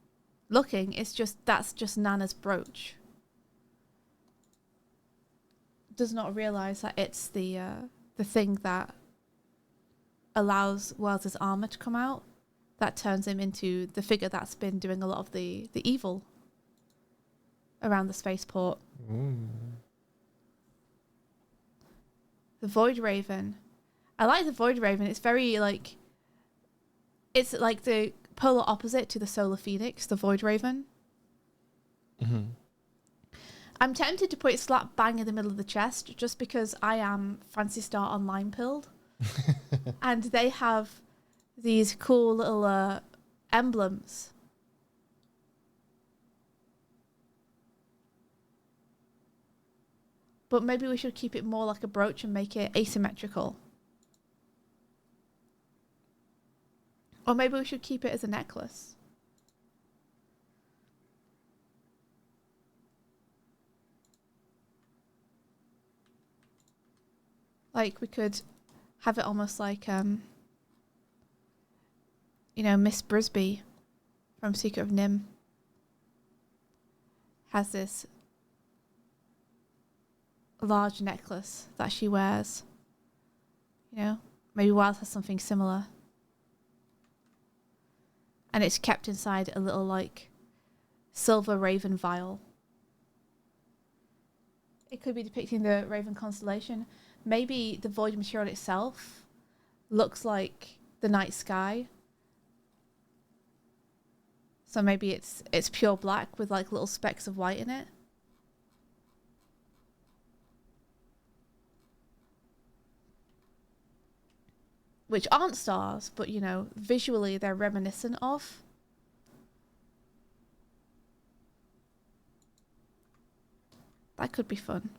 looking, that's just Nana's brooch. Does not realize that it's the thing that allows Wells's armor to come out, that turns him into the figure that's been doing a lot of the evil around the spaceport. The Void Raven. I like the Void Raven. It's very like, it's like the polar opposite to the Solar Phoenix, the Void Raven. Mm-hmm. I'm tempted to put it slap bang in the middle of the chest just because I am Phantasy Star Online pilled. And they have these cool little emblems. But maybe we should keep it more like a brooch and make it asymmetrical. Or maybe we should keep it as a necklace. Like we could have it almost like, Miss Brisby from Secret of Nim has this large necklace that she wears. You know, maybe Wild has something similar. And it's kept inside a little, like, silver raven vial. It could be depicting the Raven constellation. Maybe the void material itself looks like the night sky. So maybe it's pure black with, like, little specks of white in it. Which aren't stars, but, you know, visually they're reminiscent of. That could be fun.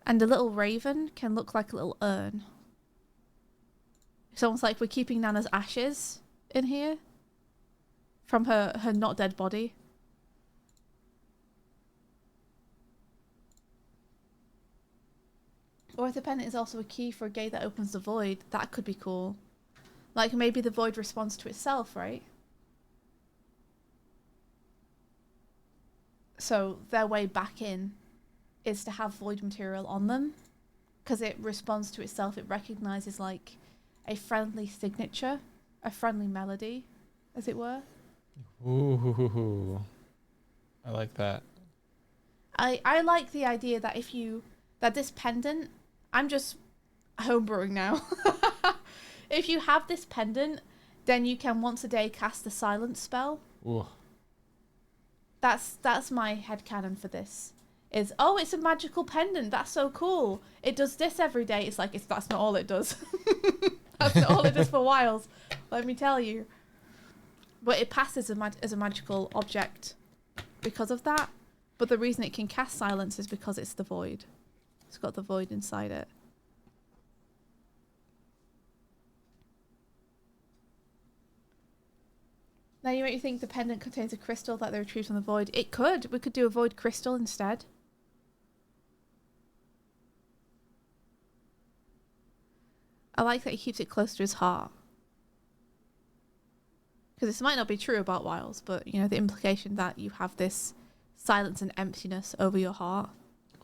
And the little raven can look like a little urn. It's almost like we're keeping Nana's ashes in here from her not dead body. Or if the pendant is also a key for a gate that opens the void, that could be cool. Like maybe the void responds to itself, right? So their way back in is to have void material on them, because it responds to itself. It recognizes like a friendly signature, a friendly melody, as it were. Ooh, I like that. I like the idea that that this pendant, I'm just homebrewing now. If you have this pendant, then you can once a day cast the silence spell. Ooh. That's my headcanon for this. It's a magical pendant. That's so cool. It does this every day. It's like, that's not all it does. That's not all it does for Wiles, let me tell you. But it passes as a magical object because of that. But the reason it can cast silence is because it's the void. It's got the void inside it. Now you might think the pendant contains a crystal that they retrieved from the void. It could. We could do a void crystal instead. I like that he keeps it close to his heart. Because this might not be true about Wiles, but, you know, the implication that you have this silence and emptiness over your heart.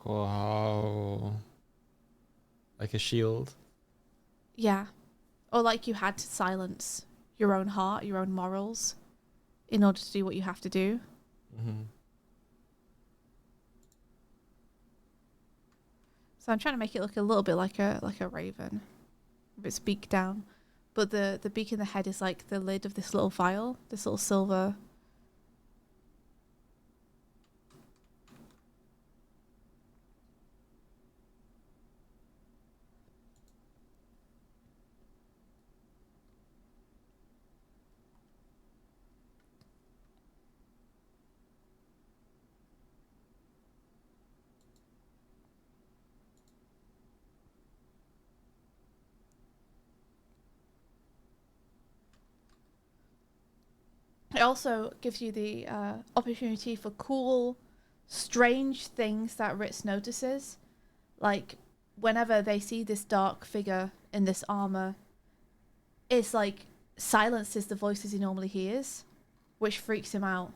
Wow. Like a shield. Yeah. Or like you had to silence your own heart, your own morals, in order to do what you have to do. Mm-hmm. So I'm trying to make it look a little bit like a raven. With its beak down. But the beak in the head is like the lid of this little vial, this little silver. It also gives you the opportunity for cool, strange things that Ritz notices. Like, whenever they see this dark figure in this armor, it's like silences the voices he normally hears, which freaks him out.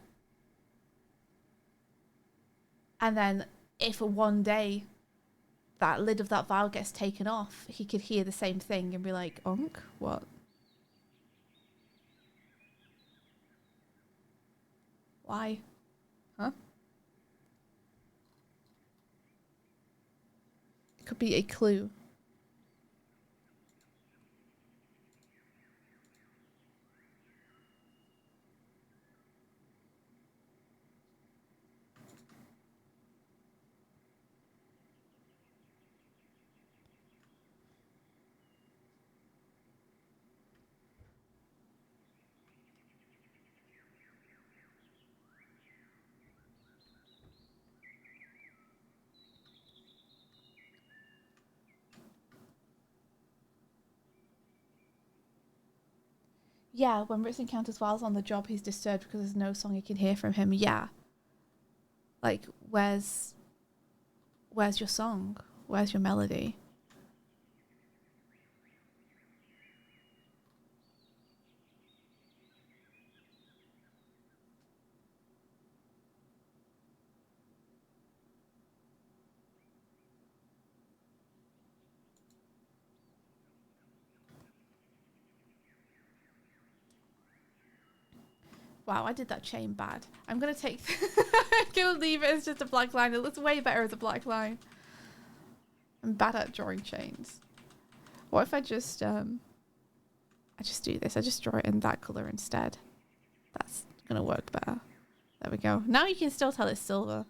And then if one day that lid of that vial gets taken off, he could hear the same thing and be like, Unk, what? Why? Huh? It could be a clue. Yeah, when Ritz encounters Wiles on the job, he's disturbed because there's no song he can hear from him. Yeah. Like, where's your song? Where's your melody? Wow, I did that chain bad. I'm going to take... I'm going to leave it as just a black line. It looks way better as a black line. I'm bad at drawing chains. What if I just do this? I just draw it in that colour instead. That's going to work better. There we go. Now you can still tell it's silver.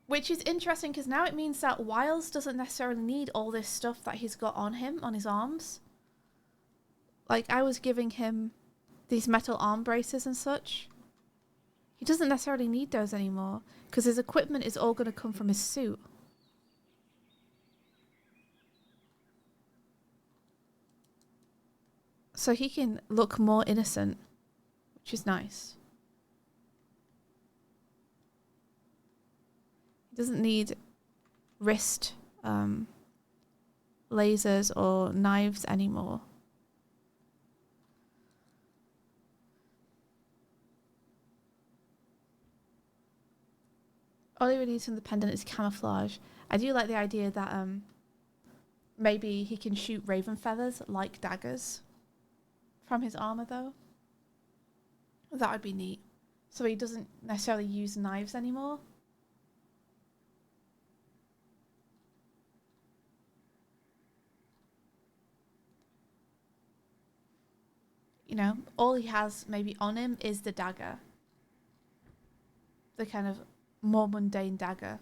Which is interesting because now it means that Wiles doesn't necessarily need all this stuff that he's got on him, on his arms. Like, I was giving him these metal arm braces and such. He doesn't necessarily need those anymore because his equipment is all going to come from his suit. So he can look more innocent, which is nice. He doesn't need wrist lasers or knives anymore. All he really needs from the pendant is camouflage. I do like the idea that maybe he can shoot raven feathers like daggers from his armor, though. That would be neat. So he doesn't necessarily use knives anymore. You know, all he has maybe on him is the dagger. The kind of more mundane dagger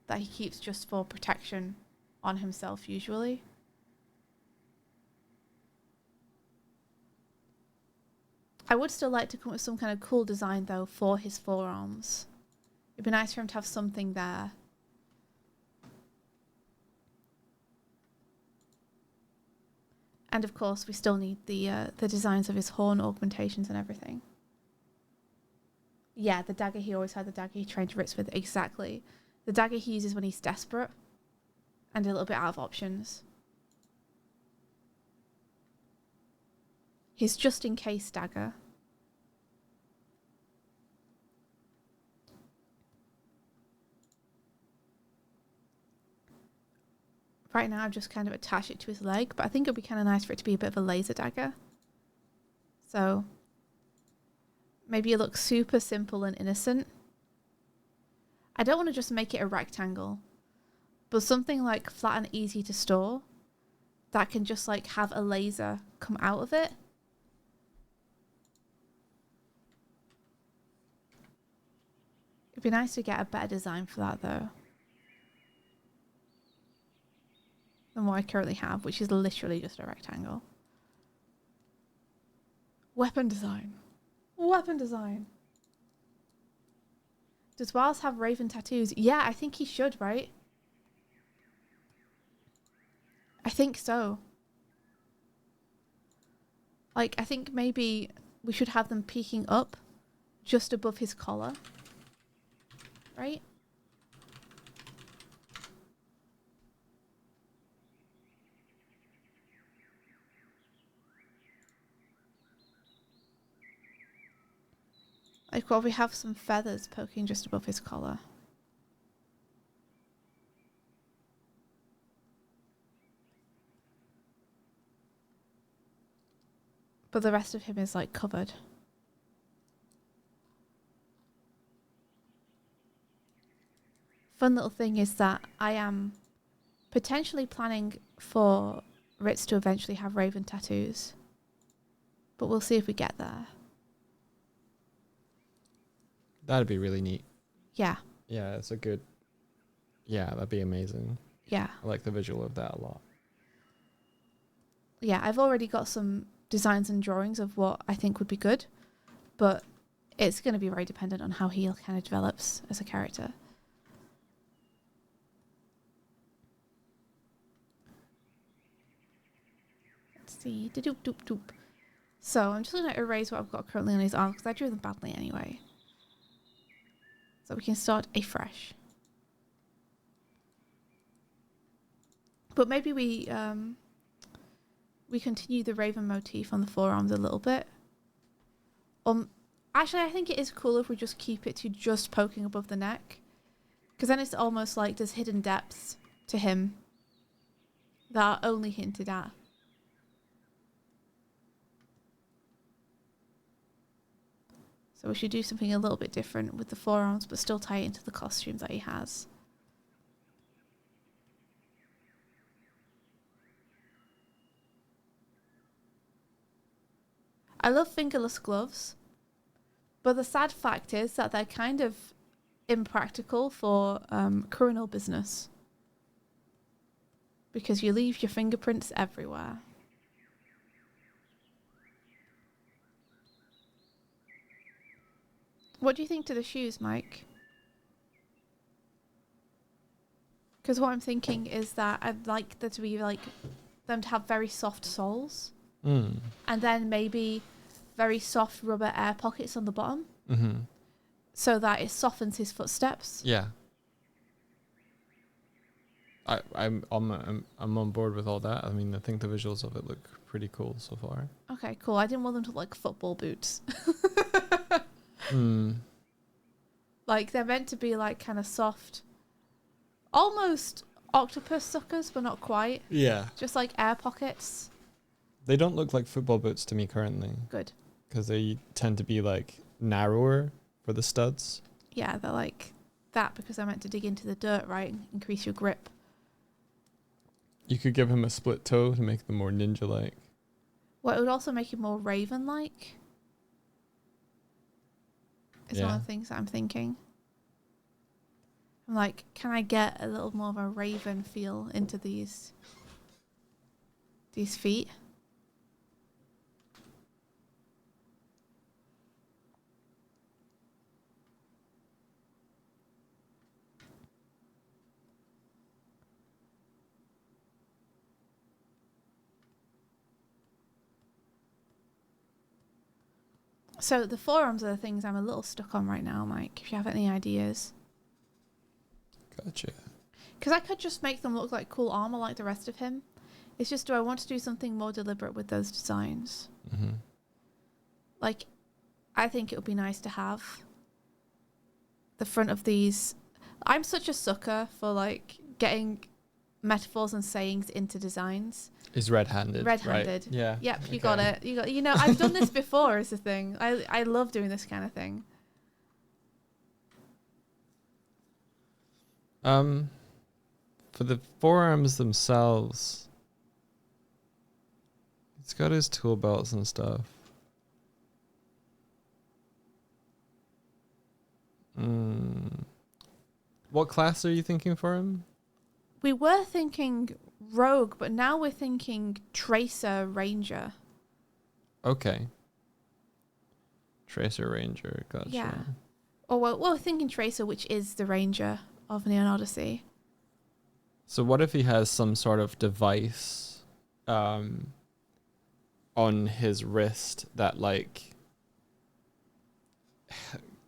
that he keeps just for protection on himself, usually. I would still like to come up with some kind of cool design, though, for his forearms. It'd be nice for him to have something there. And of course, we still need the designs of his horn augmentations and everything. Yeah, the dagger he always had, the dagger he trained Ritz with, exactly. The dagger he uses when he's desperate and a little bit out of options. His just-in-case dagger. Right now I've just kind of attached it to his leg, but I think it would be kind of nice for it to be a bit of a laser dagger. So maybe it looks super simple and innocent. I don't want to just make it a rectangle, but something like flat and easy to store that can just like have a laser come out of it. It'd be nice to get a better design for that, though, than what I currently have, which is literally just a rectangle. Weapon design. Weapon design. Does Wiles have raven tattoos? Yeah, I think he should, right? think so. Like, I think maybe we should have them peeking up just above his collar. Right? Like, well, we have some feathers poking just above his collar. But the rest of him is, like, covered. Fun little thing is that I am potentially planning for Ritz to eventually have raven tattoos. But we'll see if we get there. That'd be really neat. Yeah. Yeah, it's a good. Yeah, that'd be amazing. Yeah. I like the visual of that a lot. Yeah, I've already got some designs and drawings of what I think would be good, but it's going to be very dependent on how he kind of develops as a character. Let's see. Doop doop doop. So I'm just going to erase what I've got currently on his arms because I drew them badly anyway. So we can start afresh. But maybe we continue the raven motif on the forearms a little bit. Actually, I think it is cool if we just keep it to just poking above the neck. Because then it's almost like there's hidden depths to him that are only hinted at. So we should do something a little bit different with the forearms, but still tie it into the costume that he has. I love fingerless gloves, but the sad fact is that they're kind of impractical for criminal business. Because you leave your fingerprints everywhere. What do you think to the shoes, Mike? Because what I'm thinking is that I'd like there to be like them to have very soft soles, and then maybe very soft rubber air pockets on the bottom, so that it softens his footsteps. Yeah. I'm on board with all that. I mean, I think the visuals of it look pretty cool so far. Okay, cool. I didn't want them to look like football boots. Like they're meant to be like kind of soft, almost octopus suckers, but not quite. Yeah. Just like air pockets. They don't look like football boots to me currently. Good. Because they tend to be like narrower for the studs. Yeah, they're like that because they're meant to dig into the dirt, right? And increase your grip. You could give him a split toe to make them more ninja-like. Well, it would also make him more raven-like. Is one of the things that I'm thinking. I'm like, can I get a little more of a raven feel into these feet? So the forearms are the things I'm a little stuck on right now, Mike, if you have any ideas. Gotcha. Because I could just make them look like cool armor like the rest of him. It's just, do I want to do something more deliberate with those designs? Like, I think it would be nice to have the front of these. I'm such a sucker for, like, getting metaphors and sayings into designs. Is red-handed. Red-handed. Right? Yeah. Yep, you got it. You know, I've done this before is the thing. I love doing this kind of thing. For the forearms themselves, he's got his tool belts and stuff. What class are you thinking for him? We were thinking rogue, but now we're thinking tracer ranger. Okay. Tracer Ranger, gotcha. Yeah. Or well, we're thinking tracer, which is the ranger of Neon Odyssey. So what if he has some sort of device on his wrist that like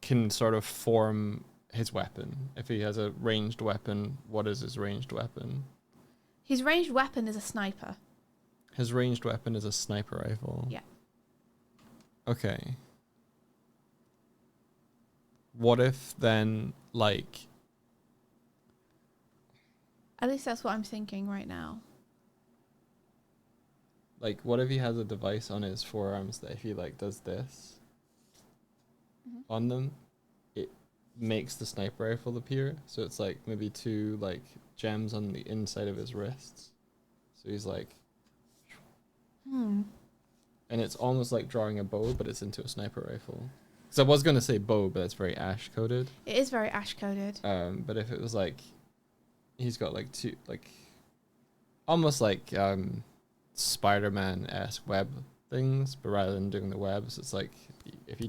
can sort of form his weapon? If he has a ranged weapon, what is his ranged weapon? His ranged weapon is a sniper. His ranged weapon is a sniper rifle. Yeah. Okay. What if then, like... At least that's what I'm thinking right now. Like, what if he has a device on his forearms that if he, like, does this on them, it makes the sniper rifle appear? So it's, like, maybe 2, like, gems on the inside of his wrists. So he's, like... And it's almost like drawing a bow, but it's into a sniper rifle. So I was going to say bow, but it's very ash-coded. It is very ash-coded. But if it was, like... He's got, like, 2, like... Almost like, Spider-Man-esque web things, but rather than doing the webs, it's like if you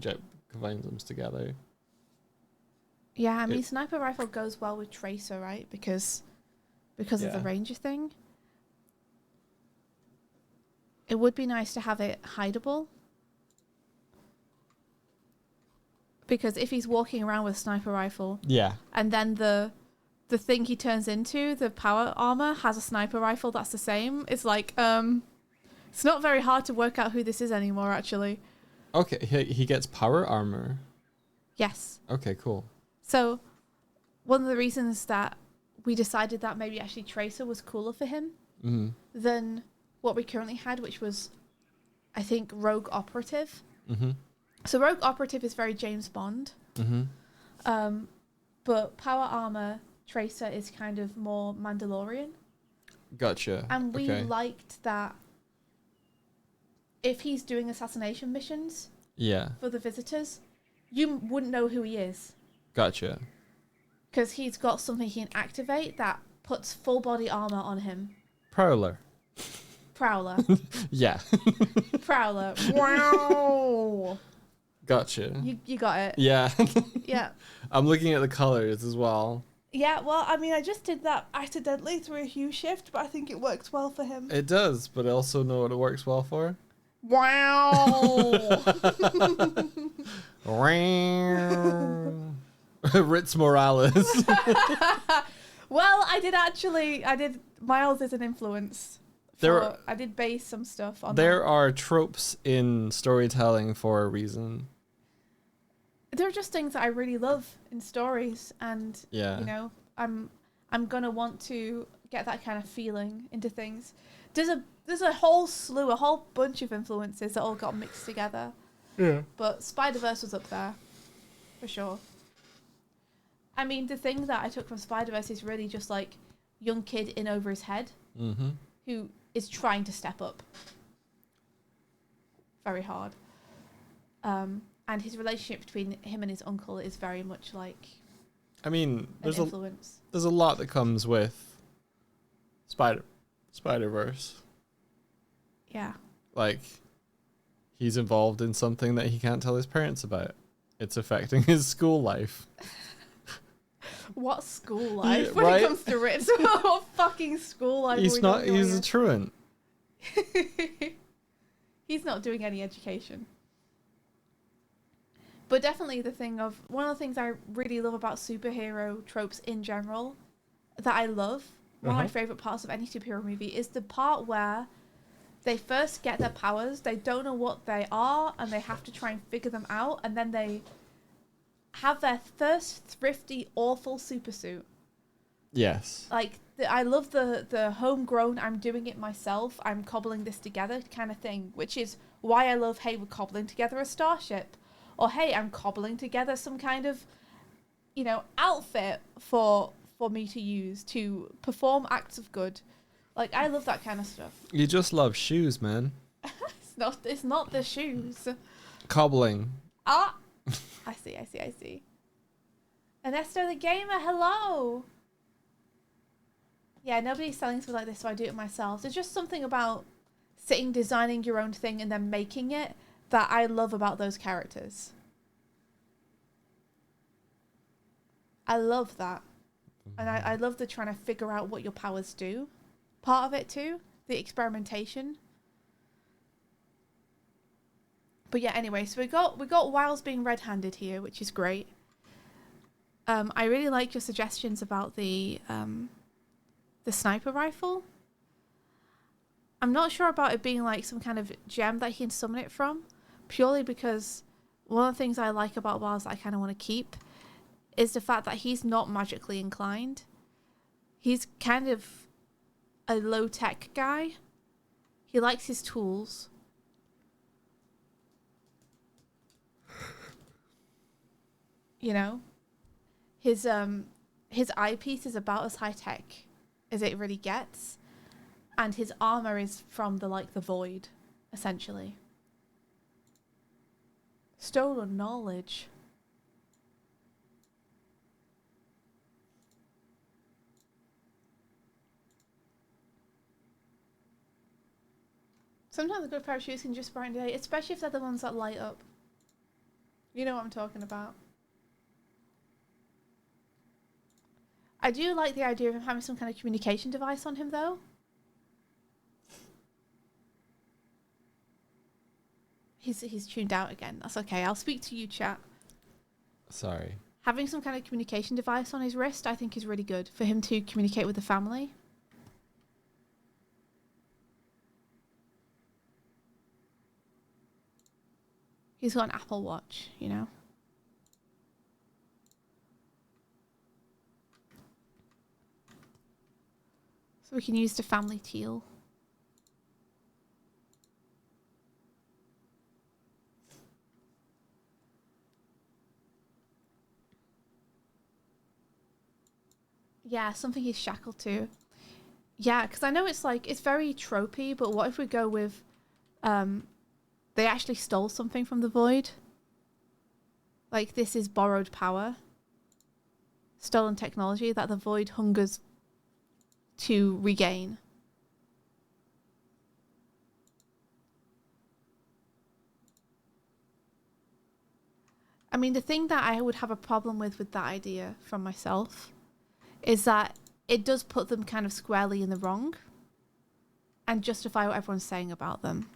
combine them together. Yeah, I mean, sniper rifle goes well with Tracer, right? Because of the ranger thing. It would be nice to have it hideable. Because if he's walking around with a sniper rifle, Yeah. and then the thing he turns into, the power armor, has a sniper rifle that's the same, it's like, it's not very hard to work out who this is anymore, actually. Okay, he gets power armor. Yes. Okay, cool. So, one of the reasons that we decided that maybe actually Tracer was cooler for him than what we currently had, which was, I think, Rogue Operative. So Rogue Operative is very James Bond. But power armor Tracer is kind of more Mandalorian. Gotcha. And we liked that if he's doing assassination missions for the visitors, you wouldn't know who he is. Gotcha. Because he's got something he can activate that puts full body armor on him. Prowler. Prowler. Yeah. Prowler. Wow. Gotcha. You got it. Yeah. Yeah. I'm looking at the colors as well. Yeah, well, I mean, I just did that accidentally through a hue shift, but I think it works well for him. It does, but I also know what it works well for. Wow. Ritz Morales. Well, I did Miles as an influence. I did base some stuff on There that. are tropes in storytelling for a reason. There are just things that I really love in stories, and Yeah. you know, I'm gonna want to get that kind of feeling into things. There's a whole bunch of influences that all got mixed together. Yeah. But Spider-Verse was up there, for sure. I mean, the thing that I took from Spider-Verse is really just like young kid in over his head who is trying to step up. Very hard. And his relationship between him and his uncle is very much like I mean, an there's influence. there's a lot that comes with Spider-Verse. Yeah. Like, he's involved in something that he can't tell his parents about. It's affecting his school life. What school life? Yeah, When right? it comes to Ritz, what fucking school life? He's a truant. He's not doing any education. But definitely one of the things I really love about superhero tropes in general, that I love, one of my favorite parts of any superhero movie is the part where they first get their powers, they don't know what they are, and they have to try and figure them out, and then they have their first thrifty, awful super suit. Yes. Like, I love the homegrown, I'm doing it myself, I'm cobbling this together kind of thing, which is why I love, hey, we're cobbling together a starship. Or, hey, I'm cobbling together some kind of, outfit for me to use to perform acts of good. Like, I love that kind of stuff. You just love shoes, man. It's not the shoes. Cobbling. Ah! I see. Ernesto the Gamer, hello! Yeah, nobody's selling stuff like this, so I do it myself. There's just something about sitting, designing your own thing, and then making it that I love about those characters. I love that. And I love the trying to figure out what your powers do. Part of it too, the experimentation. But yeah, anyway, so we got Wiles being red-handed here, which is great. I really like your suggestions about the sniper rifle. I'm not sure about it being like some kind of gem that he can summon it from, purely because one of the things I like about Wiles that I kind of want to keep is the fact that he's not magically inclined. He's kind of a low-tech guy. He likes his tools. You know? His eyepiece is about as high-tech as it really gets. And his armor is from the void, essentially. Stolen knowledge. Sometimes a good pair of shoes can just brighten the day, especially if they're the ones that light up. You know what I'm talking about. I do like the idea of him having some kind of communication device on him, though. He's tuned out again. That's okay. I'll speak to you, chat. Sorry. Having some kind of communication device on his wrist, I think, is really good for him to communicate with the family. He's got an Apple Watch, you know. So we can use the family teal. Yeah, something he's shackled to. Yeah, because I know it's very tropey, but what if we go with, they actually stole something from the Void? Like, this is borrowed power. Stolen technology that the Void hungers to regain. I mean, the thing that I would have a problem with that idea from myself is that it does put them kind of squarely in the wrong and justify what everyone's saying about them.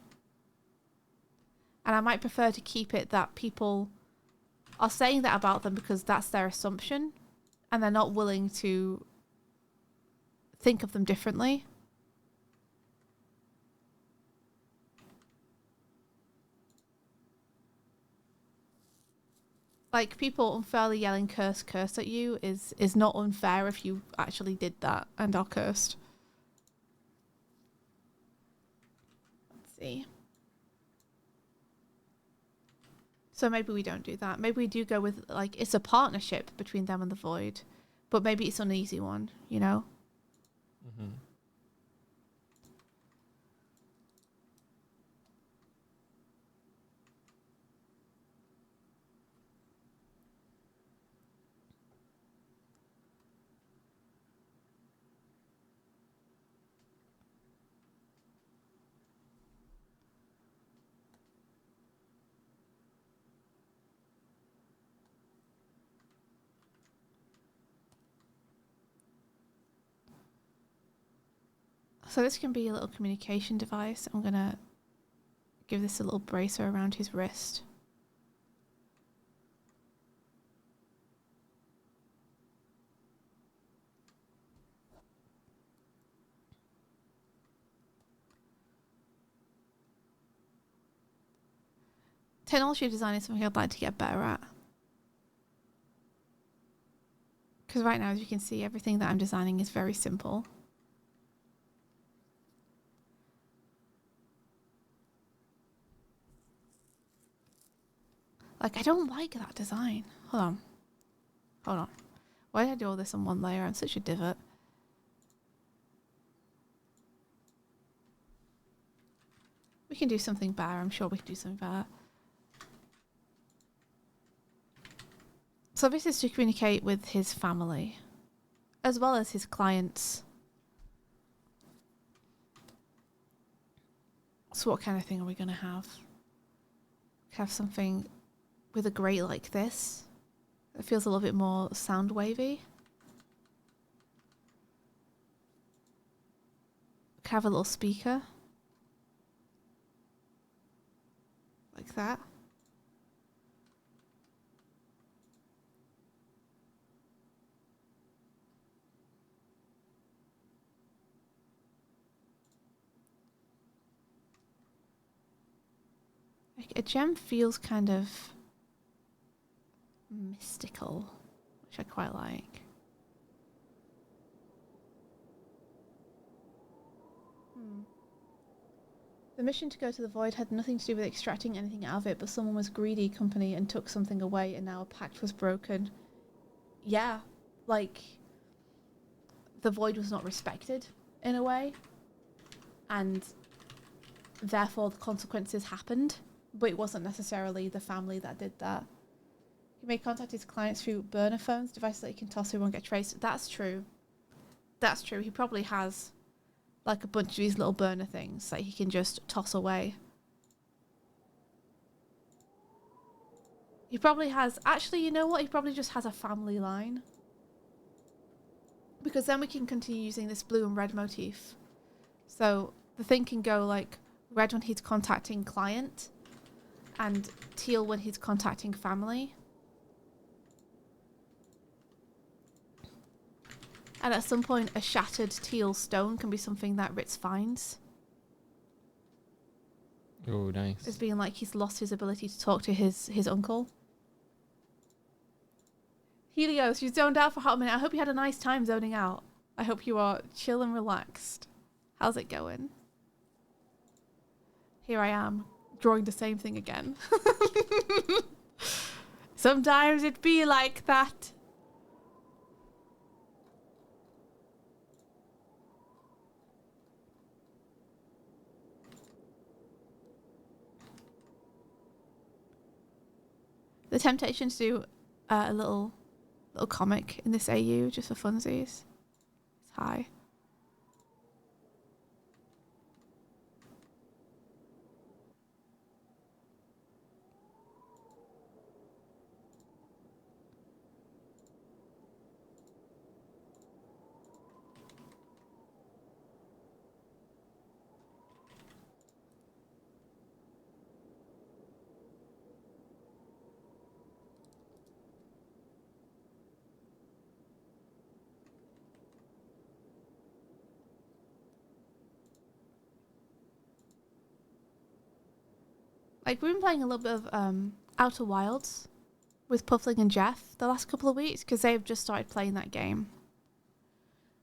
And I might prefer to keep it that people are saying that about them because that's their assumption and they're not willing to think of them differently. Like, people unfairly yelling curse at you is not unfair if you actually did that and are cursed. Let's see. So maybe we don't do that. Maybe we do go with, it's a partnership between them and the Void. But maybe it's an easy one, you know? Mm-hmm. So this can be a little communication device. I'm going to give this a little bracer around his wrist. Technology design is something I'd like to get better at. Because right now, as you can see, everything that I'm designing is very simple. I don't like that design. Hold on. Why did I do all this on one layer? I'm such a divot. We can do something better. I'm sure we can do something better. So this is to communicate with his family, as well as his clients. So what kind of thing are we going to have? Have something with a grate like this. It feels a little bit more sound wavy. could have a little speaker. Like that. Like a gem feels kind of mystical, which I quite like. The mission to go to the void had nothing to do with extracting anything out of it, but someone was greedy company and took something away, and now a pact was broken. Yeah, like the void was not respected in a way, and therefore the consequences happened, but it wasn't necessarily the family that did that. He may contact his clients through burner phones, devices that he can toss so he won't get traced. That's true. That's true. He probably has like a bunch of these little burner things that he can just toss away. He probably has... Actually, you know what? He probably just has a family line. Because then we can continue using this blue and red motif. So the thing can go like red when he's contacting client and teal when he's contacting family. And at some point, a shattered teal stone can be something that Ritz finds. Oh, nice. As being like he's lost his ability to talk to his uncle. Helios, you zoned out for a hot minute. I hope you had a nice time zoning out. I hope you are chill and relaxed. How's it going? Here I am, drawing the same thing again. Sometimes it be like that. The temptation to do a little comic in this AU just for funsies. It's high. Like, we've been playing a little bit of Outer Wilds with Puffling and Jeff the last couple of weeks because they've just started playing that game.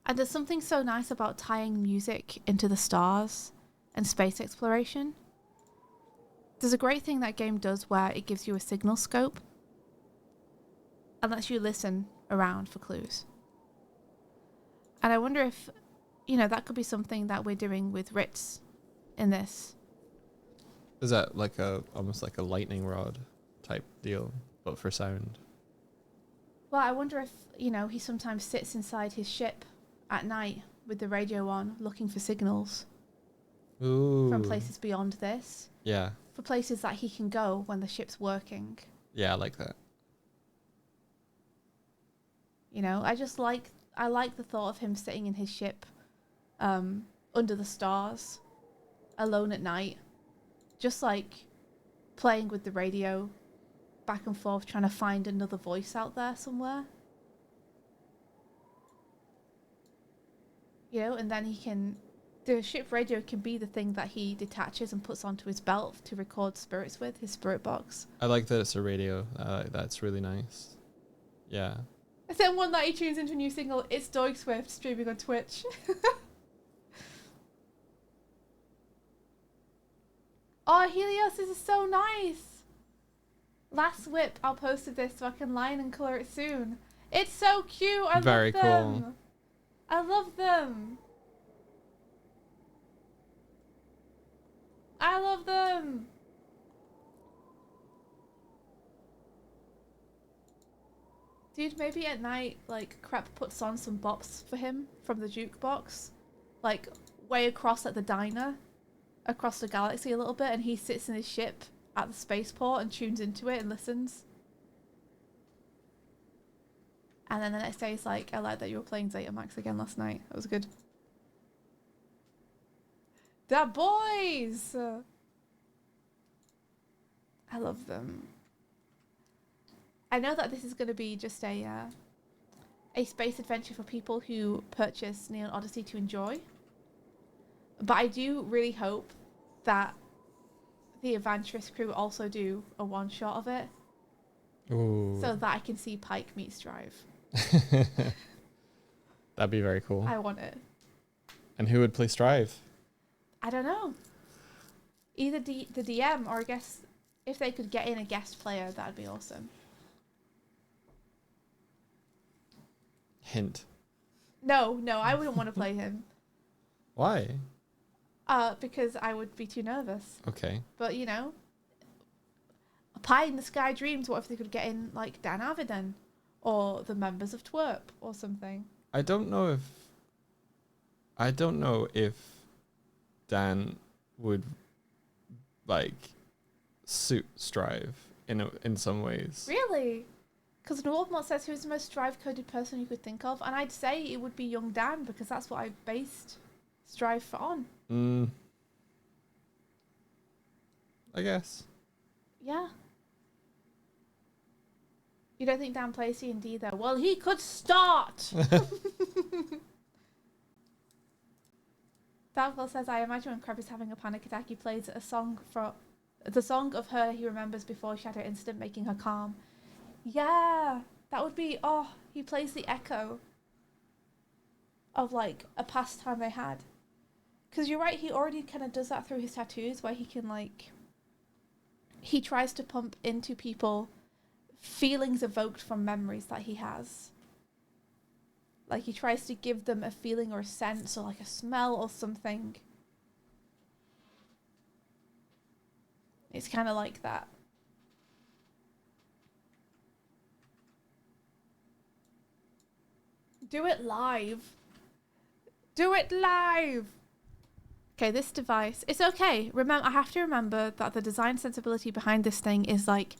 And there's something so nice about tying music into the stars and space exploration. There's a great thing that game does where it gives you a signal scope and lets you listen around for clues. And I wonder if, you know, that could be something that we're doing with Ritz in this. Is that like almost like a lightning rod type deal, but for sound? Well, I wonder if, you know, he sometimes sits inside his ship at night with the radio on, looking for signals. Ooh. From places beyond this. Yeah. For places that he can go when the ship's working. Yeah, I like that. You know, I like the thought of him sitting in his ship, under the stars, alone at night. Just like playing with the radio back and forth, trying to find another voice out there somewhere. You know, and then the ship radio can be the thing that he detaches and puts onto his belt to record spirits with, his spirit box. I like that it's a radio. That's really nice. Yeah. And then one night he tunes into a new single, It's Doig Swift, streaming on Twitch. Oh, Helios, this is so nice. Last whip, I'll post this so I can line and colour it soon. It's so cute. I Very love them. cool. I love them. I love them. Dude, maybe at night, like, Crep puts on some bops for him from the jukebox. Like, way across at the diner. Across the galaxy a little bit, and he sits in his ship at the spaceport and tunes into it and listens. And then the next day he's like, I like that you were playing Zeta Max again last night. That was good. The boys! I love them. I know that this is going to be just a space adventure for people who purchase Neon Odyssey to enjoy. But I do really hope that the Evantris crew also do a one-shot of it. Ooh. So that I can see Pike meet Strive. That'd be very cool. I want it. And who would play Strive? I don't know. Either the DM or I guess if they could get in a guest player, that'd be awesome. Hint. No, I wouldn't want to play him. Why? Because I would be too nervous. Okay. But, you know, a pie in the sky dreams, what if they could get in, like, Dan Avidan? Or the members of Twerp or something? I don't know if Dan would, like, suit Strive in some ways. Really? Because Wolfmont says who's the most Strive-coded person you could think of, and I'd say it would be young Dan, because that's what I based Strive on. I guess. Yeah. You don't think Dan plays D&D though? Well, he could start! Doubtful says, I imagine when Crab is having a panic attack, he plays a song for the song of her he remembers before Shadow Incident, making her calm. Yeah, that would be, he plays the echo of, like, a past time they had. Because you're right, he already kind of does that through his tattoos, where he can, like, he tries to pump into people feelings evoked from memories that he has. Like, he tries to give them a feeling or a sense or, like, a smell or something. It's kind of like that. Do it live. Do it live. Okay, this device. It's okay. I have to remember that the design sensibility behind this thing is like,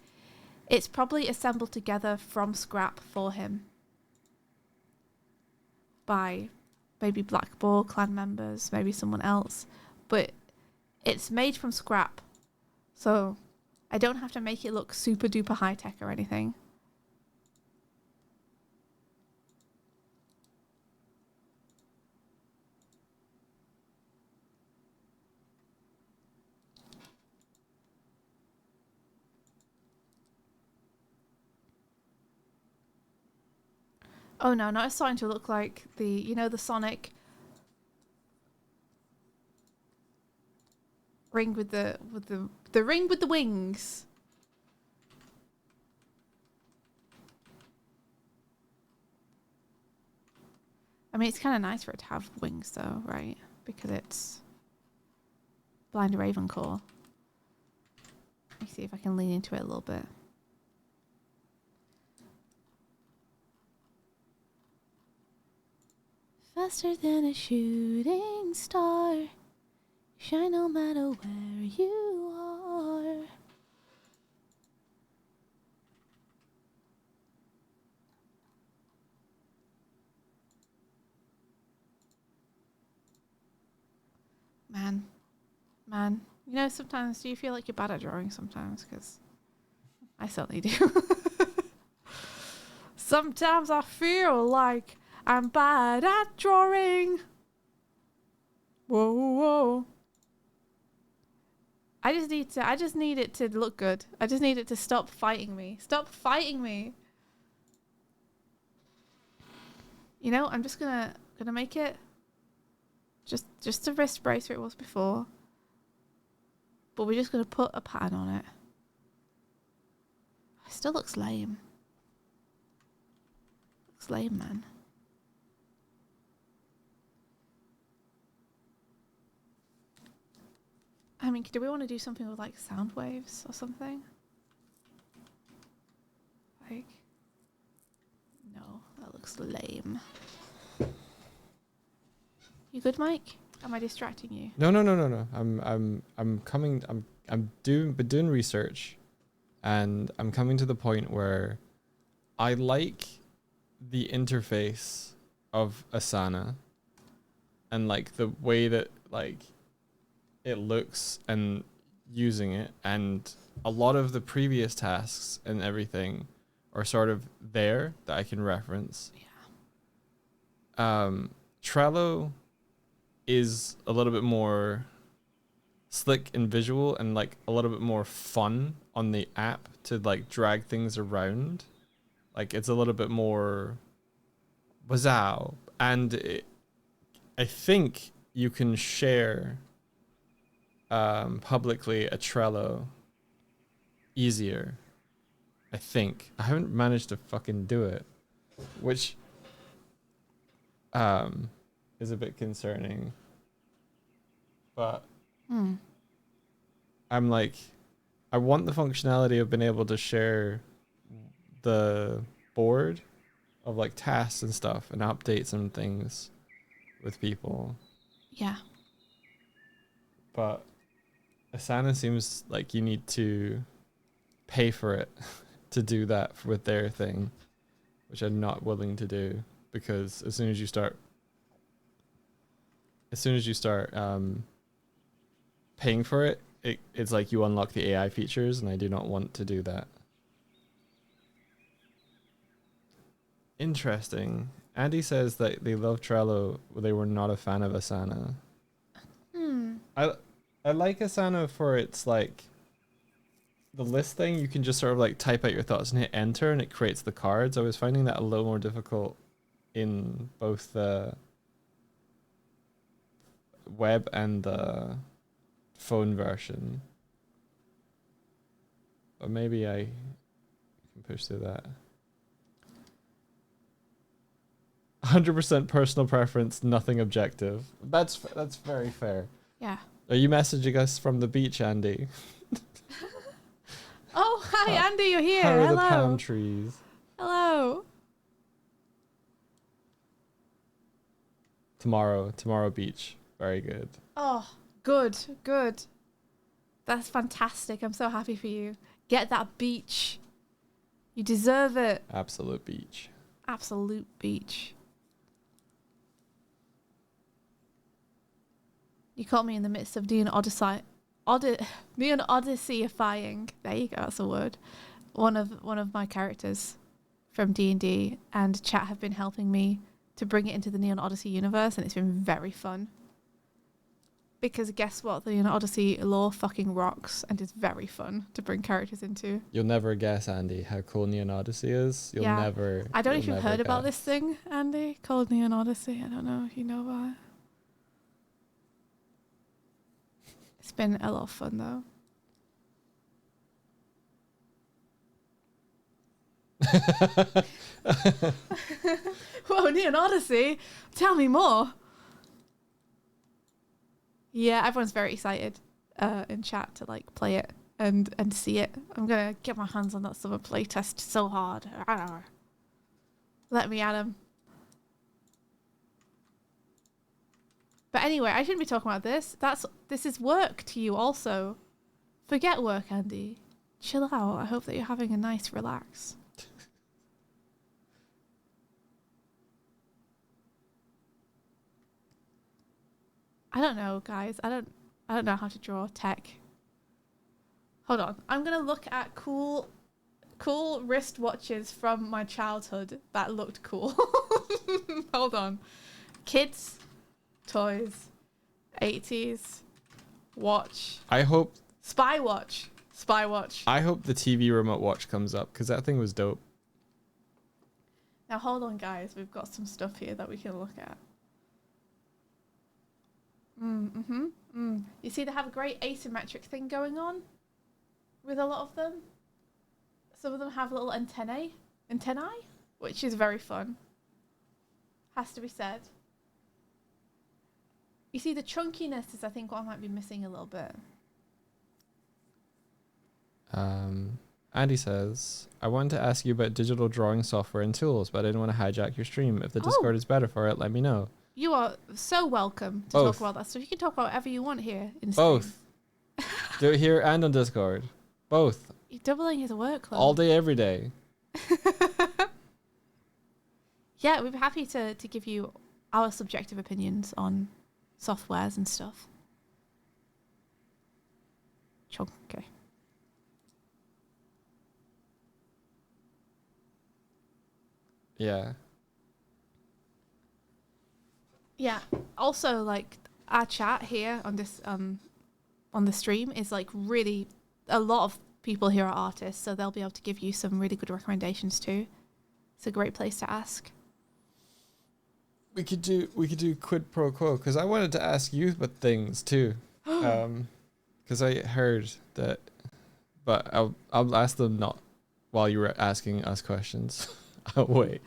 it's probably assembled together from scrap for him. By maybe Black Ball clan members, maybe someone else. But it's made from scrap. So I don't have to make it look super duper high tech or anything. Oh no, now it's starting to look like the Sonic ring with the ring with the wings. I mean, it's kind of nice for it to have wings though, right? Because it's Blind Ravencore. Let me see if I can lean into it a little bit. Faster than a shooting star, shine no matter where you are. Man, you know, sometimes do you feel like you're bad at drawing sometimes? Because I certainly do. Sometimes I feel like I'm bad at drawing. Whoa. I just need it to look good. I just need it to stop fighting me. Stop fighting me. You know, I'm just gonna make it just a wrist brace where it was before. But we're just gonna put a pattern on it. It still looks lame. Looks lame, man. I mean, do we want to do something with, like, sound waves or something? Like, no, that looks lame. You good, Mike? Am I distracting you? No. I'm coming. I'm doing research, and I'm coming to the point where I like the interface of Asana, and like the way that like it looks and using it, and a lot of the previous tasks and everything are sort of there that I can reference. Trello is a little bit more slick and visual and like a little bit more fun on the app to like drag things around. Like it's a little bit more wow. And I think you can share publicly a Trello easier. I think. I haven't managed to fucking do it, which is a bit concerning. But I'm like, I want the functionality of being able to share the board of like tasks and stuff and updates and things with people. Yeah. But Asana seems like you need to pay for it to do that with their thing, which I'm not willing to do, because as soon as you start paying for it, it's like you unlock the AI features, and I do not want to do that. Interesting. Andy says that they love Trello, but they were not a fan of Asana. I like Asana for its like the list thing. You can just sort of like type out your thoughts and hit enter, and it creates the cards. I was finding that a little more difficult in both the web and the phone version. But maybe I can push through that. 100% personal preference, nothing objective. That's very fair. Yeah. Are you messaging us from the beach, Andy? Oh, hi, Andy, you're here. How are Hello. the palm trees? Hello. Tomorrow beach. Very good. Oh, good. That's fantastic. I'm so happy for you. Get that beach. You deserve it. Absolute beach. Absolute beach. You caught me in the midst of Neon Odyssey. Neon Odyssey-ifying. There you go, that's a word. One of my characters from D&D, and chat have been helping me to bring it into the Neon Odyssey universe, and it's been very fun. Because guess what? The Neon Odyssey lore fucking rocks, and it's very fun to bring characters into. You'll never guess, Andy, how cool Neon Odyssey is. You'll never. I don't know if you'll you've never heard about guess. this thing, Andy, called Neon Odyssey. I don't know if you know about it. It's been a lot of fun, though. Whoa, Neon Odyssey? Tell me more. Yeah, everyone's very excited in chat to like play it and see it. I'm gonna get my hands on that summer playtest so hard. Let me at him. But anyway, I shouldn't be talking about this. This is work to you also. Forget work, Andy. Chill out. I hope that you're having a nice relax. I don't know, guys. I don't know how to draw tech. Hold on. I'm gonna look at cool wristwatches from my childhood that looked cool. Hold on. Kids, toys, 80s, watch. I hope Spy watch. I hope the TV remote watch comes up, because that thing was dope. Now hold on, guys. We've got some stuff here that we can look at. You see, they have a great asymmetric thing going on with a lot of them. Some of them have little antennae, which is very fun. Has to be said. You see, the chunkiness is, I think, what I might be missing a little bit. Andy says, I wanted to ask you about digital drawing software and tools, but I didn't want to hijack your stream. If the Discord is better for it, let me know. You are so welcome to Both. talk about that stuff. You can talk about whatever you want here in stream. Both. Do it here and on Discord. Both. You're doubling his workload. All day, every day. Yeah, we'd be happy to give you our subjective opinions on softwares and stuff. chunky. Yeah. Yeah. Also, like our chat here on this on the stream is like really a lot of people here are artists, so they'll be able to give you some really good recommendations too. It's a great place to ask. We could do quid pro quo because I wanted to ask you about things too, because I heard that, but I'll ask them not while you were asking us questions. I'll wait.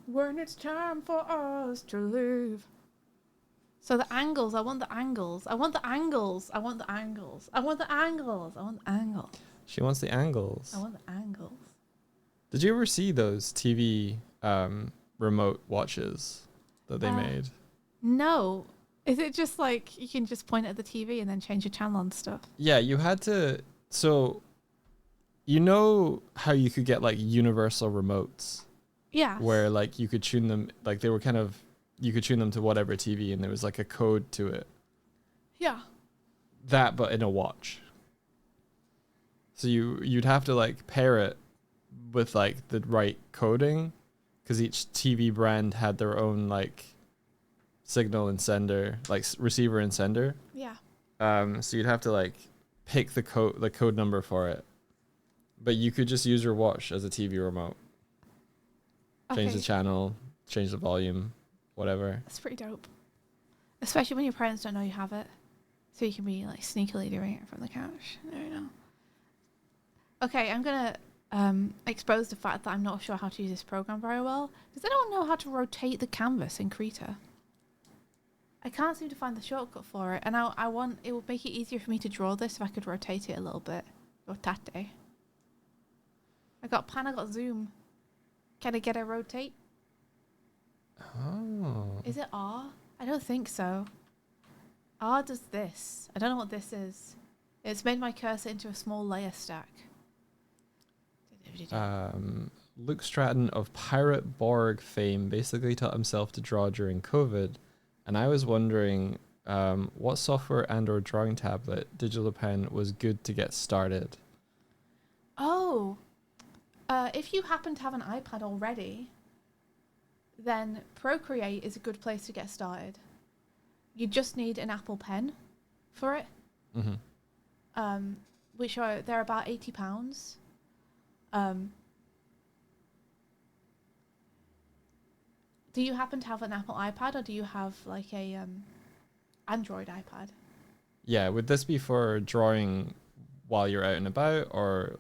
When it's time for us to leave. So the angles, I want the angles. I want the angles. I want the angles. I want the angles. I want the angles. She wants the angles. I want the angles. Did you ever see those TV remote watches that they made? No. Is it just like you can just point at the TV and then change your channel and stuff? Yeah, you had to. So, you know how you could get like universal remotes? Yeah. Where like you could tune them, like they were kind of, you could tune them to whatever TV and there was like a code to it. Yeah. That, but in a watch. So you'd have to like pair it with like the right coding, because each TV brand had their own like signal and sender, like receiver and sender. Yeah. So you'd have to like pick the code number for it, but you could just use your watch as a TV remote. Change the channel, change the volume, whatever. That's pretty dope. Especially when your parents don't know you have it. So you can be like sneakily doing it from the couch. There you know. Okay, I'm going to expose the fact that I'm not sure how to use this program very well. Because I don't know how to rotate the canvas in Krita. I can't seem to find the shortcut for it. And I want, it would make it easier for me to draw this if I could rotate it a little bit. Rotate. I got pan, I got zoom. Can I get a rotate? Oh. Is it R? I don't think so. R does this. I don't know what this is. It's made my cursor into a small layer stack. Luke Stratton of Pirate Borg fame basically taught himself to draw during COVID, and I was wondering what software and/or drawing tablet Digital Pen was good to get started. Oh, if you happen to have an iPad already, then Procreate is a good place to get started. You just need an Apple Pen for it, which they're about £80. Do you happen to have an Apple iPad, or do you have like a Android iPad? Yeah, would this be for drawing while you're out and about, or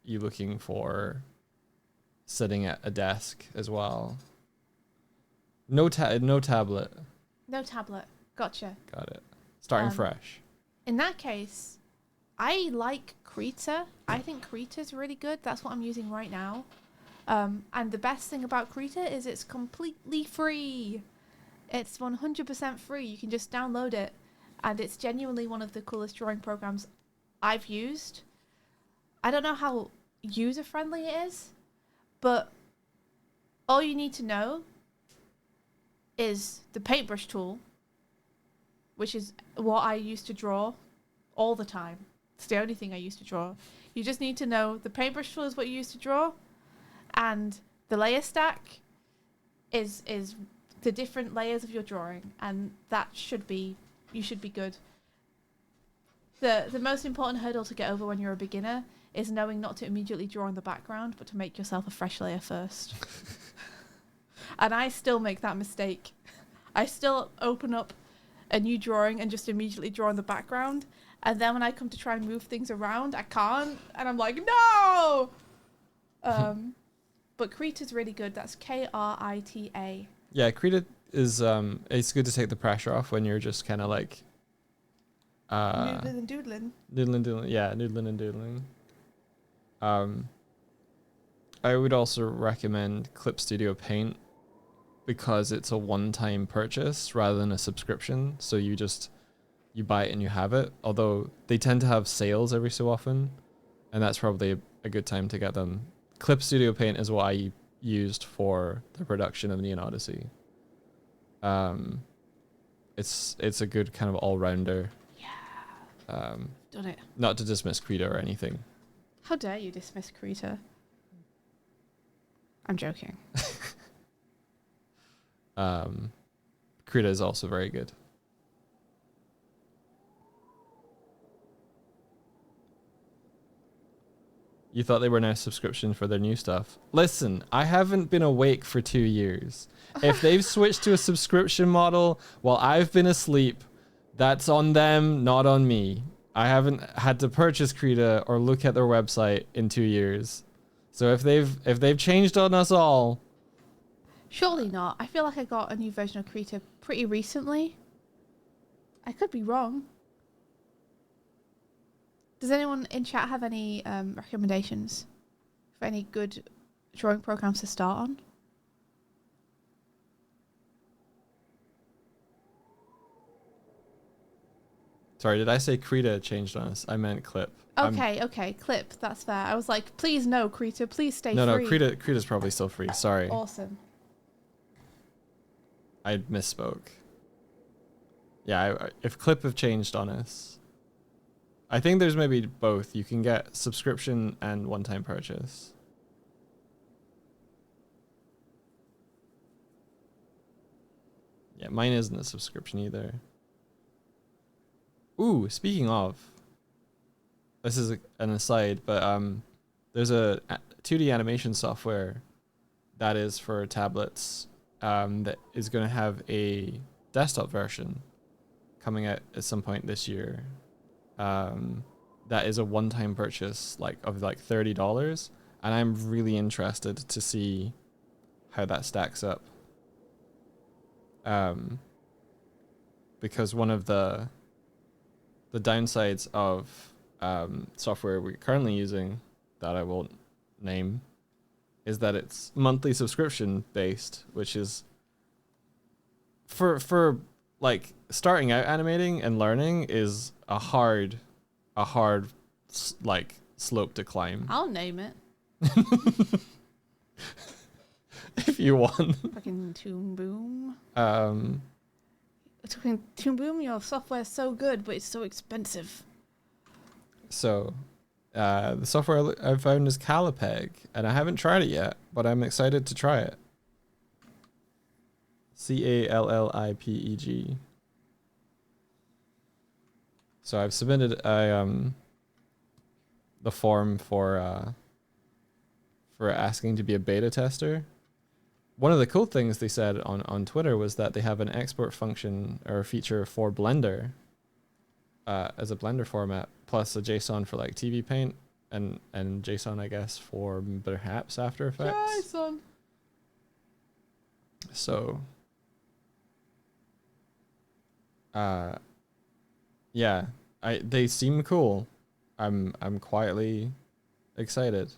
you looking for sitting at a desk as well? No tablet. No tablet. Gotcha. Got it. Starting fresh. In that case, I like Krita. I think Krita's really good. That's what I'm using right now. And the best thing about Krita is it's completely free. It's 100% free. You can just download it. And it's genuinely one of the coolest drawing programs I've used. I don't know how user-friendly it is, but all you need to know is the paintbrush tool, which is what I used to draw all the time. It's the only thing I used to draw. You just need to know the paintbrush tool is what you used to draw, and the layer stack is the different layers of your drawing, and you should be good. The most important hurdle to get over when you're a beginner is knowing not to immediately draw in the background, but to make yourself a fresh layer first. And I still make that mistake. I still open up a new drawing and just immediately draw in the background. And then when I come to try and move things around, I can't. And I'm like, no! But Krita's really good. That's Krita. Yeah, Krita is, it's good to take the pressure off when you're just kind of like... noodling and doodling. Noodling and doodling. I would also recommend Clip Studio Paint, because it's a one-time purchase rather than a subscription. So you buy it and you have it. Although they tend to have sales every so often, and that's probably a good time to get them. Clip Studio Paint is what I used for the production of Neon Odyssey. it's a good kind of all rounder. Done it. Not to dismiss Krita or anything. How dare you dismiss Krita? I'm joking. Krita is also very good. You thought they were now subscription for their new stuff. Listen, I haven't been awake for 2 years. If they've switched to a subscription model while I've been asleep, that's on them, not on me. I haven't had to purchase Krita or look at their website in 2 years. So if they've changed on us all, Surely not. I feel like I got a new version of Krita pretty recently. I could be wrong. Does anyone in chat have any recommendations for any good drawing programs to start on? sorry, did I say Krita changed on us? I meant Clip. Okay, Clip. That's fair. I was like, please no, Krita. Please stay No, free. Krita's probably still free. Sorry, Awesome. I misspoke. Yeah, if Clip have changed on us, I think there's maybe both. You can get subscription and one-time purchase. Yeah, mine isn't a subscription either. Ooh, speaking of, this is an aside, but there's a 2D animation software that is for tablets that is going to have a desktop version coming out at some point this year. That is a one-time purchase of $30, and I'm really interested to see how that stacks up. Because one of the downsides of software we're currently using that I won't name is that it's monthly subscription based, which is for like starting out animating and learning is a hard like slope to climb. I'll name it. If you want. Fucking Toon Boom. Um Toon Boom, your software's so good, but it's so expensive. So, the software I found is Callipeg, and I haven't tried it yet, but I'm excited to try it. Callipeg. So I've submitted the form for asking to be a beta tester. One of the cool things they said on Twitter was that they have an export function or feature for Blender as a Blender format, plus a JSON for like TV Paint and JSON, I guess, for perhaps After Effects. JSON. So, yeah, they seem cool. I'm quietly excited.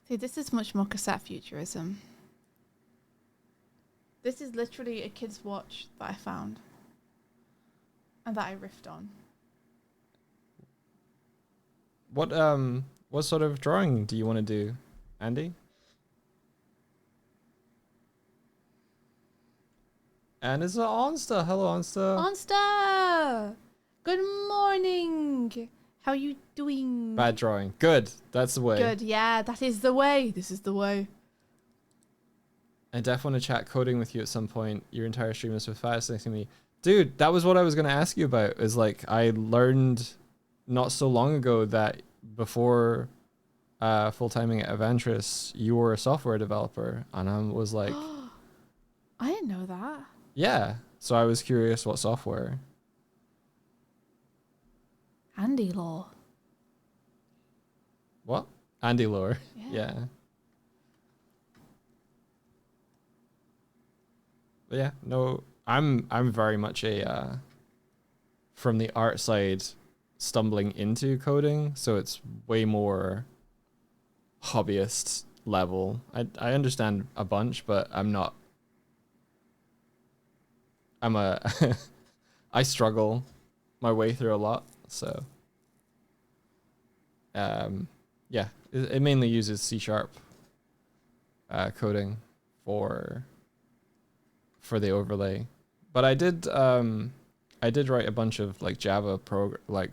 See, this is much more cassette futurism. This is literally a kid's watch that I found. And that I riffed on. What sort of drawing do you want to do, Andy? And it's Onsta. Hello, Onsta. Monster! Good morning! How are you doing? Bad drawing. Good. That's the way. Good, yeah, that is the way. This is the way. I definitely want to chat coding with you at some point. Your entire stream is so fascinating to me. Dude, that was what I was going to ask you about. Is like, I learned not so long ago that before full-timing at Eventris, you were a software developer. And I was like... I didn't know that. Yeah. So I was curious what software. Andy Law. What? Andy Lore. Yeah. Yeah. But yeah, no, I'm very much a from the art side stumbling into coding, so it's way more hobbyist level. I understand a bunch, but I'm I struggle my way through a lot, so yeah, it mainly uses C# coding for the overlay, But I did write a bunch of like Java like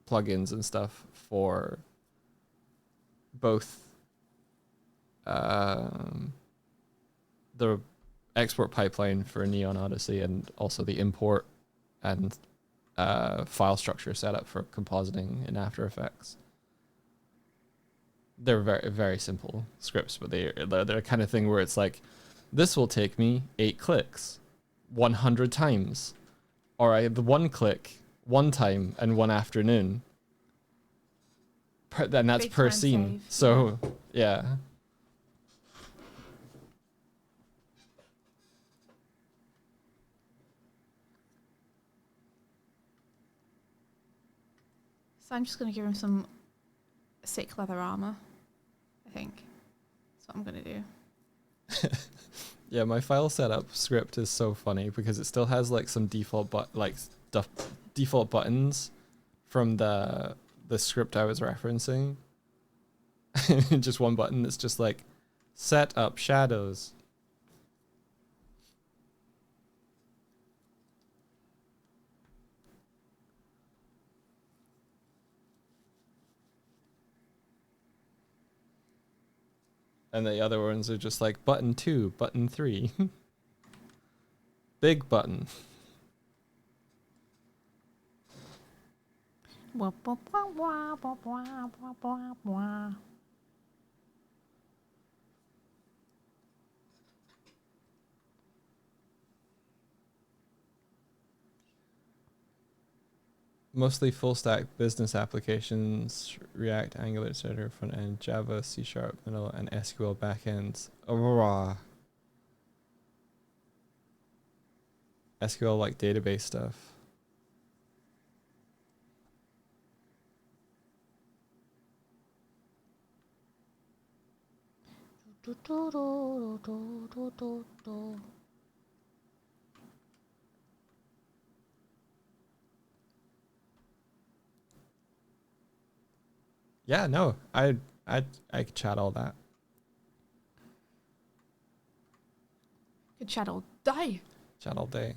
plugins and stuff for both the export pipeline for Neon Odyssey and also the import and file structure setup for compositing in After Effects. They're very, very simple scripts, but they're the kind of thing where it's like, this will take me 8 clicks 100 times, or I have the 1 click 1 time and 1 afternoon. And that's Big per time scene. save, So yeah. So I'm just going to give him some sick leather armor, I think. That's what I'm going to do. Yeah, my file setup script is so funny because it still has like some default default buttons from the script I was referencing. Just one button that's just like set up shadows. And the other ones are just like button 2, button 3. Big button. Wah, wah, wah, wah, wah, wah, wah, wah, wah. Mostly full stack business applications, React, Angular, etc., front end, Java, C# middle, and SQL backends. Aurora. SQL like database stuff. Do, do, do, do, do, do, do. Yeah, no, I could chat all that. Could chat all day. Chat all day.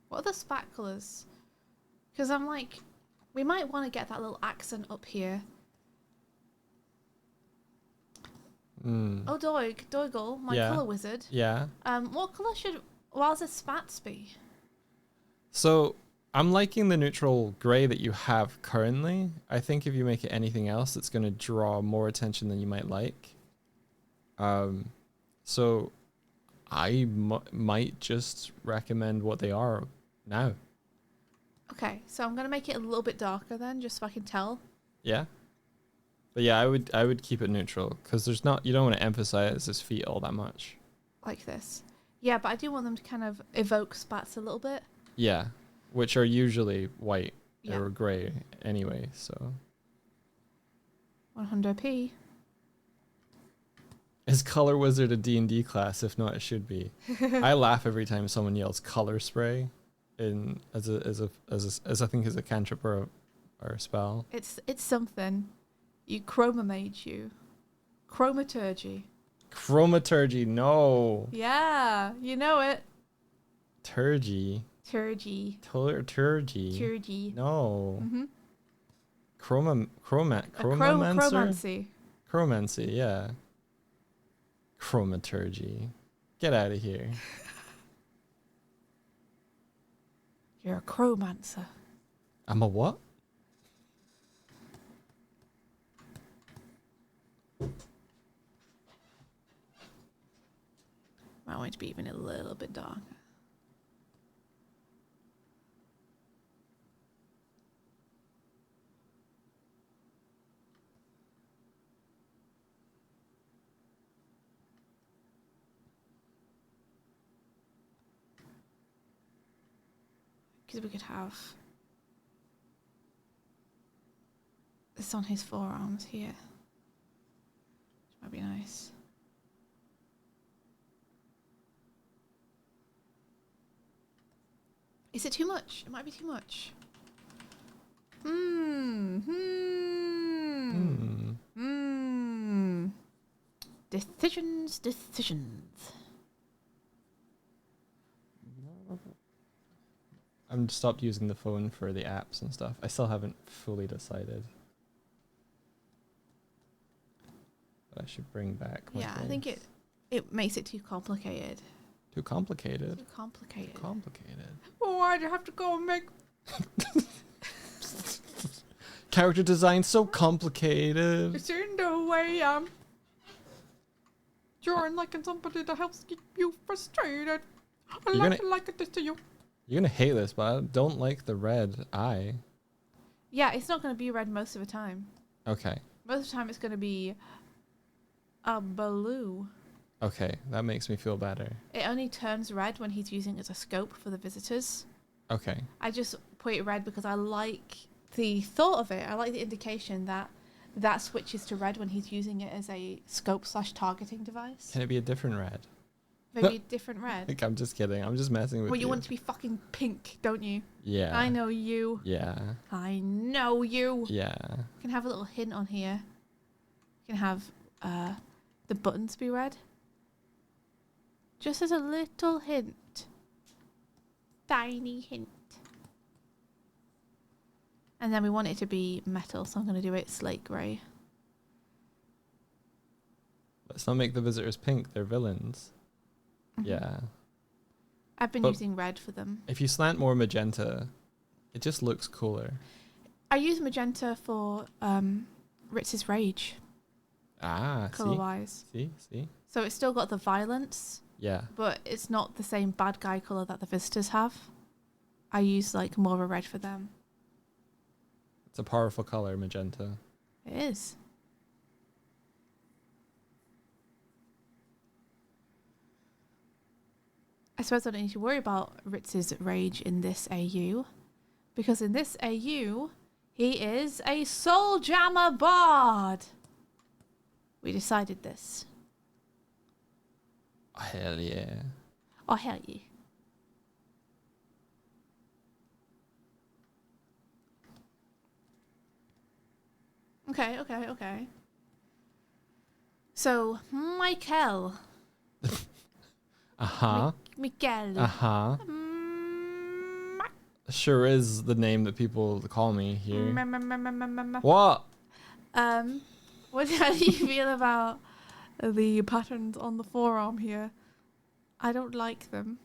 What are the spat colours? Because I'm like, we might want to get that little accent up here. Oh, Doigle, my Yeah. colour wizard. Yeah. What colour should Wowzer's spats be? So I'm liking the neutral gray that you have currently. I think if you make it anything else, it's going to draw more attention than you might like. So I might just recommend what they are now. Okay, so I'm going to make it a little bit darker then, just so I can tell. Yeah. But yeah, I would keep it neutral because you don't want to emphasize his feet all that much. Like this. Yeah, but I do want them to kind of evoke spats a little bit. Yeah, which are usually white Yeah. or gray anyway. So 100p. is Color Wizard a D&D class? If not, it should be. I laugh every time someone yells color spray as I think as a cantrip or a spell. It's something. You chroma made you. Chromaturgy. Chromaturgy, no. Yeah, you know it. Turgy. Turgy. Turgy. Turgy. No. Mm-hmm. Chromancer? Chromancy. Chromancy, yeah. Chromaturgy. Get out of here. You're a chromancer. I'm a what? Might want it to be even a little bit darker. Because we could have this on his forearms here. Which might be nice. Is it too much? It might be too much. Decisions. I'm stopped using the phone for the apps and stuff. I still haven't fully decided. But I should bring back my Yeah, I think phone. it makes it too complicated. Too complicated. Too complicated. Complicated. Why'd you have to go and make Character design so complicated. it's in the way I'm drawing like somebody that helps keep you frustrated? I You're like gonna- it like this to you. You're gonna hate this, but I don't like the red eye. Yeah, it's not going to be red most of the time. Okay. Most of the time, it's going to be a blue. Okay, that makes me feel better. It only turns red when he's using it as a scope for the visitors. Okay. I just put it red because I like the thought of it. I like the indication that that switches to red when he's using it as a scope / targeting device. Can it be a different red? Maybe a different red. Like, I'm just kidding. I'm just messing with Well, you. you want it to be fucking pink, don't you? Yeah. I know you. Yeah. I know you. Yeah. You can have a little hint on here. You can have the buttons be red. Just as a little hint. Tiny hint. And then we want it to be metal, so I'm going to do it slate grey. Let's not make the visitors pink. They're villains. Mhm. Yeah. I've been But- using red for them. If you slant more magenta, it just looks cooler. I use magenta for Ritz's Rage, Ah, colour-wise. see? So it's still got the violence, Yeah. but it's not the same bad guy colour that the visitors have. I use like more of a red for them. It's a powerful color, magenta. It is. I suppose I don't need to worry about Ritz's Rage in this AU, because in this AU, he is a Soul Jammer Bard. We decided this. Oh, hell yeah. Oh, hell yeah. Okay. So, Michael. Uh-huh. Michael. Uh-huh. Sure is the name that people call me here. What? How do you feel about the patterns on the forearm here? I don't like them.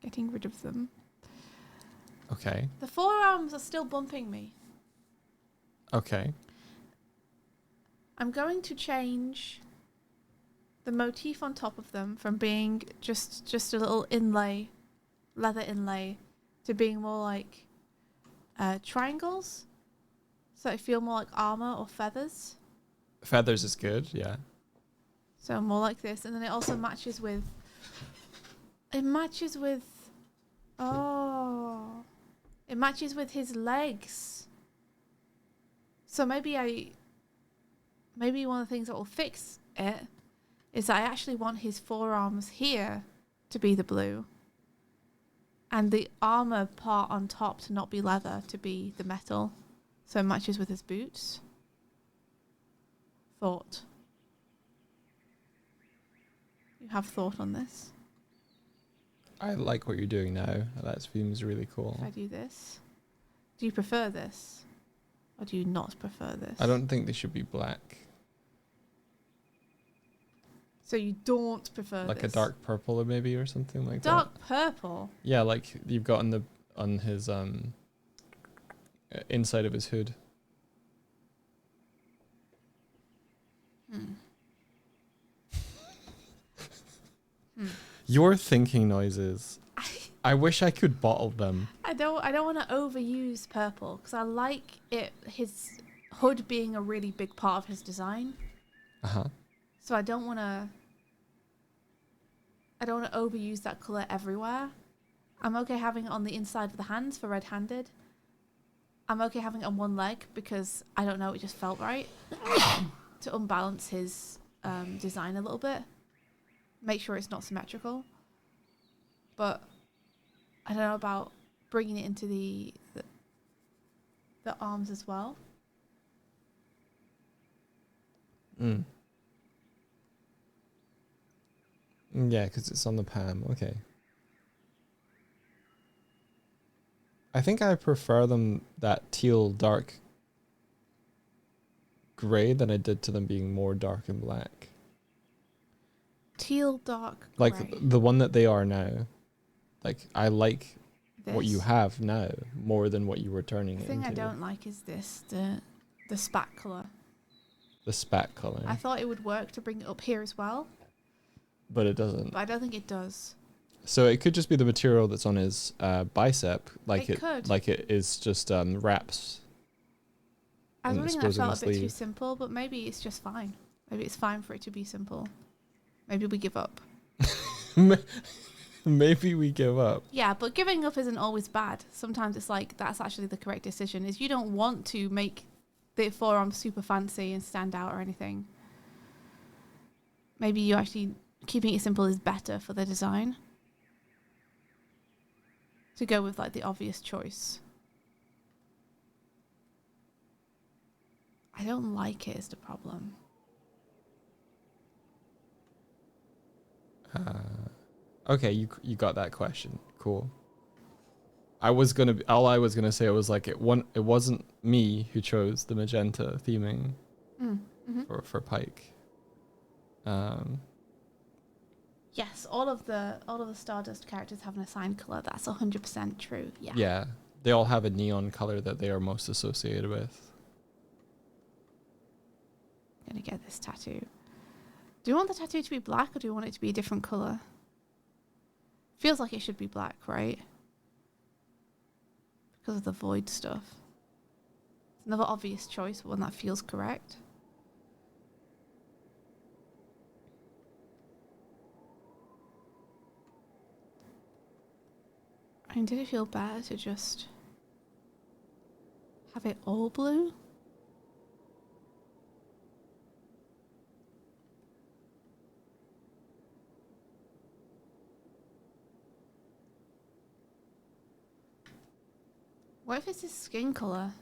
Getting rid of them. Okay. The forearms are still bumping me. Okay. I'm going to change the motif on top of them from being just a little inlay, leather inlay, to being more like triangles. So I feel more like armor or feathers. Feathers is good, yeah. So more like this, and then it also matches with. It matches with his legs. So maybe one of the things that will fix it is that I actually want his forearms here to be the blue, and the armor part on top to not be leather, to be the metal. So it matches with his boots. Thought. You have thought on this? I like what you're doing now. That seems really cool. If I do this, do you prefer this, or do you not prefer this? I don't think they should be black. So you don't prefer Like this? a dark purple or maybe or something like Dark that. purple. Yeah, like you've got on his inside of his hood. Your thinking noises. I wish I could bottle them. I don't want to overuse purple because I like his hood being a really big part of his design. Uh-huh. So I don't want to overuse that color everywhere. I'm okay having it on the inside of the hands for red-handed. I'm okay having it on one leg because I don't know, it just felt right to unbalance his design a little bit. Make sure it's not symmetrical. But I don't know about bringing it into the arms as well. Mm. Yeah, because it's on the palm. Okay. I think I prefer them that teal dark gray than I did to them being more dark and black. Teal dark Like grey. the one that they are now. Like I like what you This. have now more than what you were turning The it thing into. I don't like is this, the spat colour. The spat color, I thought it would work to bring it up here as well, but it doesn't. but I don't think it does. So it could just be the material that's on his bicep, like It could. like it is just wraps. I was And wondering that exposing felt the a bit too sleeve. simple, but maybe it's just fine. Maybe it's fine for it to be simple. Maybe we give up. Maybe we give up. Yeah, but giving up isn't always bad. Sometimes it's like that's actually the correct decision. Is you don't want to make the forearm super fancy and stand out or anything. Maybe you actually keeping it simple is better for the design. To go with like the obvious choice. I don't like it is the problem. Okay, you got that question. Cool. I was gonna say was like it wasn't me who chose the magenta theming for Pike. Yes, all of the Stardust characters have an assigned color. That's 100% true. Yeah. Yeah, they all have a neon color that they are most associated with. I'm gonna get this tattoo. Do you want the tattoo to be black or do you want it to be a different color? Feels like it should be black, right? Because of the void stuff. It's another obvious choice, but one that feels correct. I mean, did it feel better to just have it all blue? What if it's his skin color?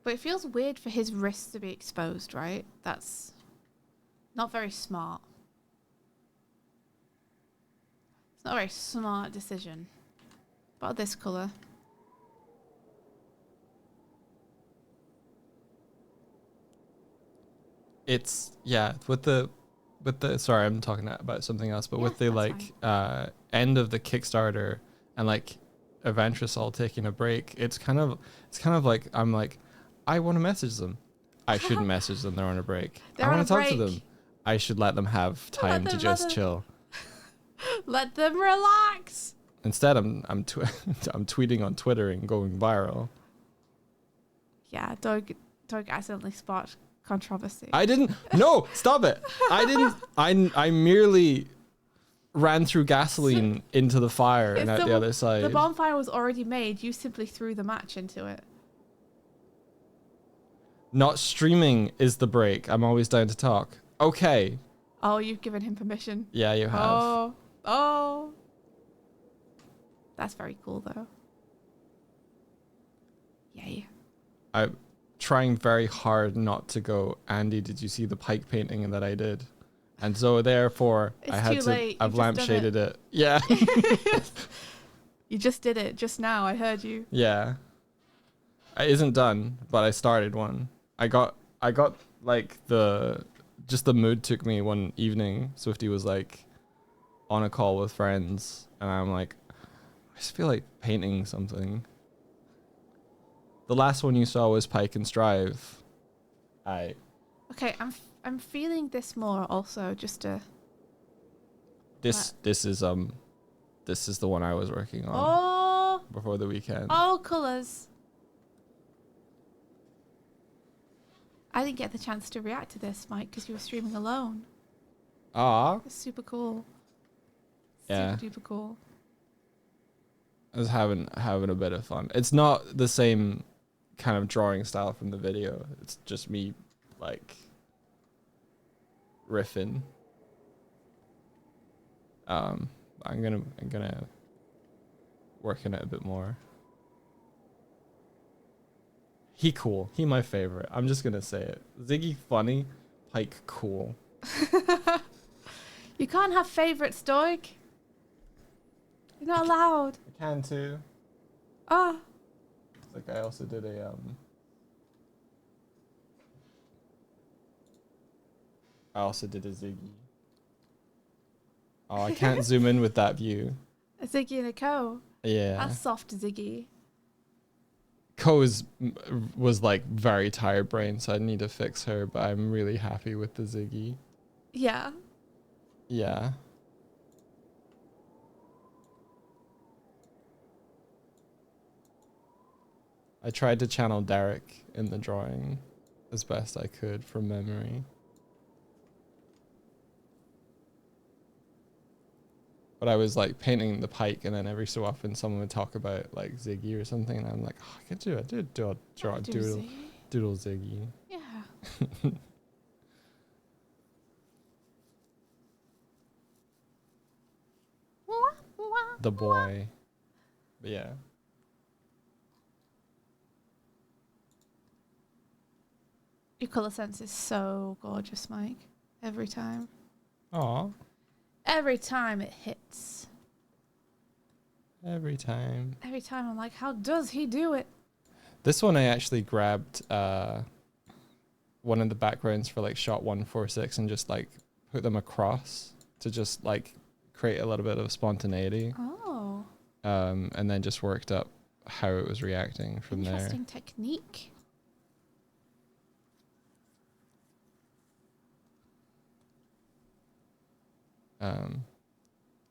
But it feels weird for his wrists to be exposed, right? That's not very smart. It's not a very smart decision. About this color. It's with the sorry, I'm talking about something else, but Yeah, with the that's like end of the Kickstarter and like Eventress all taking a break, it's kind of like I'm like I want to message them. I shouldn't message them, they're on a break. They're I on want a to talk to break. them. I should let them have time to them just let them- chill. Let them relax. Instead, I'm I'm tweeting on Twitter and going viral. Yeah, Doug accidentally sparked controversy. I didn't. No, stop it. I didn't. I merely ran through gasoline into the fire and It's out the other side. The bonfire was already made. You simply threw the match into it. Not streaming is the break. I'm always down to talk. Okay. Oh, you've given him permission. Yeah, you have. Oh. That's very cool, though. Yay. I'm trying very hard not to go, Andy, did you see the Pike painting that I did? And so therefore It's I had too to late. I've You've just done lampshaded it. Yeah. You just did it just now. I heard you. Yeah. It isn't done, but I started one. I got like the mood took me one evening. Swifty was like on a call with friends and I'm like, I just feel like painting something. The last one you saw was Pike and Strive. Okay, I'm feeling this more also. Just to. This is the one I was working on Oh. before the weekend. All colours. I didn't get the chance to react to this, Mike, because you were streaming alone. Ah, It's super cool. Yeah. Super duper cool. I was having a bit of fun. It's not the same kind of drawing style from the video. It's just me like riffing. I'm gonna work on it a bit more. He cool. He my favorite. I'm just gonna say it. Ziggy funny, Pike cool. You can't have favourites, Doig. You're not allowed. I can too. Ah, Like I also did a Ziggy. Oh, I can't zoom in with that view. A Ziggy and a Co. Yeah. That's soft Ziggy. Was like very tired brain, so I need to fix her, but I'm really happy with the Ziggy. Yeah. Yeah. I tried to channel Derek in the drawing as best I could from memory. But I was like painting the pike, and then every so often someone would talk about like Ziggy or something, and I'm like, oh, I could do it. Doodle Ziggy. Yeah. The boy. But yeah. Your colour sense is so gorgeous, Mike. Every time. Aw. Every time it hits. Every time. Every time I'm like, how does he do it? This one I actually grabbed one of the backgrounds for like shot 146 and just like put them across to just like create a little bit of spontaneity. Oh. And then just worked up how it was reacting from there. Interesting technique.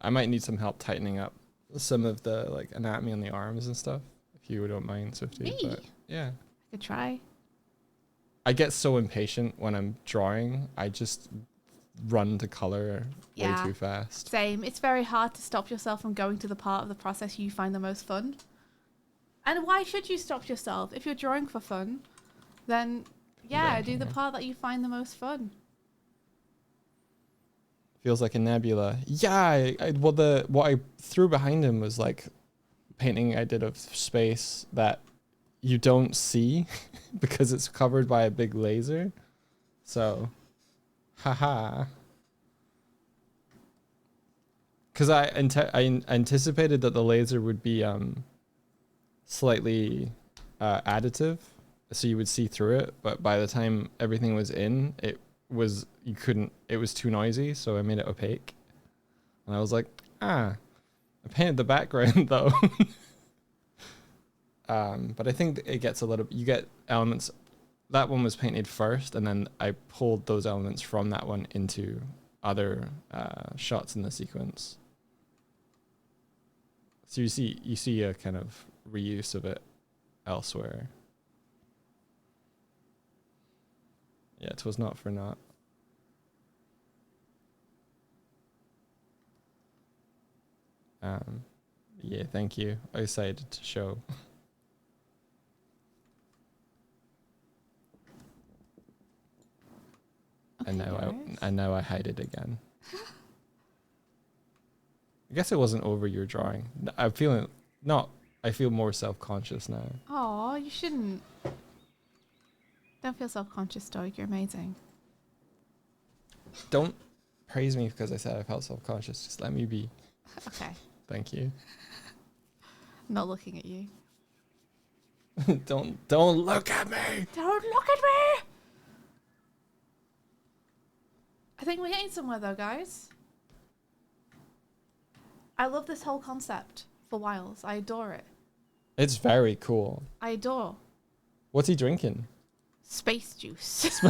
I might need some help tightening up some of the like anatomy on the arms and stuff, if you don't mind, Swifty. Me? But yeah. I could try. I get so impatient when I'm drawing. I just run to color way too fast. Same. It's very hard to stop yourself from going to the part of the process you find the most fun. And why should you stop yourself? If you're drawing for fun, then do the part that you find the most fun. Feels like a nebula. Yeah, what I threw behind him was like painting I did of space that you don't see because it's covered by a big laser. So, haha. Because I anticipated that the laser would be slightly additive, so you would see through it. But by the time everything was in, it was too noisy, so I made it opaque. And I was like, I painted the background though. But I think it gets you get elements. That one was painted first, and then I pulled those elements from that one into other shots in the sequence. So you see a kind of reuse of it elsewhere. Yeah, it was not for naught. Yeah, thank you. I decided to show. Okay, and now I hide it again. I guess it wasn't over your drawing. I feel more self-conscious now. Oh, you shouldn't. Don't feel self-conscious, Stoic. You're amazing. Don't praise me because I said I felt self-conscious. Just let me be. Okay. Thank you. Not looking at you. Don't look at me. Don't look at me! I think we're getting somewhere though, guys. I love this whole concept for Wiles. I adore it. It's very cool. I adore What's he drinking? space juice.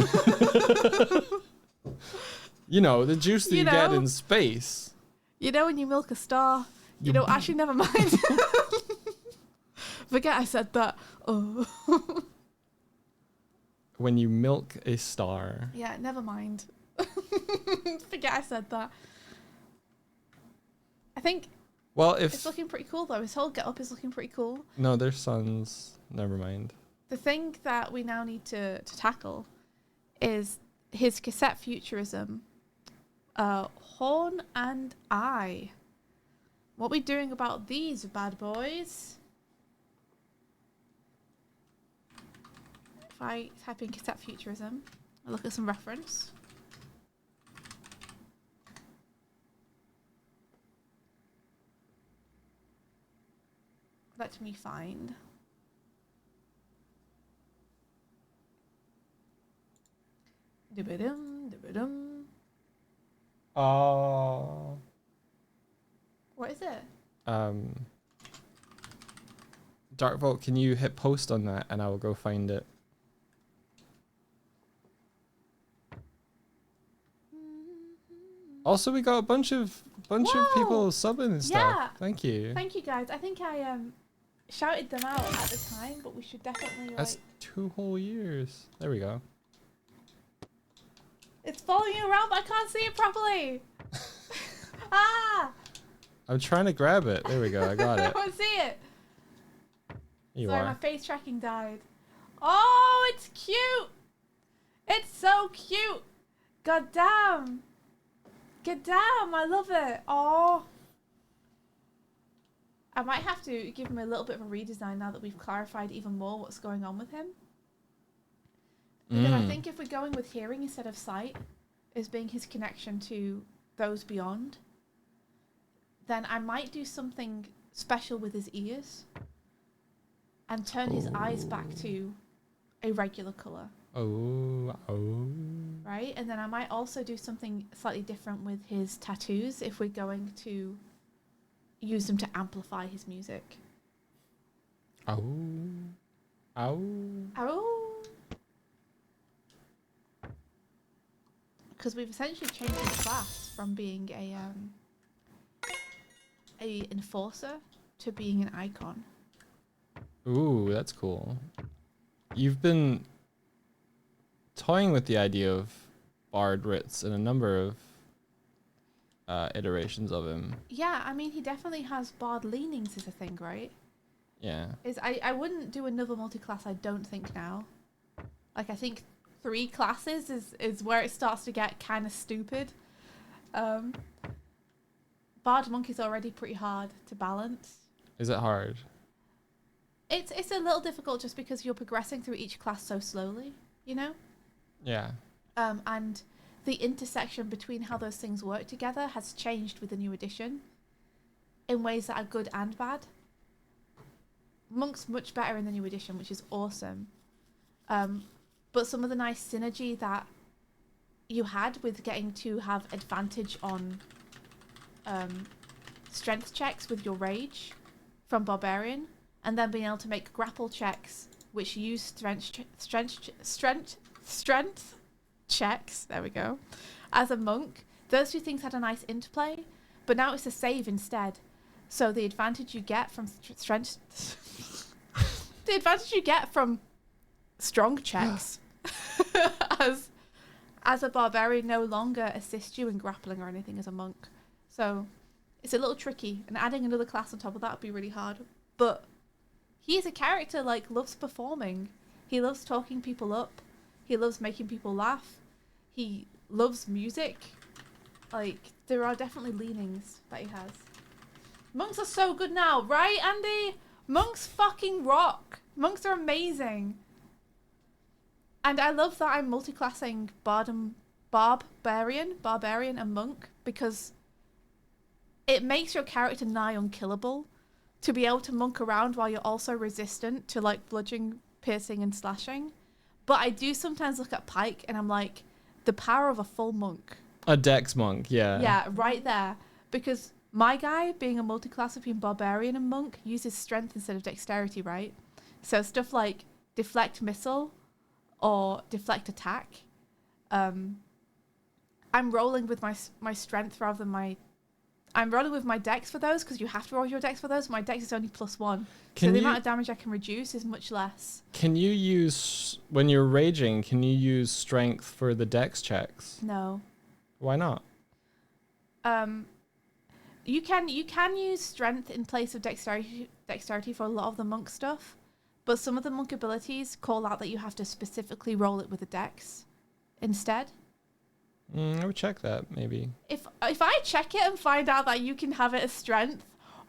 You know, the juice that You you get know? in space. You know when you milk a star? You know, actually, never mind. Forget I said that. Oh. When you milk a star. Yeah, never mind. Forget I said that. I think Well, it's looking pretty cool though. His whole get-up is looking pretty cool. No, their sons. Never mind. The thing that we now need to tackle is his cassette futurism, Horn and Eye. What are we doing about these bad boys? If I type in cassette futurism, I look at some reference. Let me find. Dibidum, dibidum. Oh. What is it? Dark Vault, can you hit post on that and I will go find it? Also, we got a bunch of people Whoa! subbing and stuff. Yeah. Thank you. Thank you guys. I think I shouted them out at the time, but we should definitely That's like. 2 whole years. There we go. It's following you around, but I can't see it properly. Ah! I'm trying to grab it. There we go. I got I it. can't see it. You Sorry, my are. face tracking died. Oh, it's cute. It's so cute. God damn. God damn, I love it. Oh. I might have to give him a little bit of a redesign now that we've clarified even more what's going on with him. Because I think if we're going with hearing instead of sight as being his connection to those beyond, then I might do something special with his ears and turn his eyes back to a regular colour. Oh. Right? And then I might also do something slightly different with his tattoos if we're going to use them to amplify his music. Oh. Oh! Because we've essentially changed his class from being a enforcer to being an icon. Ooh, that's cool. You've been toying with the idea of Bard Ritz in a number of iterations of him. Yeah, I mean, he definitely has bard leanings is a thing, right? Yeah. I wouldn't do another multi-class, I don't think now. Like, I think 3 classes is where it starts to get kind of stupid. Bard Monk is already pretty hard to balance. Is it hard? It's a little difficult just because you're progressing through each class so slowly, you know? Yeah. And the intersection between how those things work together has changed with the new edition in ways that are good and bad. Monk's much better in the new edition, which is awesome. But some of the nice synergy that you had with getting to have advantage on strength checks with your rage from Barbarian, and then being able to make grapple checks which use strength checks, there we go, as a monk. Those 2 things had a nice interplay, but now it's a save instead. So the advantage you get from the advantage you get from strong checks as a barbarian no longer assists you in grappling or anything as a monk. So it's a little tricky, and adding another class on top of that would be really hard. But he's a character like loves performing. He loves talking people up. He loves making people laugh. He loves music. Like, there are definitely leanings that he has. Monks are so good now, right, Andy? Monks fucking rock. Monks are amazing. And I love that I'm multi-classing Barbarian and Monk, because it makes your character nigh unkillable to be able to monk around while you're also resistant to, like, bludgeoning, piercing, and slashing. But I do sometimes look at Pike and I'm like, the power of a full monk. A dex monk, yeah. Yeah, right there. Because my guy, being a multi-class between Barbarian and Monk, uses strength instead of dexterity, right? So stuff like deflect missile or deflect attack. I'm rolling with my strength rather than my... I'm rolling with my dex for those, because you have to roll your dex for those. My dex is only +1. So the amount of damage I can reduce is much less. Can you use, when you're raging, can you use strength for the dex checks? No. Why not? You can use strength in place of dexterity for a lot of the monk stuff, but some of the monk abilities call out that you have to specifically roll it with a dex instead. I would check that, maybe. If I check it and find out that you can have it as strength,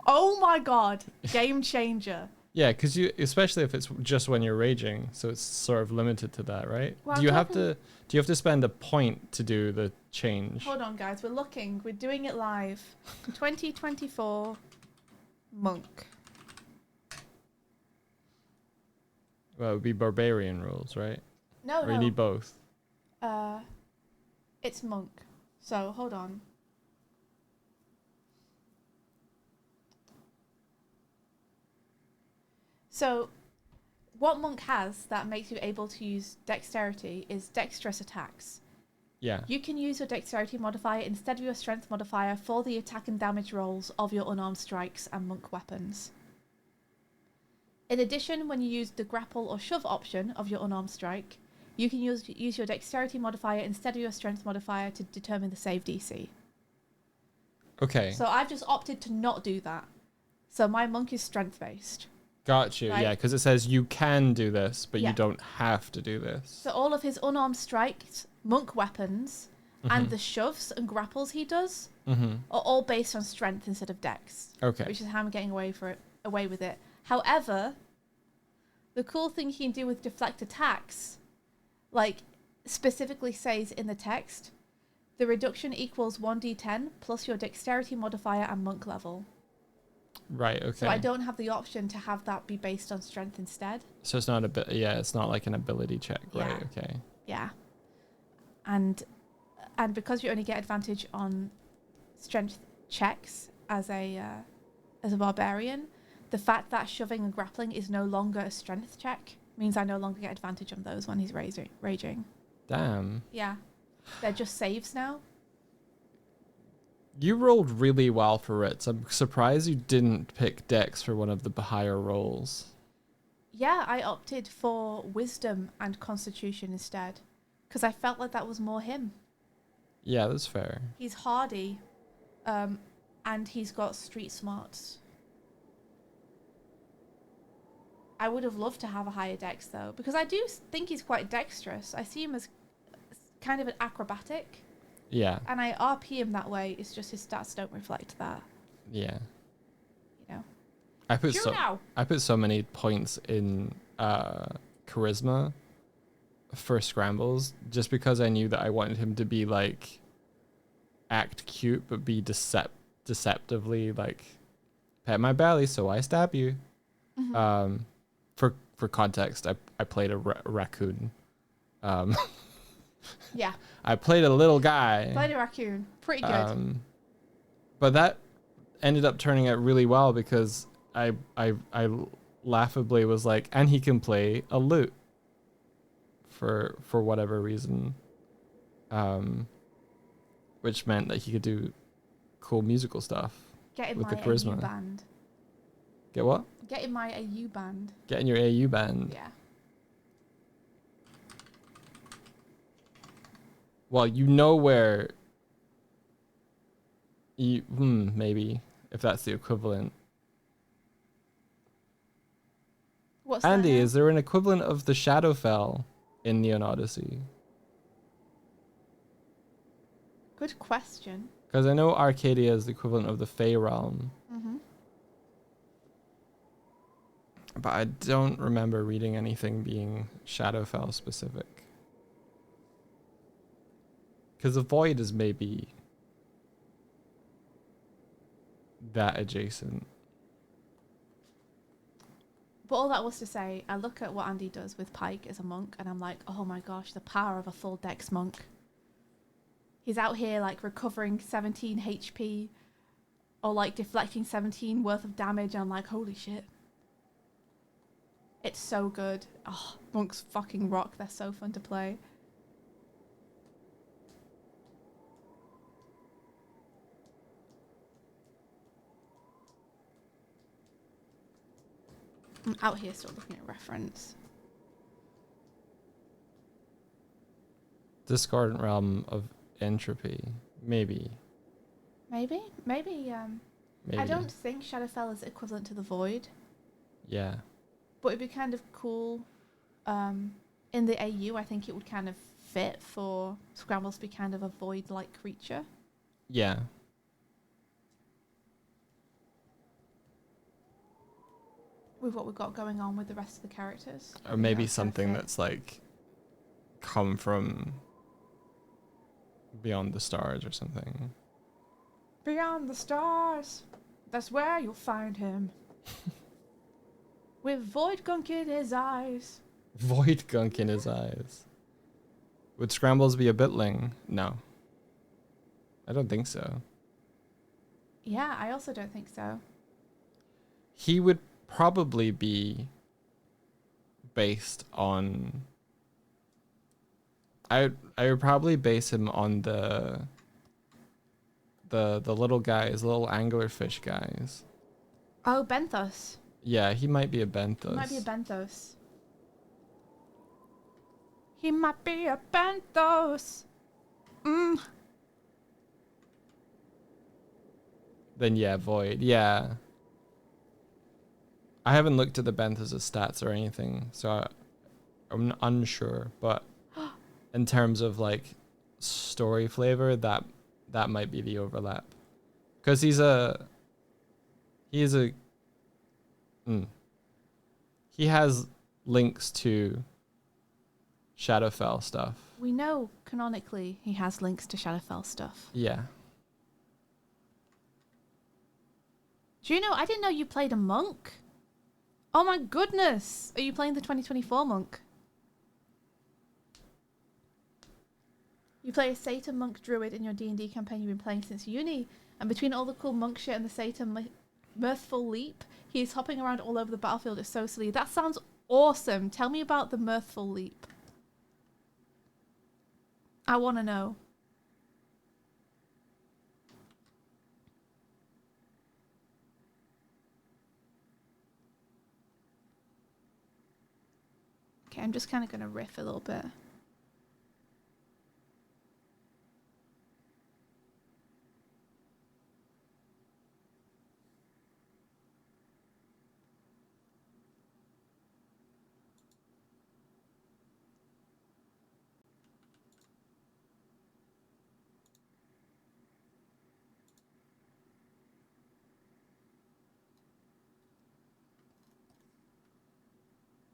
oh my god, game changer. Yeah, because especially if it's just when you're raging, so it's sort of limited to that, right? Well, Do you have to spend a point to do the change? Hold on, guys, we're doing it live. 2024 monk. Well, it would be barbarian rules, right? No, Or no. you need both. It's monk. So hold on. So, what monk has that makes you able to use dexterity is dexterous attacks. Yeah. You can use your dexterity modifier instead of your strength modifier for the attack and damage rolls of your unarmed strikes and monk weapons. In addition, when you use the grapple or shove option of your unarmed strike, you can use your dexterity modifier instead of your strength modifier to determine the save DC. Okay. So I've just opted to not do that. So my monk is strength based. Got you. Right. Yeah, because it says you can do this, but Yeah. you don't have to do this. So all of his unarmed strikes, monk weapons, and the shoves and grapples he does Mm-hmm. are all based on strength instead of dex. Okay. Which is how I'm getting away with it. However, the cool thing he can do with deflect attacks, like specifically says in the text, the reduction equals 1d10 plus your dexterity modifier and monk level. Right. Okay. So I don't have the option to have that be based on strength instead. So it's not a bit. Yeah, it's not like an ability check, right? Yeah. Okay. Yeah. And because you only get advantage on strength checks as a barbarian, the fact that shoving and grappling is no longer a strength check means I no longer get advantage on those when he's raging. Damn. Yeah. They're just saves now. You rolled really well for Ritz. I'm surprised you didn't pick Dex for one of the higher rolls. Yeah, I opted for wisdom and constitution instead because I felt like that was more him. Yeah, that's fair. He's hardy, and he's got street smarts. I would have loved to have a higher dex though, because I do think he's quite dexterous. I see him as kind of an acrobatic, Yeah. and I RP him that way. It's just his stats don't reflect that, Yeah. you know. I put Sure now. so many points in charisma for scrambles just because I knew that I wanted him to be like act cute but be deceptively like pet my belly so I stab you. Mm-hmm. For context, I played a raccoon. Yeah, I played a little guy. played a raccoon. Pretty good. But that ended up turning out really well because I laughably was like, and he can play a lute for whatever reason, which meant that he could do cool musical stuff. Get in with my the charisma. AU band. Get what? Get in my AU band. Get in your AU band. Yeah. Well, you know where you maybe if that's the equivalent. What's Andy, that now? is there an equivalent of the Shadowfell in Neon Odyssey? Good question. Because I know Arcadia is the equivalent of the Fey Realm, Mm-hmm. but I don't remember reading anything being Shadowfell specific. Because the Void is maybe that adjacent. But all that was to say, I look at what Andy does with Pike as a monk, and I'm like, oh my gosh, the power of a full dex monk. He's out here like recovering 17 HP or like deflecting 17 worth of damage, and I'm like, holy shit. It's so good. Oh, monks fucking rock. They're so fun to play. I'm out here still looking at reference. Discordant Realm of Entropy. Maybe. Maybe. Maybe. I don't think Shadowfell is equivalent to the Void, Yeah. but it'd be kind of cool. In the AU, I think it would kind of fit for Scrambles to be kind of a Void-like creature. Yeah. With what we've got going on with the rest of the characters. I Or think maybe that would kind of something fit. that's like come from beyond the stars or something. Beyond the stars, that's where you'll find him. With void gunk in his eyes. Void gunk in his eyes. Would Scrambles be a bitling? No. I don't think so. Yeah, I also don't think so. He would probably be based on... I would probably base him on the little guys, little anglerfish guys. Oh, Benthos. Yeah, he might be a benthos. He might be a Benthos. He might be a Benthos. Then yeah, Void. Yeah. I haven't looked at the benthos' stats or anything, so I'm unsure. But in terms of like story flavor, that might be the overlap, because he has links to Shadowfell stuff. We know canonically he has links to Shadowfell stuff. Yeah. Do you know, I didn't know you played a monk. Oh my goodness. Are you playing the 2024 monk? You play a Satan monk druid in your D&D campaign you've been playing since uni. And between all the cool monk shit and the Satan mirthful leap, he is hopping around all over the battlefield at Socially. That sounds awesome. Tell me about the mirthful leap. I want to know. Okay, I'm just kind of going to riff a little bit.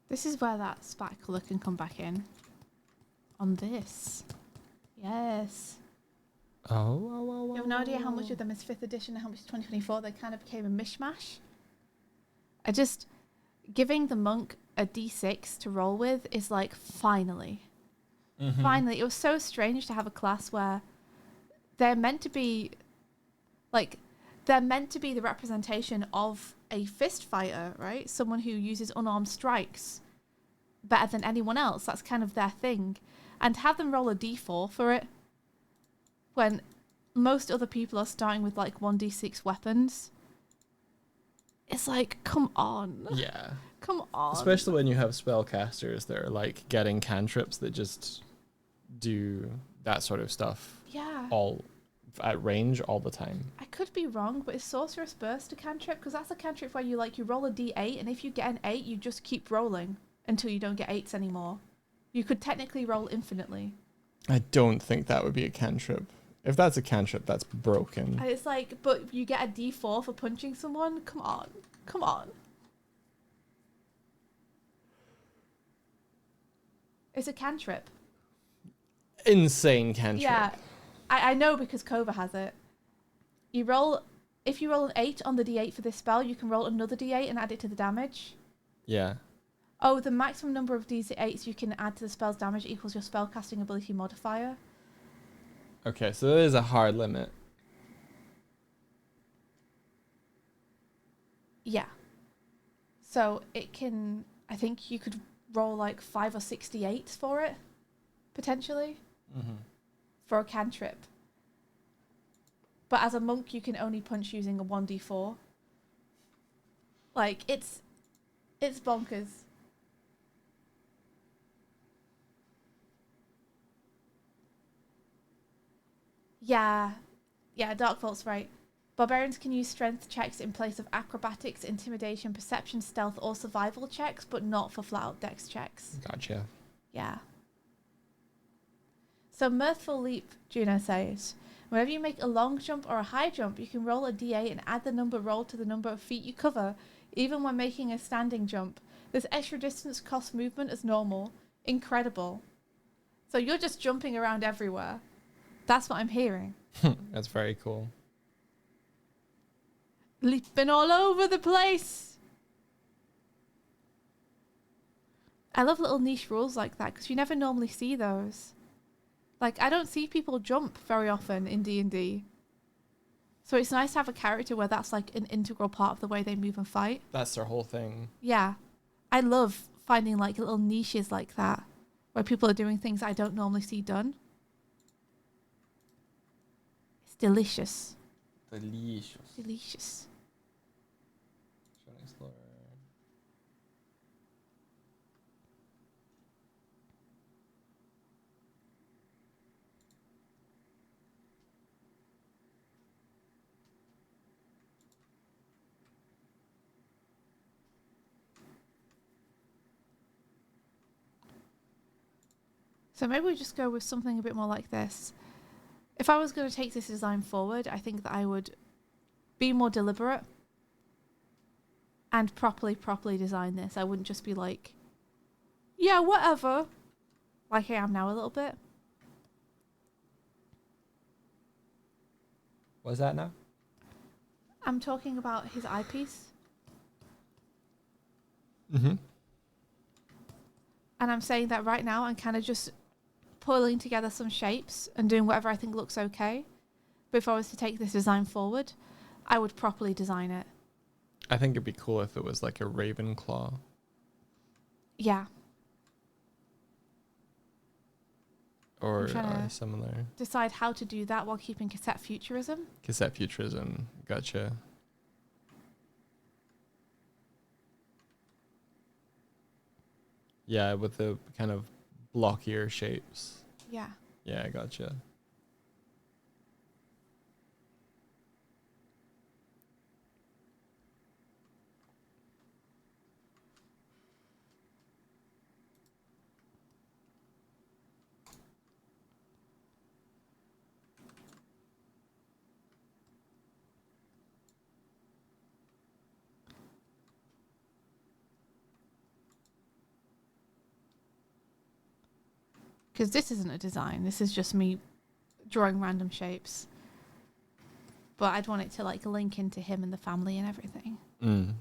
This is where that spat colour can come back in. On this. Yes. Oh. You have no idea how much of them is 5th edition and how much is 2024. They kind of became a mishmash. Giving the monk a d6 to roll with is like, finally. Mm-hmm. Finally. It was so strange to have a class where they're meant to be the representation of a fist fighter, right? Someone who uses unarmed strikes better than anyone else. That's kind of their thing. And have them roll a d4 for it when most other people are starting with like 1d6 weapons. It's like, come on. Yeah. Come on. Especially when you have spellcasters that are like getting cantrips that just do that sort of stuff. Yeah. All at range all the time. I could be wrong, but is Sorcerous Burst a cantrip? Because that's a cantrip where you roll a d8, and if you get an 8, you just keep rolling until you don't get 8s anymore. You could technically roll infinitely. I don't think that would be a cantrip. If that's a cantrip, that's broken. And it's like, but you get a d4 for punching someone? Come on. Come on. It's a cantrip. Insane cantrip. Yeah. I know because Kova has it. If you roll an 8 on the d8 for this spell, you can roll another d8 and add it to the damage. Yeah. Oh, the maximum number of d8s you can add to the spell's damage equals your spellcasting ability modifier. Okay, so there is a hard limit. Yeah. So it can, I think you could roll like 5 or 6 d8s for it, potentially. Mm-hmm. For a cantrip. But as a monk, you can only punch using a 1d4. Like, it's bonkers. Yeah, Dark Vault's right. Barbarians can use strength checks in place of acrobatics, intimidation, perception, stealth, or survival checks, but not for flat-out dex checks. Gotcha. Yeah. So Mirthful Leap, Juno says, whenever you make a long jump or a high jump, you can roll a d8 and add the number rolled to the number of feet you cover, even when making a standing jump. This extra distance costs movement as normal. Incredible. So you're just jumping around everywhere. That's what I'm hearing. That's very cool. Leaping all over the place. I love little niche rules like that because you never normally see those. Like, I don't see people jump very often in D&D. So it's nice to have a character where that's like an integral part of the way they move and fight. That's their whole thing. Yeah. I love finding like little niches like that where people are doing things I don't normally see done. It's delicious. Delicious. Delicious. Explorer. So maybe we just go with something a bit more like this. If I was going to take this design forward, I think that I would be more deliberate and properly design this. I wouldn't just be like, yeah, whatever, like I am now a little bit. What's that now? I'm talking about his eyepiece. Mm-hmm. And I'm saying that right now I'm kind of just pulling together some shapes and doing whatever I think looks okay. But if I was to take this design forward, I would properly design it. I think it'd be cool if it was like a Ravenclaw. Yeah. Or trying to similar. Decide how to do that while keeping cassette futurism. Cassette futurism. Gotcha. Yeah, with the kind of blockier shapes. Yeah. Yeah, gotcha. Because this isn't a design. This is just me drawing random shapes. But I'd want it to like link into him and the family and everything. Mm.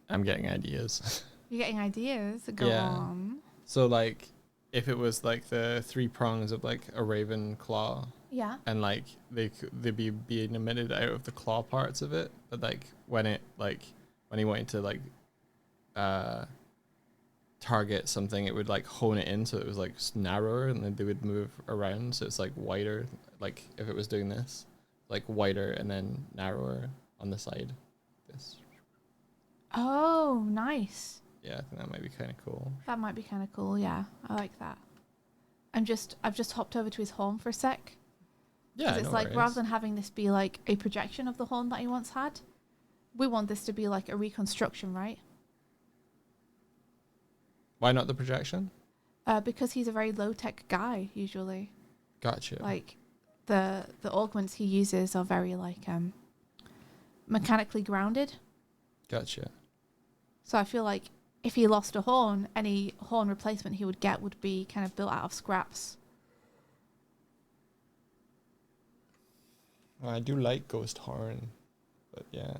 I'm getting ideas. You're getting ideas. Go Yeah. on. So like, if it was like the three prongs of like a raven claw, Yeah. and like they'd be being emitted out of the claw parts of it, but like when he wanted to like target something, it would like hone it in so it was like narrower, and then they would move around so it's like wider. Like if it was doing this, like wider and then narrower on the side. This. Oh, nice. Yeah, I think that might be kind of cool. That might be kind of cool. Yeah, I like that. I've just hopped over to his horn for a sec. Yeah, It's no like worries. rather than having this be like a projection of the horn that he once had, we want this to be like a reconstruction, right? Why not the projection? Because he's a very low tech guy usually. Gotcha. Like the augments he uses are very like mechanically grounded. Gotcha. So I feel like if he lost a horn, any horn replacement he would get would be kind of built out of scraps. Well, I do like Ghost Horn, but yeah.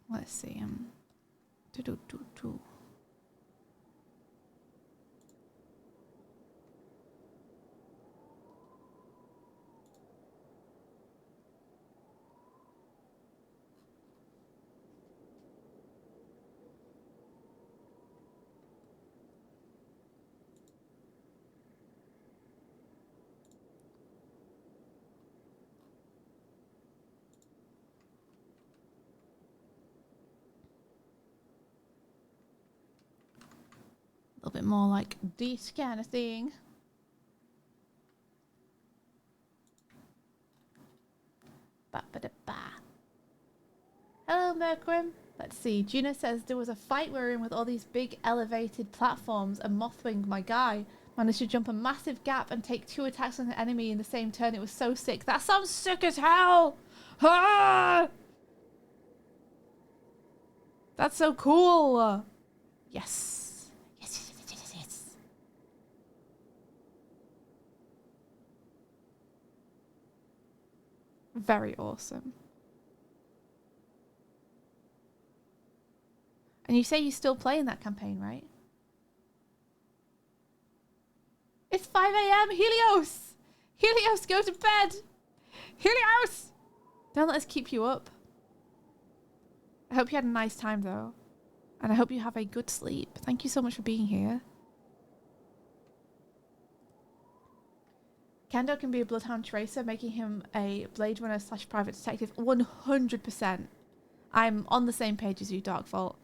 Let's see. Do. A little bit more like this kind of thing. Ba-ba-da-ba. Hello, Merkrim. Let's see. Gina says there was a fight we were in with all these big elevated platforms, and Mothwing, my guy, Managed to jump a massive gap and take 2 attacks on an enemy in the same turn. It was so sick. That sounds sick as hell! Ah! That's so cool! Yes. Yes, yes, yes, yes, yes. Very awesome. And you say you still play in that campaign, right? It's 5 a.m. Helios! Helios, go to bed! Helios! Don't let us keep you up. I hope you had a nice time, though. And I hope you have a good sleep. Thank you so much for being here. Kendo can be a Bloodhound Tracer, making him a Blade Runner / private detective. 100%. I'm on the same page as you, Darkvault.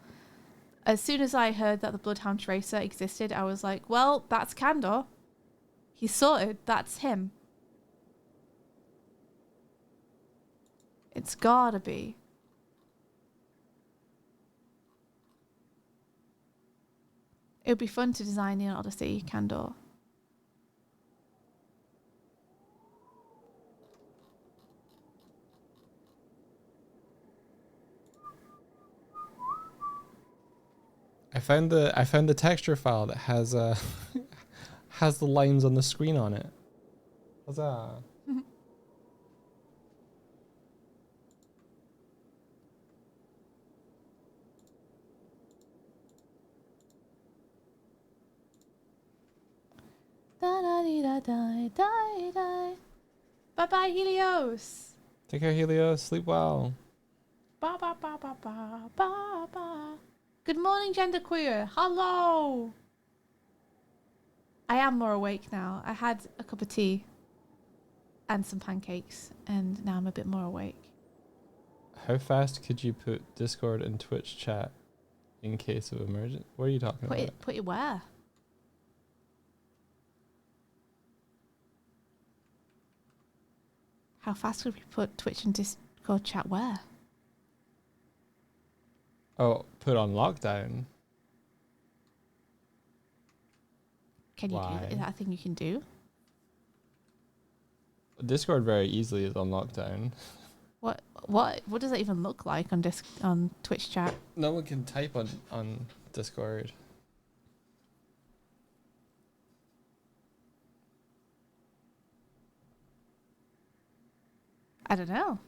As soon as I heard that the Bloodhound Tracer existed, I was like, well, that's Kandor. He's sorted. That's him. It's gotta be. It would be fun to design the Odyssey, Kandor. I found the texture file that has has the lines on the screen on it. Huzzah. Bye bye, Helios. Take care, Helios. Sleep well. Ba ba ba ba ba ba ba. Good morning, genderqueer. Hello. I am more awake now. I had a cup of tea and some pancakes, and now I'm a bit more awake. How fast could you put Discord and Twitch chat in case of emergency? What are you talking about? Put it where? How fast would we put Twitch and Discord chat where? Oh, put on lockdown. Can you do Why? that? Is that a thing you can do? Discord very easily is on lockdown. What does that even look like on Twitch chat? No one can type on Discord. I don't know.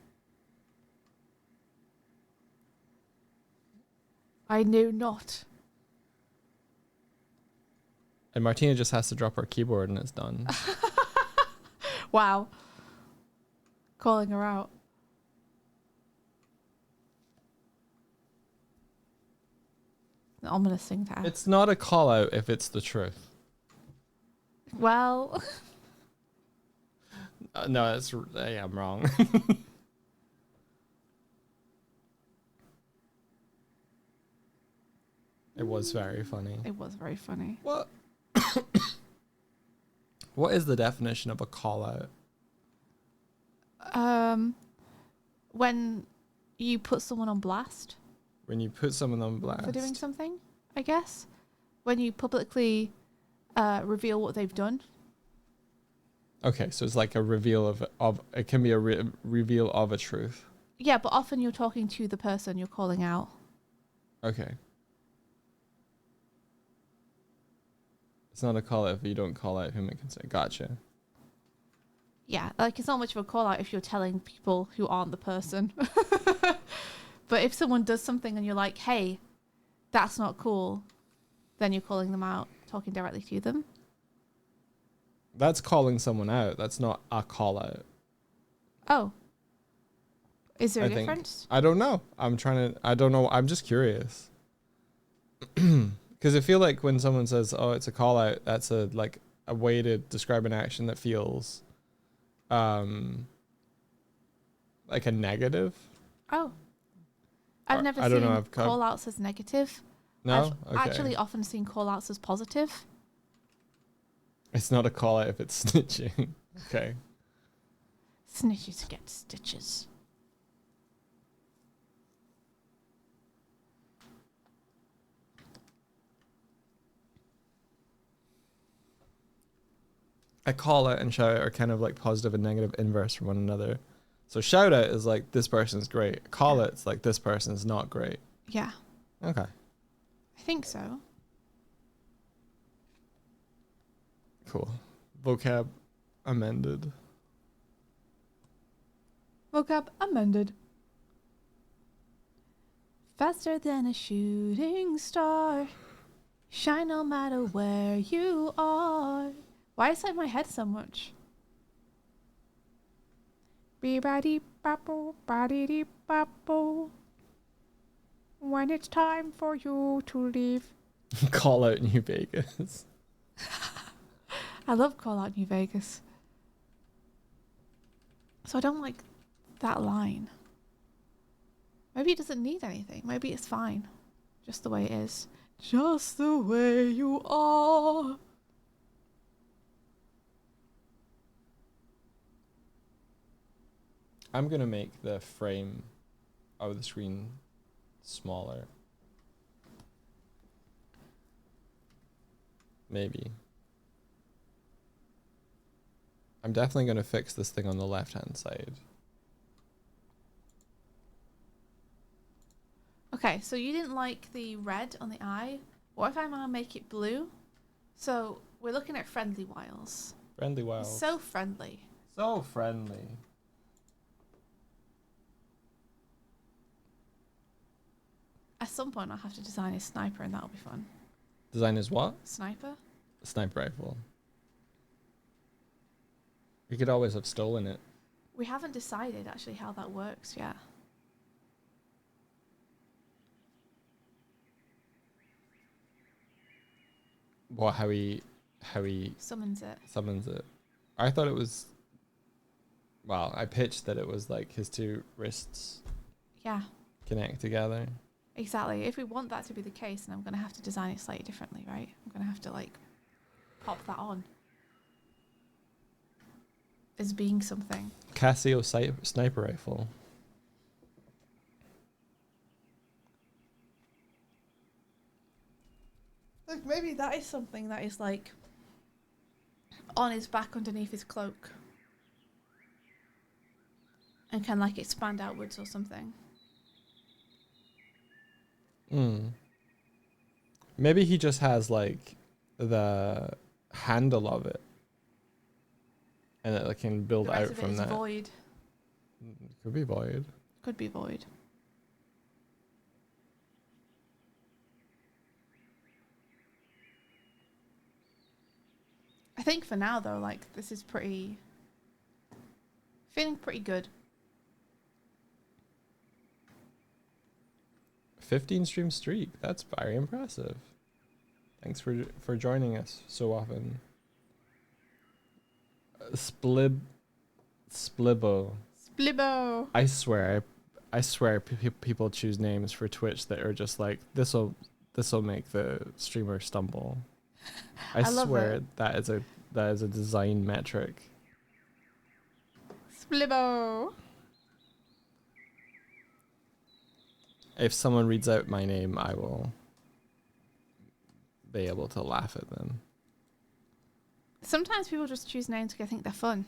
I know not. And Martina just has to drop her keyboard and it's done. Wow. Calling her out. An ominous thing to ask. It's not a call out if it's the truth. Well, No, I'm wrong. It was very funny. it was very funny. What? What is the definition of a call out? When you put someone on blast When you put someone on blast. for doing something, I guess. When you publicly reveal what they've done. Okay, so it's like a reveal of it can be a reveal of a truth. Yeah, but often you're talking to the person you're calling out. Okay. It's not a call out if you don't call out whom it can say. Gotcha. Yeah, like it's not much of a call out if you're telling people who aren't the person. But if someone does something and you're like, hey, that's not cool, then you're calling them out, talking directly to them. That's calling someone out. That's not a call out. Oh. Is there a I think. difference? I don't know. I don't know. I'm just curious. Because I feel like when someone says, oh, it's a call out, that's a way to describe an action that feels like a negative. Oh. I've never I don't seen know, I've call outs as negative. No? I've Okay. actually often seen call outs as positive. It's not a call out if it's snitching. Okay. Snitches get stitches. a call out and shout out are kind of like positive and negative inverse from one another. So shout out is like this person's great. Call Yeah. out's like this person's not great. Yeah, Okay. I think so. Cool. Vocab amended. Vocab amended. Faster than a shooting star. Shine no matter where you are. Why is that in my head so much? Be-ba-dee-ba-bo, when it's time for you to leave. Call out New Vegas. I love Call Out New Vegas. So I don't like that line. Maybe it doesn't need anything. Maybe it's fine. Just the way it is. Just the way you are. I'm gonna make the frame of the screen smaller. Maybe. I'm definitely gonna fix this thing on the left-hand side. Okay, so you didn't like the red on the eye. What if I now make it blue? So we're looking at friendly wiles. Friendly wild. So friendly. So friendly. At some point I'll have to design a sniper and that'll be fun. Design is what? Sniper? Sniper rifle. You could always have stolen it. We haven't decided actually how that works yet. What? How he Summons it. summons it. I thought it was. Well, I pitched that it was like his two wrists Yeah, connect together. exactly. If we want that to be the case, then I'm going to have to design it slightly differently, right? I'm going to have to like pop that on as being something. Casio sniper rifle. Look, maybe that is something that is like on his back underneath his cloak and can like expand outwards or something. Maybe he just has like the handle of it, and it can build The rest out of it from is that. void. Could be void. Could be void. I think for now though, like this is feeling pretty good. 15 stream streak. That's very impressive. Thanks for joining us so often. Splibbo. Splibbo. I swear people choose names for Twitch that are just like this'll make the streamer stumble. I love swear it. that is a design metric. Splibbo. If someone reads out my name, I will be able to laugh at them. Sometimes people just choose names because I think they're fun.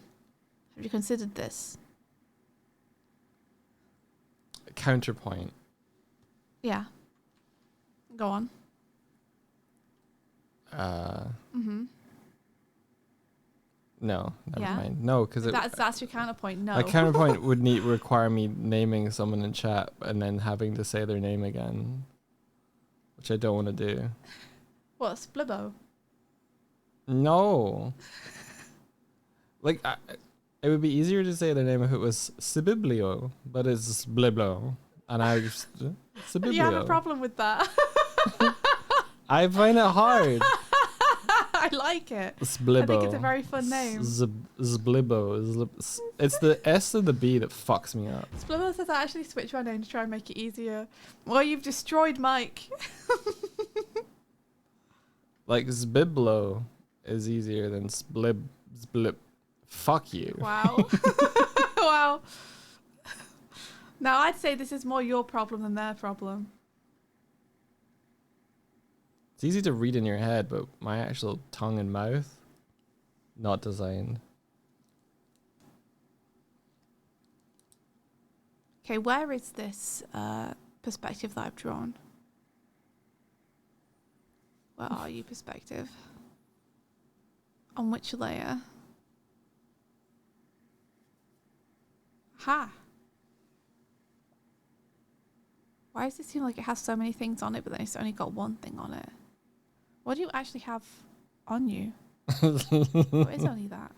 Have you considered this? Counterpoint. Yeah. Go on. No, never Yeah? mind. No, because That's your counterpoint. No. my counterpoint would require me naming someone in chat and then having to say their name again, which I don't want to do. What, Splibbo? No. Like, it would be easier to say their name if it was Sibiblio, but it's Bliblo. And I just... Sibiblio. You have a problem with that. I find it hard. I like it. Sblibbo. I think it's a very fun name. Zblibbo. It's the S and the B that fucks me up. Splibbo says I actually switched my name to try and make it easier. Well, you've destroyed Mike. Like, Zbiblo is easier than Zblib. Fuck you. Wow. Wow. Now, I'd say this is more your problem than their problem. It's easy to read in your head, but my actual tongue and mouth. not designed. Okay, where is this perspective that I've drawn? Where are you, perspective? On which layer? Ha! Why does it seem like it has so many things on it, but then it's only got one thing on it? What do you actually have on you? What is only that?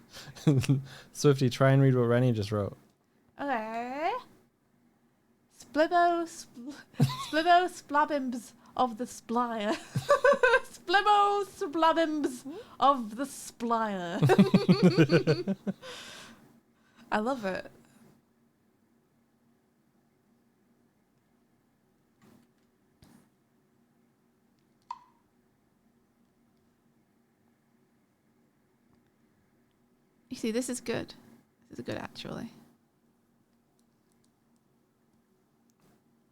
Swifty, try and read what Rennie just wrote. Okay. Splibbo splabimbs of the splire. Splibbo splabimbs of the splire. I love it. You see, this is good. This is good, actually.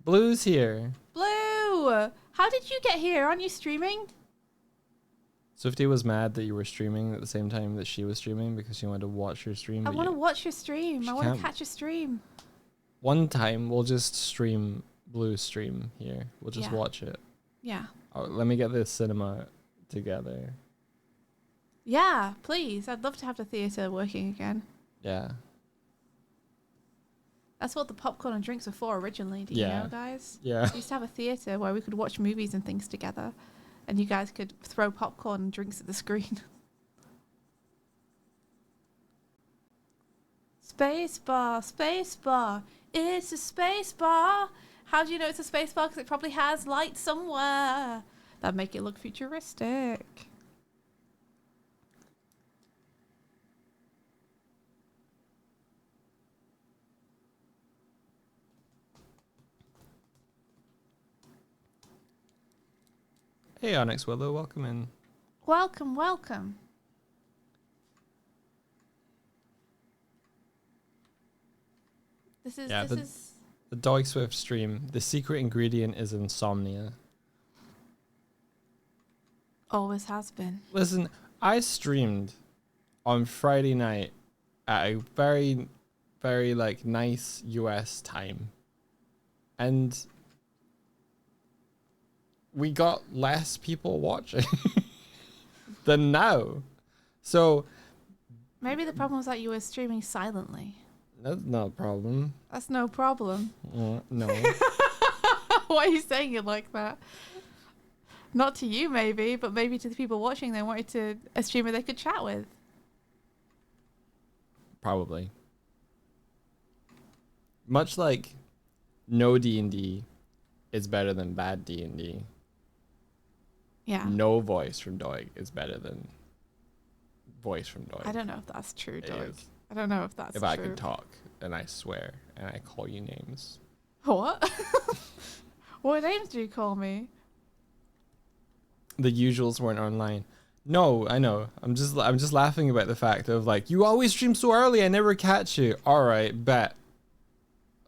Blue's here. Blue! How did you get here? Aren't you streaming? Swifty was mad that you were streaming at the same time that she was streaming because she wanted to watch your stream. I but want to you- watch your stream. She I want can't- to catch a stream. One time we'll just stream Blue's stream here. We'll just Yeah. watch it. Yeah. Oh, let me get this cinema together. Yeah, please. I'd love to have the theatre working again. Yeah. That's what the popcorn and drinks were for originally, do you Yeah. know, guys? Yeah. We used to have a theatre where we could watch movies and things together, and you guys could throw popcorn and drinks at the screen. Space bar, space bar. It's a space bar. How do you know it's a space bar? Because it probably has light somewhere. That'd make it look futuristic. Hey, Onyx Willow, welcome in. Welcome, welcome. This is Yeah, this the- is The Dog Swift stream. The secret ingredient is insomnia. always has been. Listen, I streamed on Friday night at a very, very like nice US time, and we got less people watching than now. So Maybe the problem was that you were streaming silently. that's not a problem. That's no problem. No. Why are you saying it like that? Not to you, maybe, but maybe to the people watching. They wanted to a streamer they could chat with. Probably. Much like no D&D is better than bad D&D. Yeah. No voice from Doig is better than voice from Doig. I don't know if that's true, It Doug. is. I don't know if that's If true. I could talk and I swear and I call you names. What? What names do you call me? The usuals weren't online. No, I know. I'm just laughing about the fact of like, you always stream so early, I never catch you. All right, bet.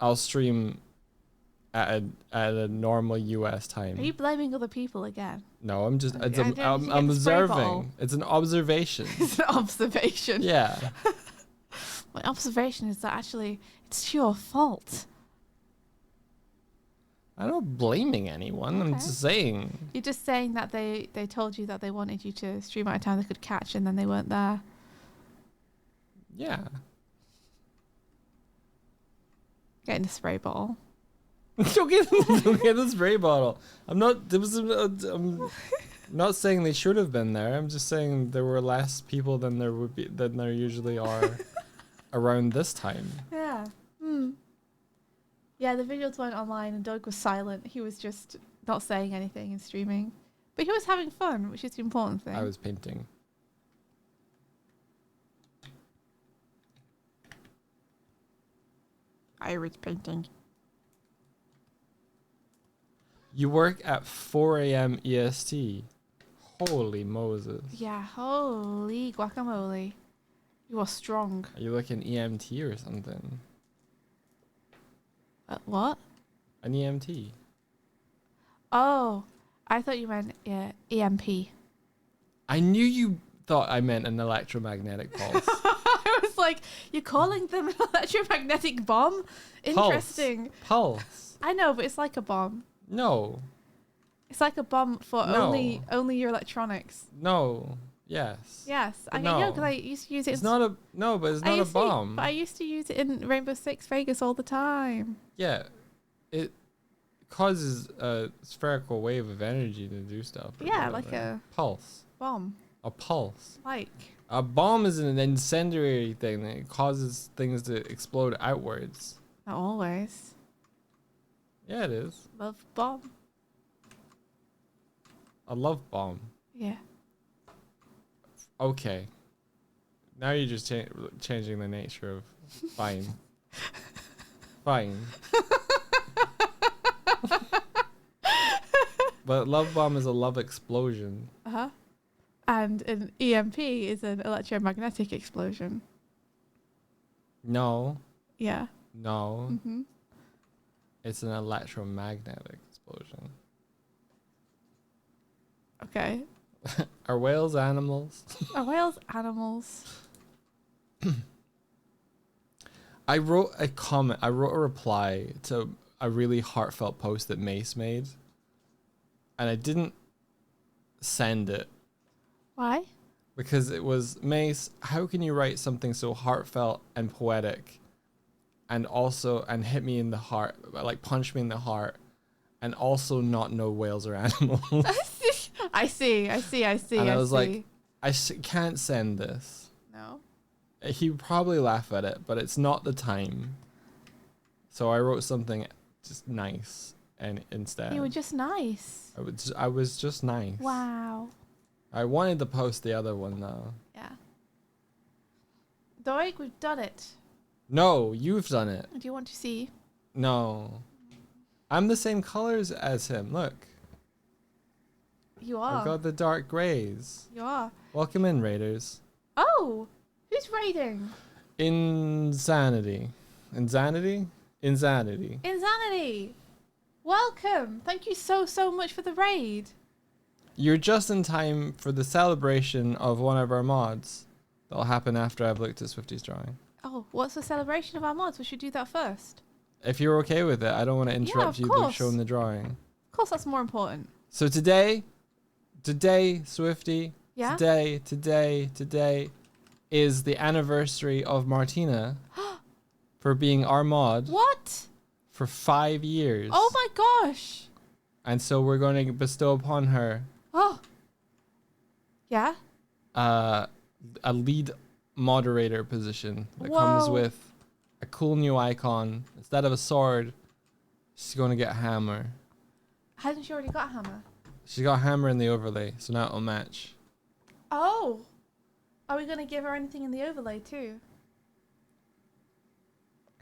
I'll stream at a normal US time. Are you blaming other people again? No, I'm just I don't think you I'm get the spray bottle. observing. It's an observation. It's an observation. Yeah. My observation is that actually it's your fault. I'm not blaming anyone. I'm Okay. just saying. You're just saying that they told you that they wanted you to stream at a time they could catch and then they weren't there. Yeah. Getting the spray bottle. don't get the spray bottle. I'm not saying they should have been there. I'm just saying there were less people than there usually are around this time. Yeah. Hmm. Yeah, the videos weren't online and Doug was silent. He was just not saying anything and streaming. But he was having fun, which is the important thing. I was painting. I was painting. You work at 4 a.m. EST. Holy Moses. Yeah, holy guacamole. You are strong. Are you like an EMT or something? What? An EMT. Oh, I thought you meant EMP. I knew you thought I meant an electromagnetic pulse. I was like, you're calling them an electromagnetic bomb? Interesting. Pulse. I know, but it's like a bomb. No. It's like a bomb for No. only your electronics. No. Yes. Yes, I No. know because I used to use it. It's in not a no, but it's I not a used to- bomb. but I used to use it in Rainbow Six Vegas all the time. Yeah, it causes a spherical wave of energy to do stuff. or Yeah, like whatever. a pulse. bomb. A pulse. Like, A bomb is an incendiary thing that causes things to explode outwards. not always. Yeah, it is. Love bomb. A love bomb. Yeah. Okay. Now you're just changing the nature of fine. Fine. But love bomb is a love explosion. Uh-huh. And an EMP is an electromagnetic explosion. No. Yeah. No. Mm-hmm. It's an electromagnetic explosion. Okay. Are whales animals? Are whales animals? I wrote a reply to a really heartfelt post that Mace made. And I didn't send it Why? because it was, Mace, how can you write something so heartfelt and poetic and hit me in the heart, like punch me in the heart, and also not know whales are animals? I see. And I was like, I can't send this. no. He would probably laugh at it, but it's not the time. So I wrote something just nice and instead. You were just nice. I was just nice. Wow. I wanted to post the other one though. Yeah. Doig, we've done it. No, you've done it. Do you want to see? No. I'm the same colors as him. Look. You I've are. got the dark grays. You are. Welcome in, Raiders. Oh! Who's raiding? Insanity. Insanity? Insanity. Insanity! Welcome! Thank you so much for the raid. You're just in time for the celebration of one of our mods. That'll happen after I've looked at Swifty's drawing. Oh, what's the celebration of our mods? We should do that first. If you're okay with it, I don't want to interrupt of you to course. show them the drawing. Of course, that's more important. So today, Swifty, Yeah? today is the anniversary of Martina for being our mod What? for 5 years. Oh my gosh! And so we're going to bestow upon her Oh. Yeah? a lead moderator position that comes Whoa. with a cool new icon. Instead of a sword, she's going to get a hammer. Hasn't she already got a hammer? She's got a hammer in the overlay, so now it'll match. Oh! Are we going to give her anything in the overlay too?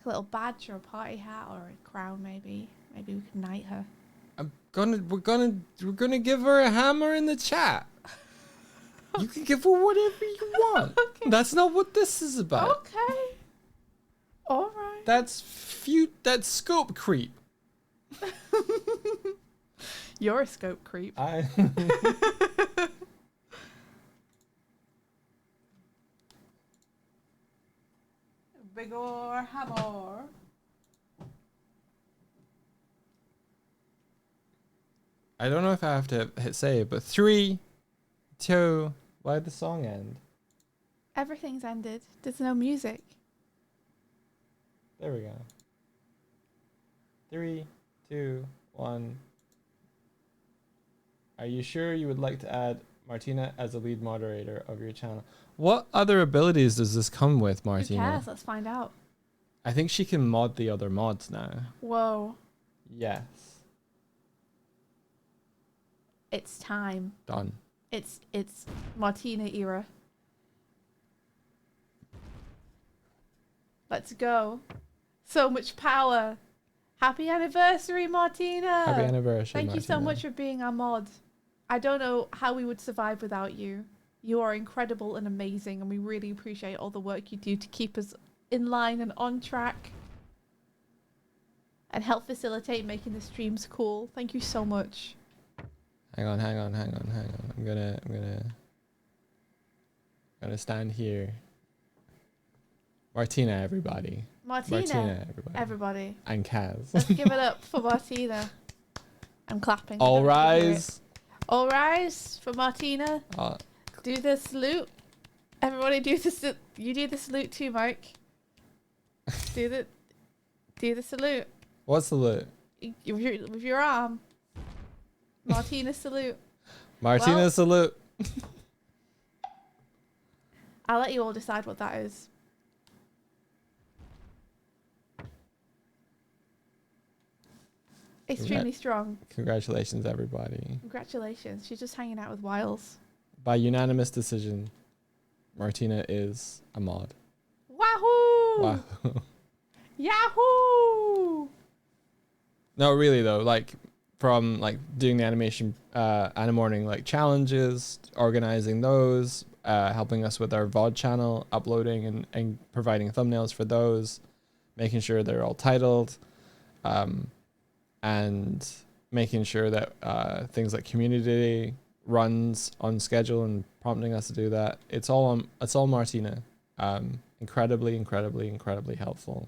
A little badge or a party hat or a crown maybe. Maybe we can knight her. We're gonna give her a hammer in the chat. You can give her whatever you want. Okay. That's not what this is about. Okay. Alright. That's scope creep. You're a scope creep. Big ol' hammer. I don't know if I have to hit save, but 3, 2. Why'd the song end? Everything's ended. There's no music. There we go. 3, 2, 1. Are you sure you would like to add Martina as a lead moderator of your channel? What other abilities does this come with, Who Martina? cares? Let's find out. I think she can mod the other mods now. Whoa. Yes. It's time. Done. It's Martina era. Let's go. So much power. Happy anniversary, Martina. Happy anniversary, Thank you so Martina. much for being our mod. I don't know how we would survive without you. You are incredible and amazing, and we really appreciate all the work you do to keep us in line and on track and help facilitate making the streams cool. Thank you so much. Hang on. I'm gonna Gonna stand here. Martina, everybody. Martina, everybody. everybody. And Kaz. Let's give it up for Martina. I'm clapping. All I don't know if you can hear it. rise. All rise for Martina. Do the salute. Everybody do the salute. You do the salute too, Mike. do the salute. What's the loot? With your arm. Martina salute. Martina Well- salute. I'll let you all decide what that is. Extremely strong. Congratulations, everybody. Congratulations. She's just hanging out with Wiles. By unanimous decision, Martina is a mod. Wahoo! Wow. Yahoo! No, really though, like from like doing the animation, Animorning like challenges, organizing those, helping us with our VOD channel, uploading and providing thumbnails for those, making sure they're all titled, and making sure that things like community day runs on schedule and prompting us to do that. It's all Martina. Incredibly helpful.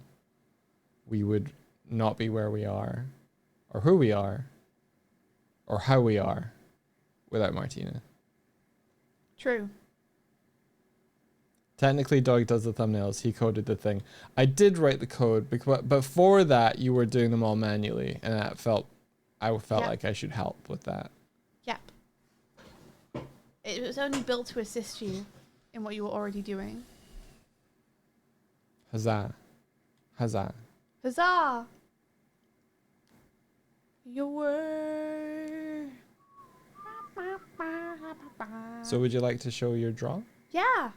We would not be where we are, or who we are, or how we are without Martina. True. Technically, Doug does the thumbnails. He coded the thing. I did write the code, but before that, you were doing them all manually, and I felt Yep. like I should help with that. Yep. It was only built to assist you in what you were already doing. Huzzah. Huzzah. Huzzah! Your word. So would you like to show your draw? Yeah.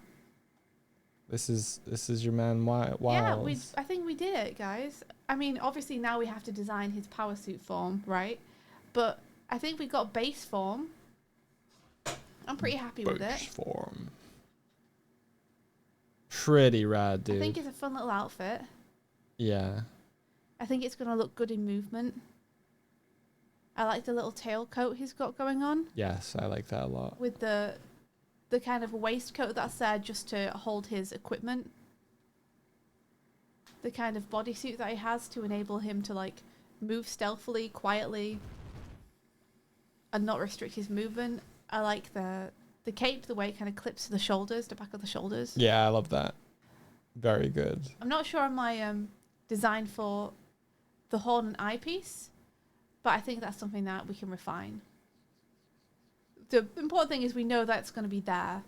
This is your man Wiles. Yeah, I think we did it, guys. I mean, obviously now we have to design his power suit form, right? But I think we got base form. I'm pretty happy with Base it. form. Pretty rad, dude. I think it's a fun little outfit. Yeah. I think it's going to look good in movement. I like the little tailcoat he's got going on Yes, I like that a lot. with the kind of waistcoat that's there just to hold his equipment. The kind of bodysuit that he has to enable him to like move stealthily, quietly, and not restrict his movement. I like the cape, the way it kind of clips to the shoulders, the back of the shoulders. Yeah, I love that. Very good. I'm not sure on my design for the horn and eyepiece, but I think that's something that we can refine. The important thing is we know that's going to be there.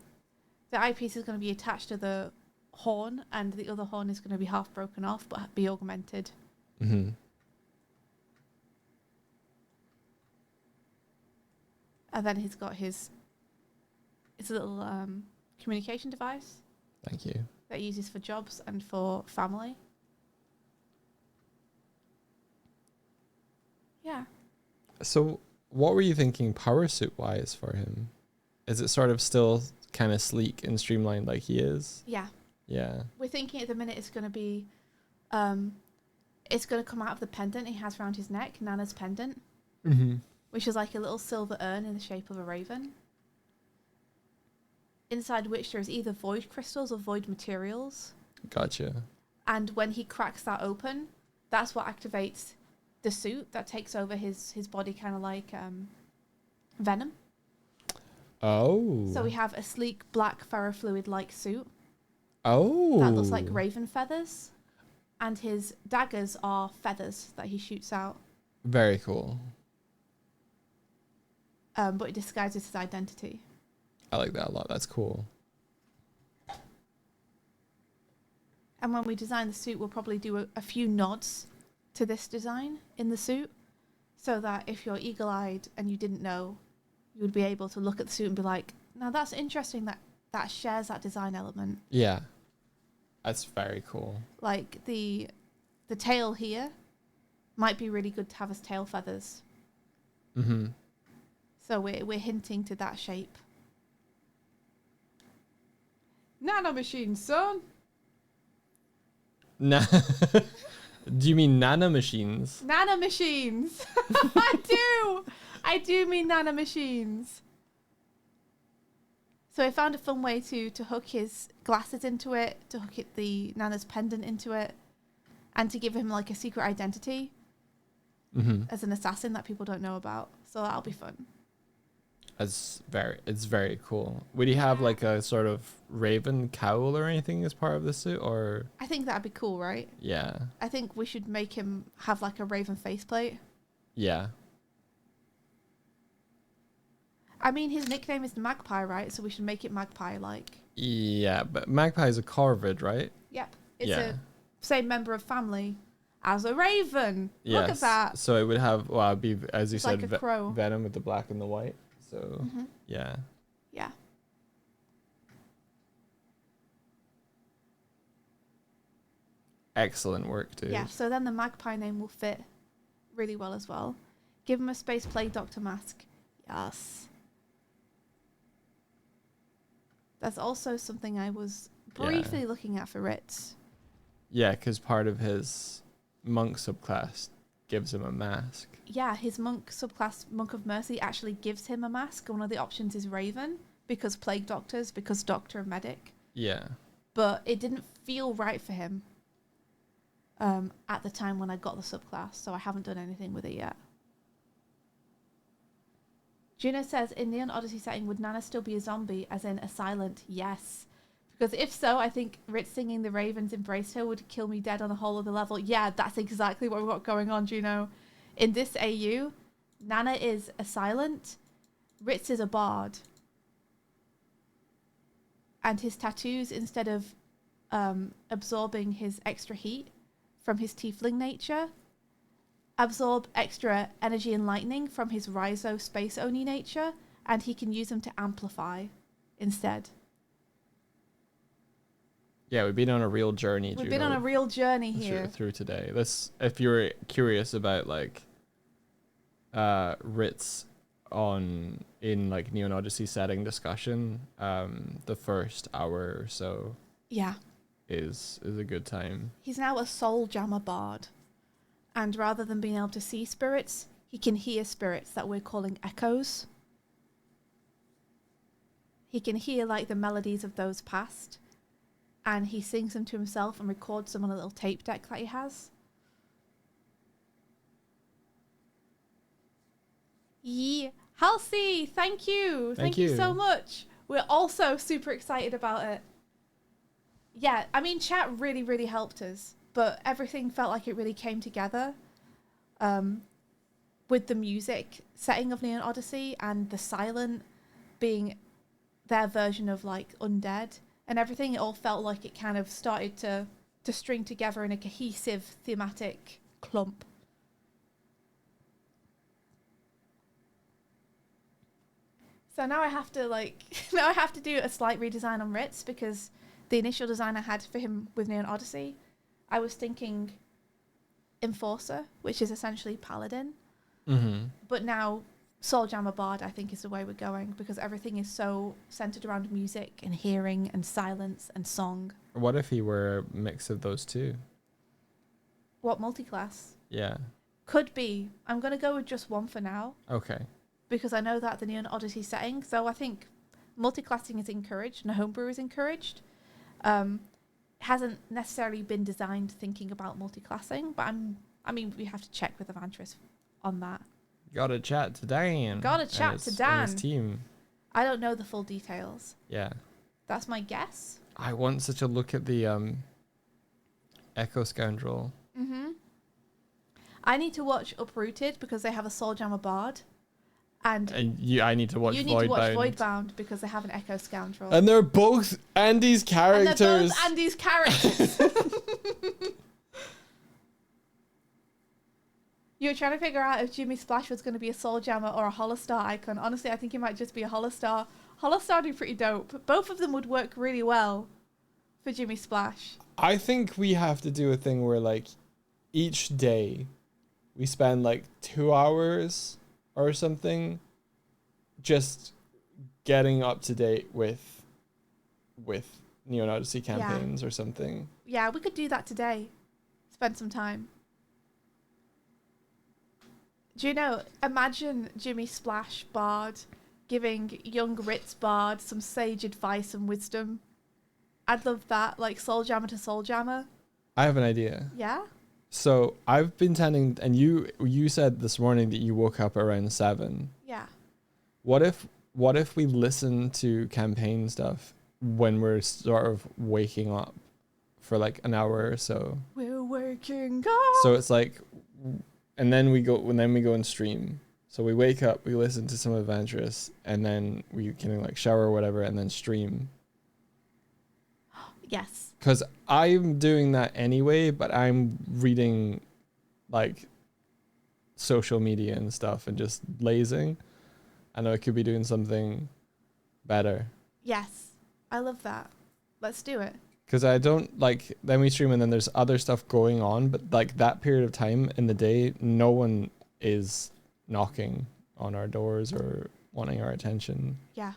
The eyepiece is going to be attached to the horn, and the other horn is going to be half broken off but be augmented. Mm-hmm. And then he's got his little communication device Thank you. that he uses for jobs and for family. Yeah. So, what were you thinking power suit wise for him? Is it sort of still kind of sleek and streamlined like he is? Yeah. Yeah. We're thinking at the minute it's going to be, it's going to come out of the pendant he has around his neck, Nana's pendant, Mm-hmm. which is like a little silver urn in the shape of a raven, inside which there is either void crystals or void materials. Gotcha. And when he cracks that open, that's what activates the suit that takes over his body, kind of like Venom. Oh. So we have a sleek black ferrofluid-like suit Oh. that looks like raven feathers, and his daggers are feathers that he shoots out. Very cool. But it disguises his identity. I like that a lot. That's cool. And when we design the suit, we'll probably do a few nods to this design in the suit, so that if you're eagle-eyed and you didn't know, you would be able to look at the suit and be like, now that's interesting that shares that design element. Yeah. That's very cool. Like the tail here might be really good to have as tail feathers. Mm-hmm. So we're hinting to that shape. Nanomachine, son. Do you mean nanomachines? Nanomachines. I do mean nanomachines. So I found a fun way to hook his glasses into it, to hook the Nana's pendant into it, and to give him like a secret identity as an assassin that people don't know about. So that'll be fun. It's very cool. Would he have like a sort of raven cowl or anything as part of the suit, or? I think that'd be cool, right? Yeah. I think we should make him have like a raven faceplate. Yeah. I mean, his nickname is the Magpie, right? So we should make it Magpie-like. Yeah, but Magpie is a corvid, right? Yep. It's Yeah. a same member of family as a raven. Look at that. So it would have, well, it'd be, as you It's said, like a crow. Venom with the black and the white. So, yeah. Yeah. Excellent work, dude. Yeah, so then the Magpie name will fit really well as well. Give him a Space Plague Doctor mask. Yes. That's also something I was briefly looking at for Ritz. Yeah, because part of his monk subclass gives him a mask. Yeah, his monk subclass, Monk of Mercy, actually gives him a mask. One of the options is Raven, because Plague Doctors, because Doctor and Medic. Yeah. But it didn't feel right for him at the time when I got the subclass, so I haven't done anything with it yet. Juno says, in Neon Odyssey setting, would Nana still be a zombie, as in a silent? Yes. Because if so, I think Ritz singing The Ravens Embraced Her would kill me dead on a whole other level. Yeah, that's exactly what we've got going on, Juno. In this AU, Nana is a silent, Ritz is a bard. And his tattoos, instead of absorbing his extra heat from his tiefling nature, absorb extra energy and lightning from his Rhizo Space Oni nature, and he can use them to amplify instead. Yeah, we've been on a real journey. We've been on a real journey here. through today. This, if you're curious about like Ritz in like Neon Odyssey setting discussion, the first hour or so Yeah. is a good time. He's now a soul jammer bard. And rather than being able to see spirits, he can hear spirits that we're calling echoes. He can hear like the melodies of those past. And he sings them to himself and records them on a little tape deck that he has. Yeah. Halsey, thank you. Thank you so much. We're also super excited about it. Yeah, I mean, chat really, really helped us. But everything felt like it really came together with the music setting of Neon Odyssey and the silent being their version of like undead. And everything, it all felt like it kind of started to string together in a cohesive thematic clump. So now I have to do a slight redesign on Ritz, because the initial design I had for him with Neon Odyssey, I was thinking Enforcer, which is essentially Paladin. Mm-hmm. But now Soul Jammer Bard, I think, is the way we're going, because everything is so centered around music and hearing and silence and song. What if he were a mix of those two? What, multi-class? Yeah. Could be. I'm going to go with just one for now, Okay. because I know that the Neon Odyssey setting, so I think multi-classing is encouraged and homebrew is encouraged. Hasn't necessarily been designed thinking about multi-classing, but we have to check with Avantris on that. Gotta chat to Dan. Gotta chat to Dan. And his team. I don't know the full details. Yeah. That's my guess. I want such a look at the Echo Scoundrel. Mm-hmm. I need to watch Uprooted because they have a Soul Jammer Bard. And I need to watch you need to watch Voidbound. Voidbound because they have an Echo Scoundrel. And they're both Andy's characters. And they're both Andy's characters. You were trying to figure out if Jimmy Splash was going to be a Soul Jammer or a Holostar icon. Honestly, I think he might just be a Holostar. Holostar would be pretty dope. Both of them would work really well for Jimmy Splash. I think we have to do a thing where, like, each day we spend, like, 2 hours or something just getting up to date with Neon Odyssey campaigns or something. Yeah, we could do that today. Spend some time. Do you know, imagine Jimmy Splash Bard giving young Ritz Bard some sage advice and wisdom. I'd love that, like Soul Jammer to Soul Jammer. I have an idea. Yeah? So I've been tending, and you said this morning that you woke up around 7. Yeah. What if we listen to campaign stuff when we're sort of waking up for like an hour or so? We're waking up. So it's like, and then we go and stream. So we wake up, we listen to some Adventurous, and then we can like shower or whatever, and then stream. Yes. Because I'm doing that anyway, but I'm reading like social media and stuff and just lazing. I know I could be doing something better. Yes. I love that. Let's do it. Because I don't like, then we stream and then there's other stuff going on, but like that period of time in the day, no one is knocking on our doors or wanting our attention. Yeah.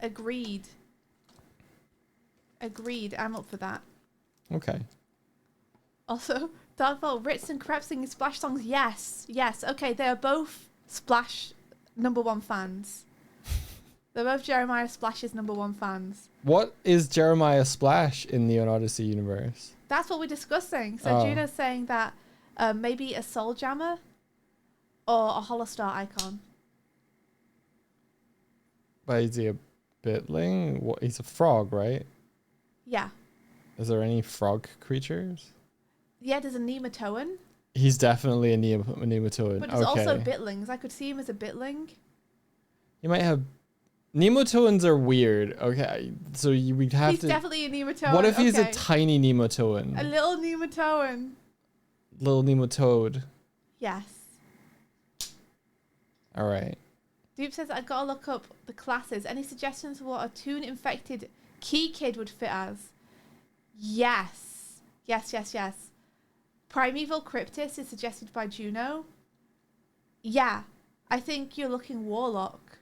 Agreed. I'm up for that. Okay. Also, Darkvault, Ritz and Crep singing Splash songs. Yes. Okay, they are both Splash #1 fans. They're both Jeremiah Splash's #1 fans. What is Jeremiah Splash in the Odyssey universe? That's what we're discussing. So Juno's saying that maybe a Soul Jammer or a Holostar icon. But is he a bitling? What? He's a frog, right? Yeah. Is there any frog creatures? Yeah, there's a Nematoan. He's definitely a Nematoan. But there's also bitlings. I could see him as a bitling. You might have... Nematoans are weird. Okay, so we'd have He's to... definitely a Nematoan. What if he's a okay. tiny Nematoan? A little Nematoan. Little Nematode. Yes. All right. Dupe says, I gotta look up the classes. Any suggestions for what a toon-infected Key Kid would fit as? Yes. Primeval Cryptis is suggested by Juno. Yeah. I think you're looking Warlock.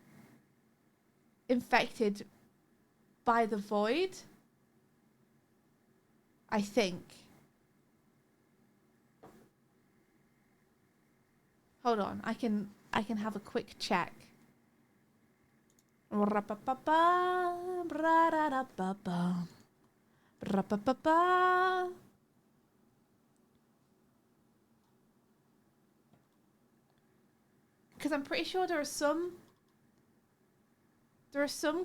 Infected by the Void. I think. Hold on. I can have a quick check. Because I'm pretty sure there are some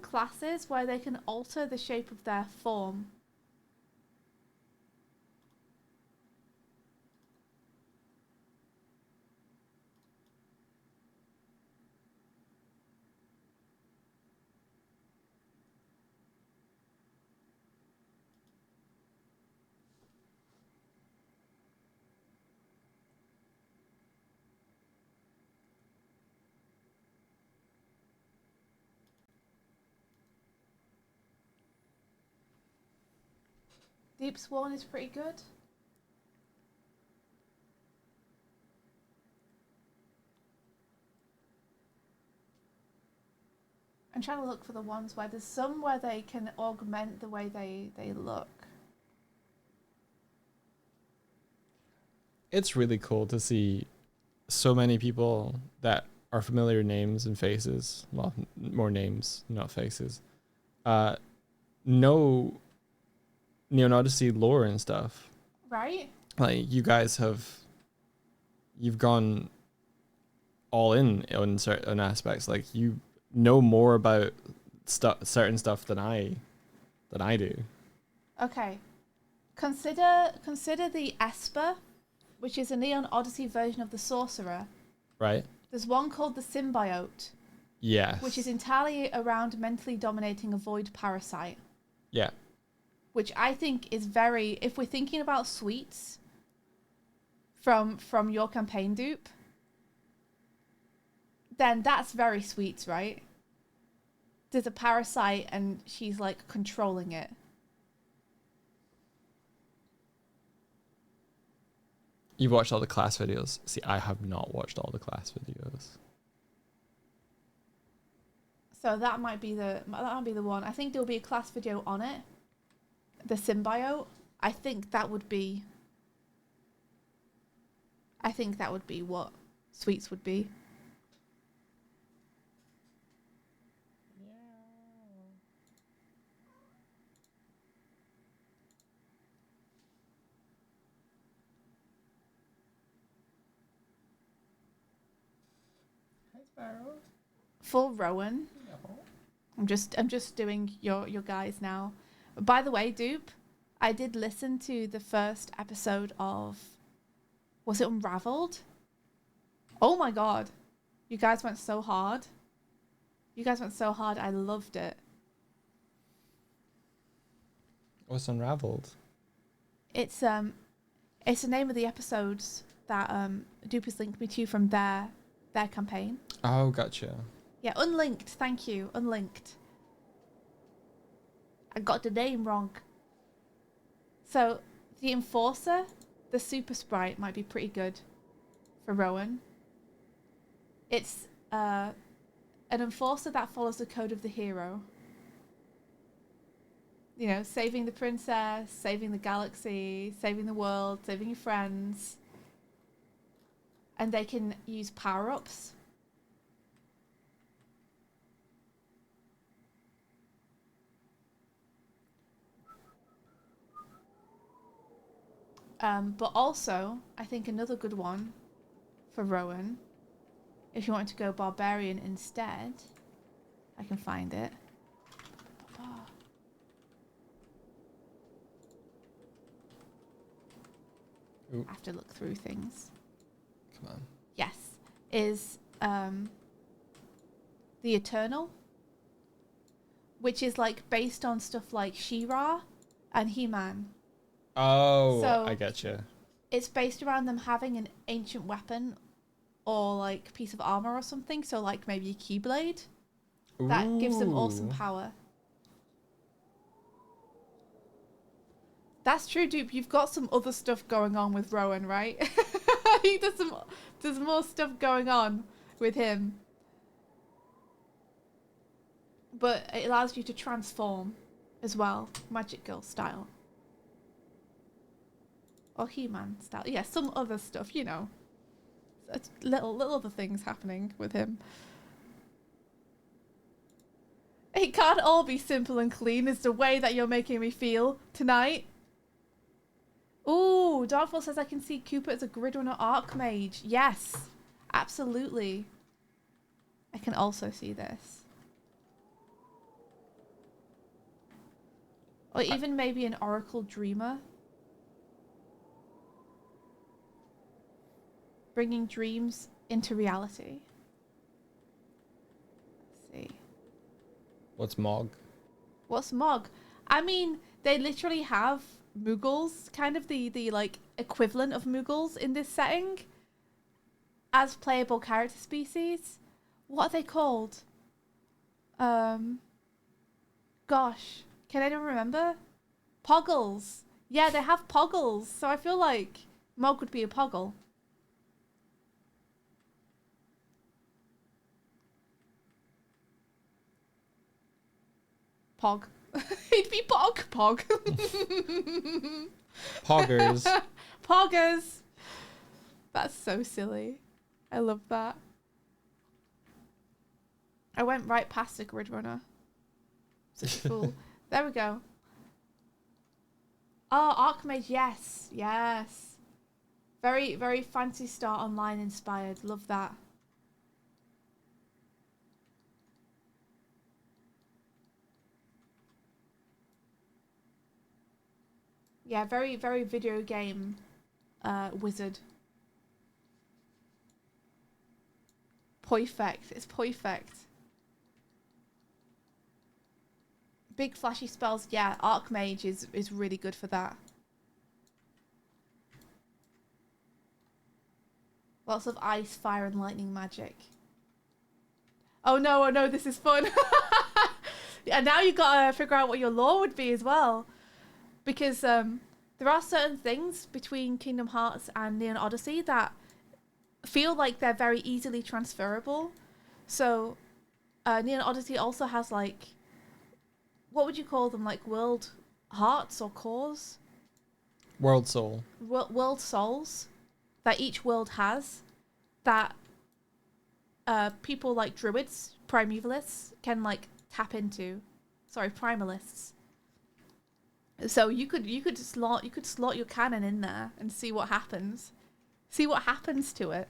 classes where they can alter the shape of their form. Deep Sworn is pretty good. I'm trying to look for the ones where there's some where they can augment the way they look. It's really cool to see so many people that are familiar names and faces. Well, more names, not faces. Know Neon Odyssey lore and stuff. Right? Like you guys you've gone all in on certain aspects. Like you know more about certain stuff than I do. Okay. Consider the Esper, which is a Neon Odyssey version of the Sorcerer. Right? There's one called the Symbiote. Yes. Which is entirely around mentally dominating a void parasite. Yeah. Which I think is very, if we're thinking about suites from your campaign, Dupe, then that's very sweet, right? There's a parasite and she's like controlling it. You've watched all the class videos. See, I have not watched all the class videos. So that might be the one. I think there'll be a class video on it. The Symbiote. I think that would be what suites would be. For Rowan. I'm just doing your guys now. By the way, Dupe, I did listen to the first episode of, was it Unraveled? Oh my god. You guys went so hard. I loved it. What's Unraveled? It's the name of the episodes that Dupe has linked me to from their campaign. Oh, gotcha. Yeah, Unlinked, thank you. Unlinked. I got the name wrong. So, the Enforcer, the Super Sprite, might be pretty good for Rowan. It's an Enforcer that follows the code of the hero. You know, saving the princess, saving the galaxy, saving the world, saving your friends. And they can use power-ups. But also, I think another good one for Rowan, if you want to go Barbarian instead, I can find it. Ooh. I have to look through things. Come on. Yes, is the Eternal, which is like based on stuff like She-Ra and He-Man. Oh, So- I getcha. It's based around them having an ancient weapon or like piece of armor or something. So like maybe a Keyblade that gives them awesome Ooh. power. That's true, Dupe. You've got some other stuff going on with Rowan, right? I think there's more stuff going on with him. But it allows you to transform as well, Magic Girl style. Or He-Man style. Yeah, some other stuff, you know. It's little other things happening with him. It can't all be simple and clean is the way that you're making me feel tonight. Ooh, Darkfall says I can see Cooper as a Gridrunner Archmage. Yes, absolutely. I can also see this. Or even maybe an Oracle Dreamer. Bringing dreams into reality. Let's see. What's Mog? What's Mog? I mean, they literally have Muggles, kind of the like equivalent of Muggles in this setting, as playable character species. What are they called? Gosh, can anyone remember? Poggles. Yeah, they have Poggles, so I feel like Mog would be a Poggle. Pog. He'd be Pog. Pog. Poggers. Poggers. That's so silly. I love that. I went right past a Gridrunner. Such a fool. There we go. Oh, Archmage, yes. Yes. Very, very Phantasy Star Online inspired. Love that. Yeah, very, very video game wizard. Perfect. It's perfect. Big flashy spells. Yeah, Archmage is really good for that. Lots of ice, fire, and lightning magic. Oh no, this is fun. Yeah, now you gotta figure out what your lore would be as well. Because there are certain things between Kingdom Hearts and Neon Odyssey that feel like they're very easily transferable. So Neon Odyssey also has like, what would you call them? Like world hearts or cores? World Soul. World souls that each world has that people like druids, primevalists, can like tap into. Sorry, primalists. So you could slot your cannon in there and see what happens. See what happens to it.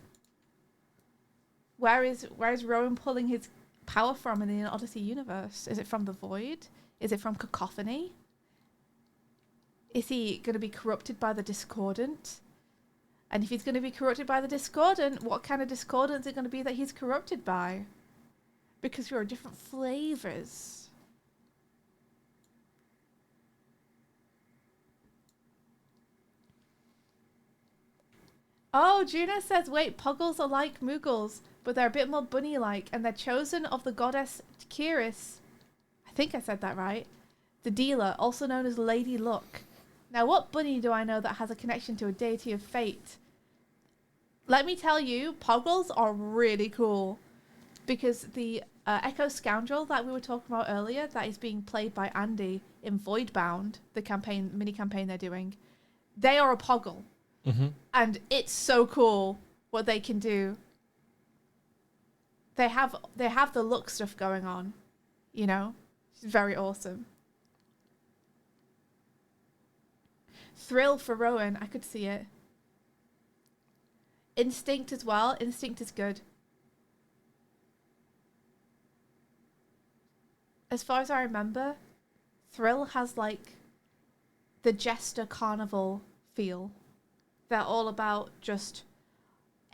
where is Rowan pulling his power from in the Odyssey universe? Is it from the Void? Is it from Cacophony? Is he going to be corrupted by the Discordant? And if he's going to be corrupted by the Discordant, what kind of Discordant is it going to be that he's corrupted by? Because there are different flavors. Oh, Juno says, wait, Poggles are like Moogles, but they're a bit more bunny-like, and they're chosen of the goddess Kiris. I think I said that right. The dealer, also known as Lady Luck. Now, what bunny do I know that has a connection to a deity of fate? Let me tell you, Poggles are really cool. Because the Echo Scoundrel that we were talking about earlier, that is being played by Andy in Voidbound, the mini-campaign they're doing, they are a Poggle. Mm-hmm. And it's so cool what they can do. They have the look stuff going on, you know? It's very awesome. Thrill for Rowan, I could see it. Instinct as well. Instinct is good. As far as I remember, Thrill has like the Jester Carnival feel. They're all about just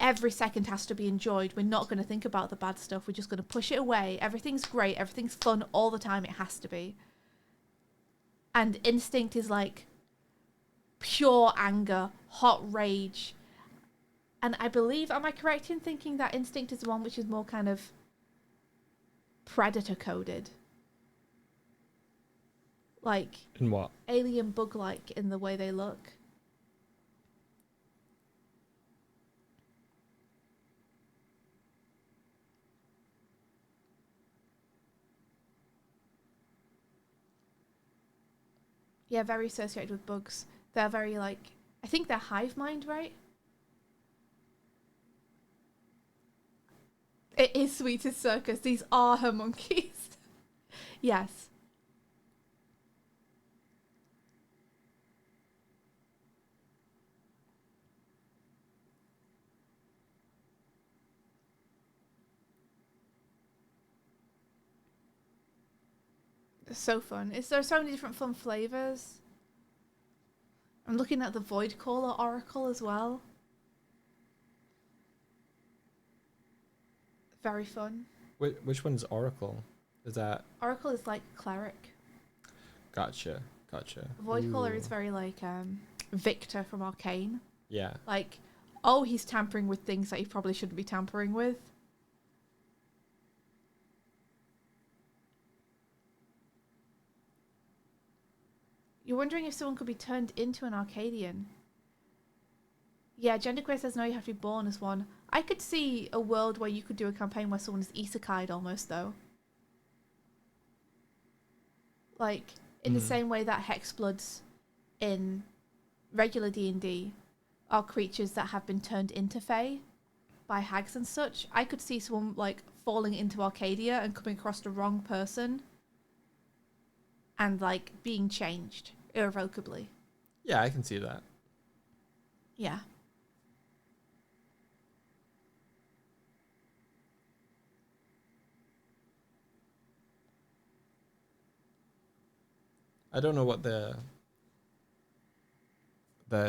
every second has to be enjoyed. We're not going to think about the bad stuff. We're just going to push it away. Everything's great. Everything's fun all the time. It has to be. And Instinct is like pure anger, hot rage. And I believe, am I correct in thinking that Instinct is the one which is more kind of predator coded? Like In what? alien bug-like in the way they look. Yeah, very associated with bugs. They're very like, I think they're hive mind, right? It is Sweetest Circus. These are her monkeys. Yes. It's so fun. There are so many different fun flavors. I'm looking at the Voidcaller Oracle as well. Very fun. Which one's Oracle? Is that... Oracle is like cleric. Gotcha. Voidcaller Ooh. is very like Victor from Arcane. Yeah. Like, oh, he's tampering with things that he probably shouldn't be tampering with. You're wondering if someone could be turned into an Arcadian. Yeah, Genderqueer says no, you have to be born as one. I could see a world where you could do a campaign where someone is isekai'd almost, though. Like, in the same way that Hexbloods in regular D&D are creatures that have been turned into Fae by hags and such. I could see someone, like, falling into Arcadia and coming across the wrong person and, like, being changed irrevocably. Yeah, I can see that. Yeah. I don't know what the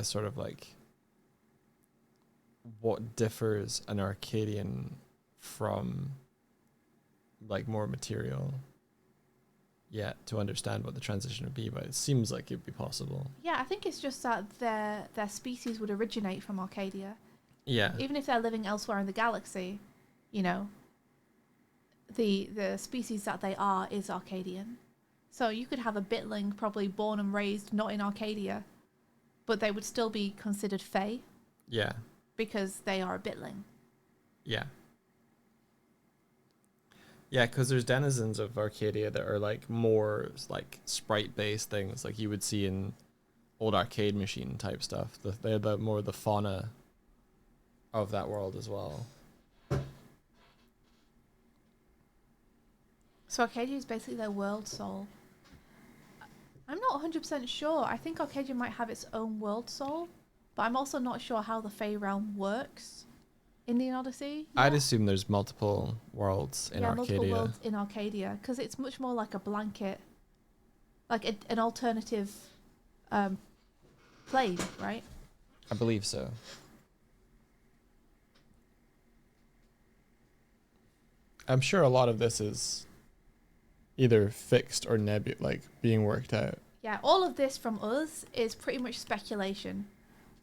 sort of like what differs an Arcadian from like more material yet to understand what the transition would be, but it seems like it'd be possible. Yeah, I think it's just that their species would originate from Arcadia. Yeah. Even if they're living elsewhere in the galaxy, you know, the species that they are is Arcadian. So you could have a Bitling probably born and raised not in Arcadia, but they would still be considered Fae. Yeah. Because they are a Bitling. Yeah. Yeah, because there's denizens of Arcadia that are like more like sprite-based things, like you would see in old arcade machine type stuff. They're the more the fauna of that world as well. So Arcadia is basically their world soul. I'm not 100% sure. I think Arcadia might have its own world soul, but I'm also not sure how the Fae realm works Indian Odyssey. I'd Yeah. assume there's multiple worlds in multiple Arcadia. worlds in Arcadia, because it's much more like a blanket, like an alternative plane, right? I believe so. I'm sure a lot of this is either fixed or like being worked out. Yeah, all of this from us is pretty much speculation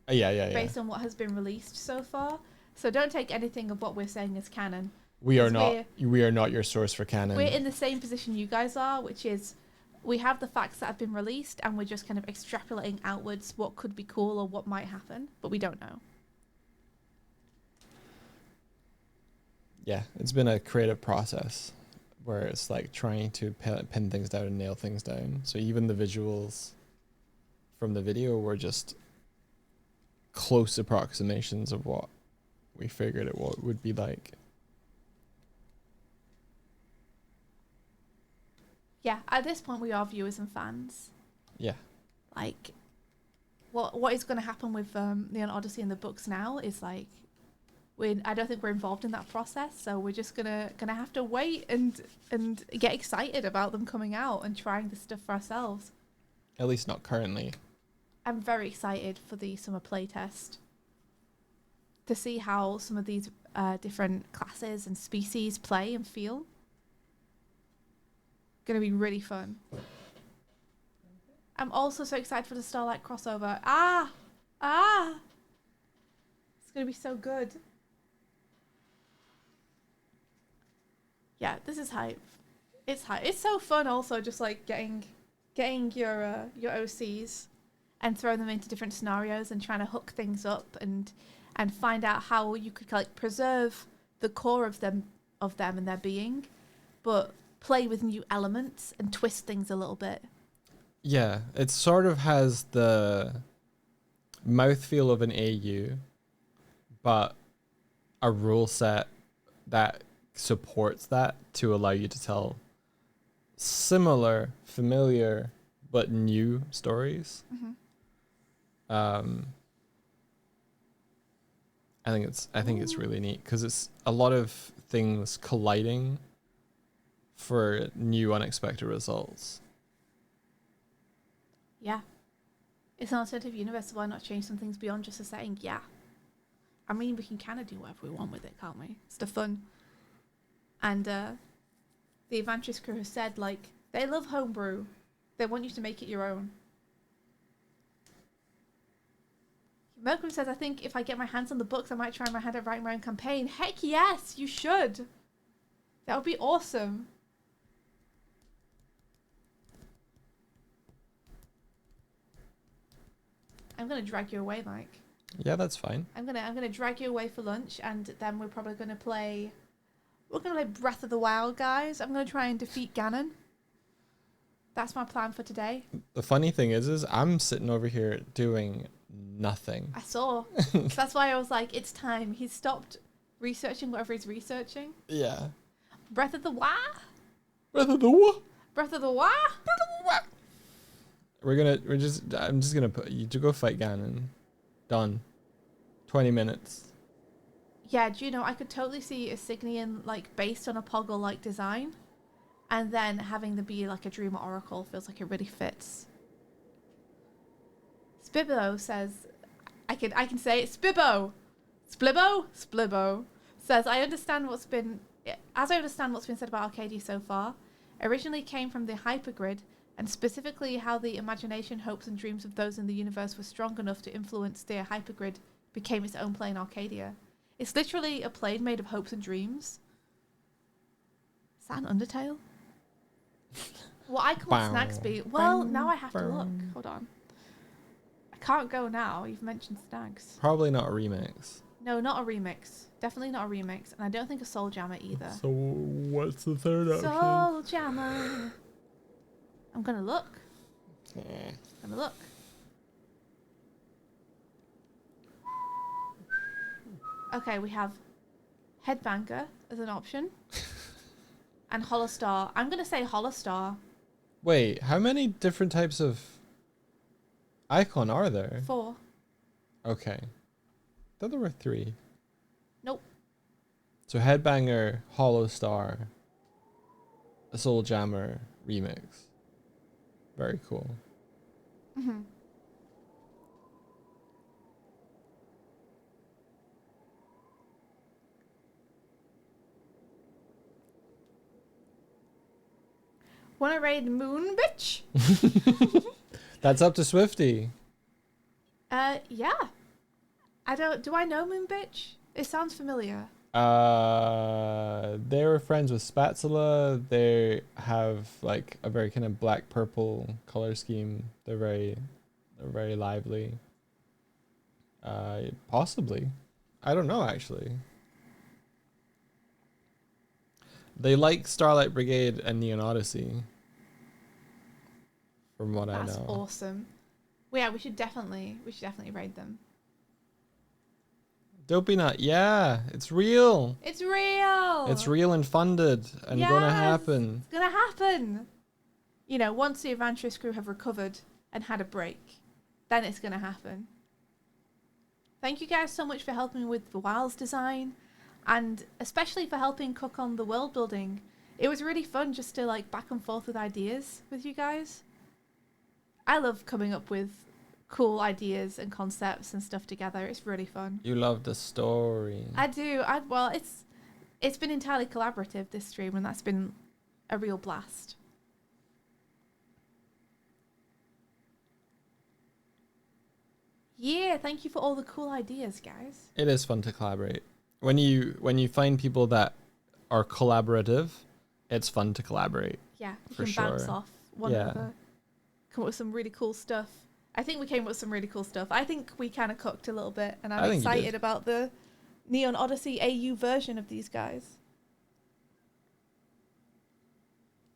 Yeah. based on what has been released so far. So don't take anything of what we're saying as canon. We are 'Cause not. We are not your source for canon. We're in the same position you guys are, which is we have the facts that have been released and we're just kind of extrapolating outwards what could be cool or what might happen, but we don't know. Yeah, it's been a creative process where it's like trying to pin things down and nail things down. So even the visuals from the video were just close approximations of what we figured it would be like. Yeah, at this point we are viewers and fans. Yeah. Like, what is going to happen with Neon Odyssey and the books now is like, I don't think we're involved in that process, so we're just gonna have to wait and get excited about them coming out and trying this stuff for ourselves. At least not currently. I'm very excited for the summer playtest to see how some of these different classes and species play and feel. Gonna be really fun. I'm also so excited for the Starlight crossover. It's gonna be so good. Yeah, this is hype. It's hype. It's so fun also just like getting your OCs and throwing them into different scenarios and trying to hook things up and find out how you could like preserve the core of them and their being, but play with new elements and twist things a little bit. Yeah, it sort of has the mouthfeel of an AU, but a rule set that supports that to allow you to tell similar, familiar, but new stories. Mm-hmm. I think it's really neat because it's a lot of things colliding for new, unexpected results. Yeah. It's an alternative universe, so why not change some things beyond just a setting? Yeah. I mean, we can kind of do whatever we want with it, can't we? It's the fun. And the Adventures crew has said, like, they love homebrew. They want you to make it your own. Malcolm says, I think if I get my hands on the books, I might try my hand at writing my own campaign. Heck yes, you should. That would be awesome. I'm going to drag you away, Mike. Yeah, that's fine. I'm gonna drag you away for lunch, and then we're probably gonna play. We're gonna play Breath of the Wild, guys. I'm gonna try and defeat Ganon. That's my plan for today. The funny thing is I'm sitting over here doing nothing. I saw. So that's why I was like, it's time. He's stopped researching whatever he's researching. Yeah. Breath of the Wild. Breath of the what? Breath of the Wild. I'm just gonna put you to go fight Ganon. Done. 20 minutes. Yeah, do you know, I could totally see a Signian, like, based on a Poggle-like design, and then having the be, like, a Dream or Oracle feels like it really fits. Spibbo says, I can say it, Spibbo! Splibbo says, as I understand what's been said about Arcadia so far, originally came from the hypergrid, and specifically how the imagination, hopes, and dreams of those in the universe were strong enough to influence their hypergrid became its own plane Arcadia. It's literally a plane made of hopes and dreams. Is that an Undertale? What icon would Snags be? Well, now I have to look. Hold on. I can't go now. You've mentioned Snags. Probably not a remix. No, not a remix. Definitely not a remix. And I don't think a Soul Jammer either. So what's the third option? Soul Jammer. I'm gonna look. Okay, we have Headbanger as an option. And Holostar. I'm gonna say Holostar. Wait, how many different types of icon are there? 4. Okay. I thought there were 3. Nope. So Headbanger, Hollow Star, a Soul Jammer remix. Very cool. Mm-hmm. Wanna raid Moon, bitch? That's up to Swifty. Yeah. Do I know Moon, bitch? It sounds familiar. They were friends with Spatula. They have like a very kind of black purple color scheme. They're very lively. Possibly. I don't know actually. They like Starlight Brigade and Neon Odyssey. From what I know. That's awesome. Well, yeah, we should definitely raid them. Dopey Nut, yeah, it's real. It's real. It's real and funded and gonna happen. It's gonna happen. You know, once the Adventurous crew have recovered and had a break, then it's gonna happen. Thank you guys so much for helping me with the Wilds design, and especially for helping Cook on the world building. It was really fun just to like back and forth with ideas with you guys. I love coming up with cool ideas and concepts and stuff together. It's really fun. You love the story. I do. Well, it's been entirely collaborative, this stream, and that's been a real blast. Yeah, thank you for all the cool ideas, guys. It is fun to collaborate. When you find people that are collaborative, it's fun to collaborate. Yeah, we For can bounce sure. off one another. Come up with some really cool stuff. I think we came up with some really cool stuff. I think we kind of cooked a little bit, and I I'm think you excited did. about the Neon Odyssey AU version of these guys.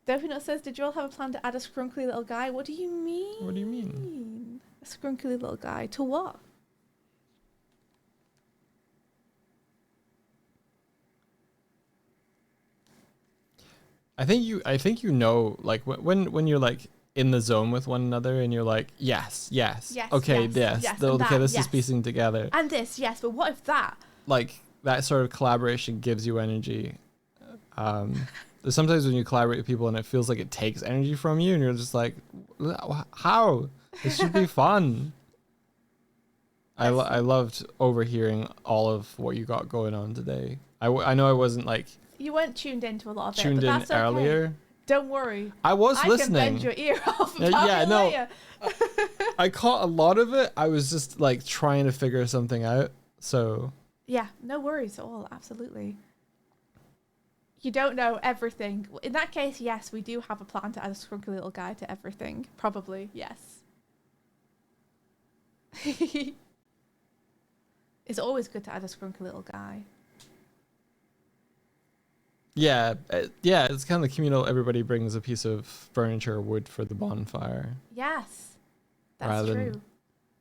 Dopinut says, did you all have a plan to add a scrunkly little guy? What do you mean? What do you mean? A scrunkly little guy. To what? I think you know, like when you're like in the zone with one another and you're like, yes, okay, yes, yes, and okay, that, this yes. is piecing together. And this, yes, but what if that? Like that sort of collaboration gives you energy. There's sometimes when you collaborate with people and it feels like it takes energy from you and you're just like, how? This should be fun. I loved overhearing all of what you got going on today. I know I wasn't like You weren't tuned into a lot of it, tuned but in that's okay. earlier. Don't worry. I was I listening. can bend your ear off about Yeah, it no. later. I caught a lot of it. I was just like trying to figure something out. So Yeah, no worries at all. Absolutely. You don't know everything. In that case, yes, we do have a plan to add a scrunky little guy to everything. Probably, yes. It's always good to add a scrunky little guy. yeah, it's kind of the communal. Everybody brings a piece of furniture or wood for the bonfire, Yes, that's Rather than- true.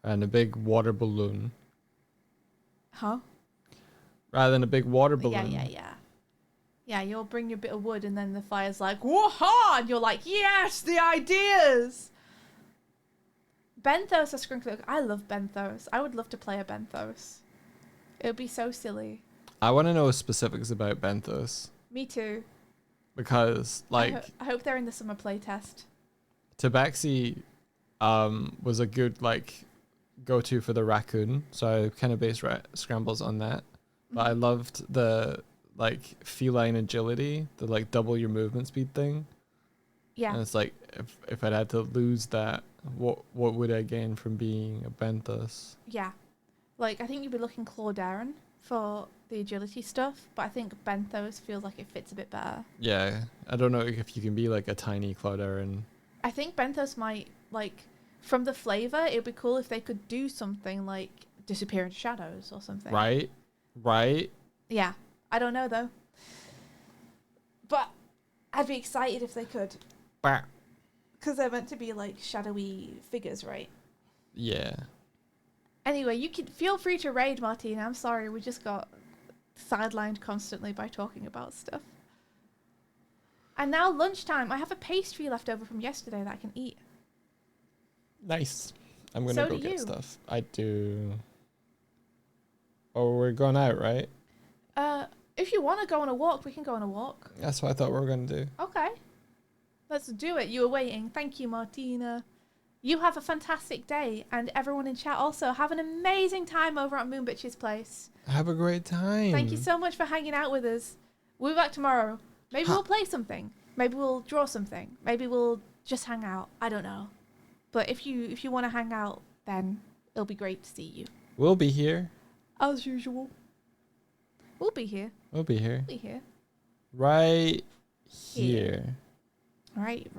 and a big water balloon Huh? rather than a big water balloon. Yeah. Yeah, you'll bring your bit of wood and then the fire's like, whoa-ha! And you're like, yes, the ideas! Benthos, a scrunkly. I love Benthos. I would love to play a Benthos. It would be so silly. I want to know specifics about Benthos Me too. because like I hope they're in the summer playtest. Tabaxi was a good like go-to for the raccoon, so I kind of based scrambles on that. But I loved the like feline agility, the like double your movement speed thing. Yeah. And it's like if I'd had to lose that, what would I gain from being a Benthos? Yeah. Like, I think you'd be looking Claudaren for the agility stuff, but I think Benthos feels like it fits a bit better. Yeah, I don't know if you can be like a tiny Cloudaren. I think Benthos might, like, from the flavor, it would be cool if they could do something like disappear into shadows or something. Right? Yeah. I don't know, though. But I'd be excited if they could. Bah. Because they're meant to be, like, shadowy figures, right? Yeah. Anyway, you can feel free to raid, Martina. I'm sorry, we just got sidelined constantly by talking about stuff. And now lunchtime. I have a pastry left over from yesterday that I can eat. Nice. I'm gonna So go do get you. stuff. I do. Oh, we're going out, right? If you want to go on a walk, we can go on a walk. That's what I thought we were going to do. Okay. Let's do it. You were waiting. Thank you, Martina. You have a fantastic day. And everyone in chat also have an amazing time over at Moonbitch's place. Have a great time. Thank you so much for hanging out with us. We'll be back tomorrow. Maybe we'll play something. Maybe we'll draw something. Maybe we'll just hang out. I don't know. But if you want to hang out, then it'll be great to see you. We'll be here. As usual. We'll be here. We'll be here. We'll be here. Right here. Right here.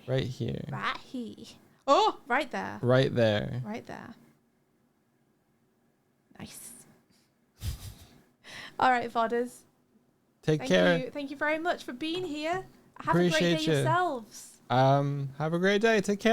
Right here. Right here. Oh, right there. Right there. Right there. Nice. All right, Vodders. Take Thank care. you. Thank you very much for being here. Have a Appreciate great day you. yourselves. Have a great day. Take care.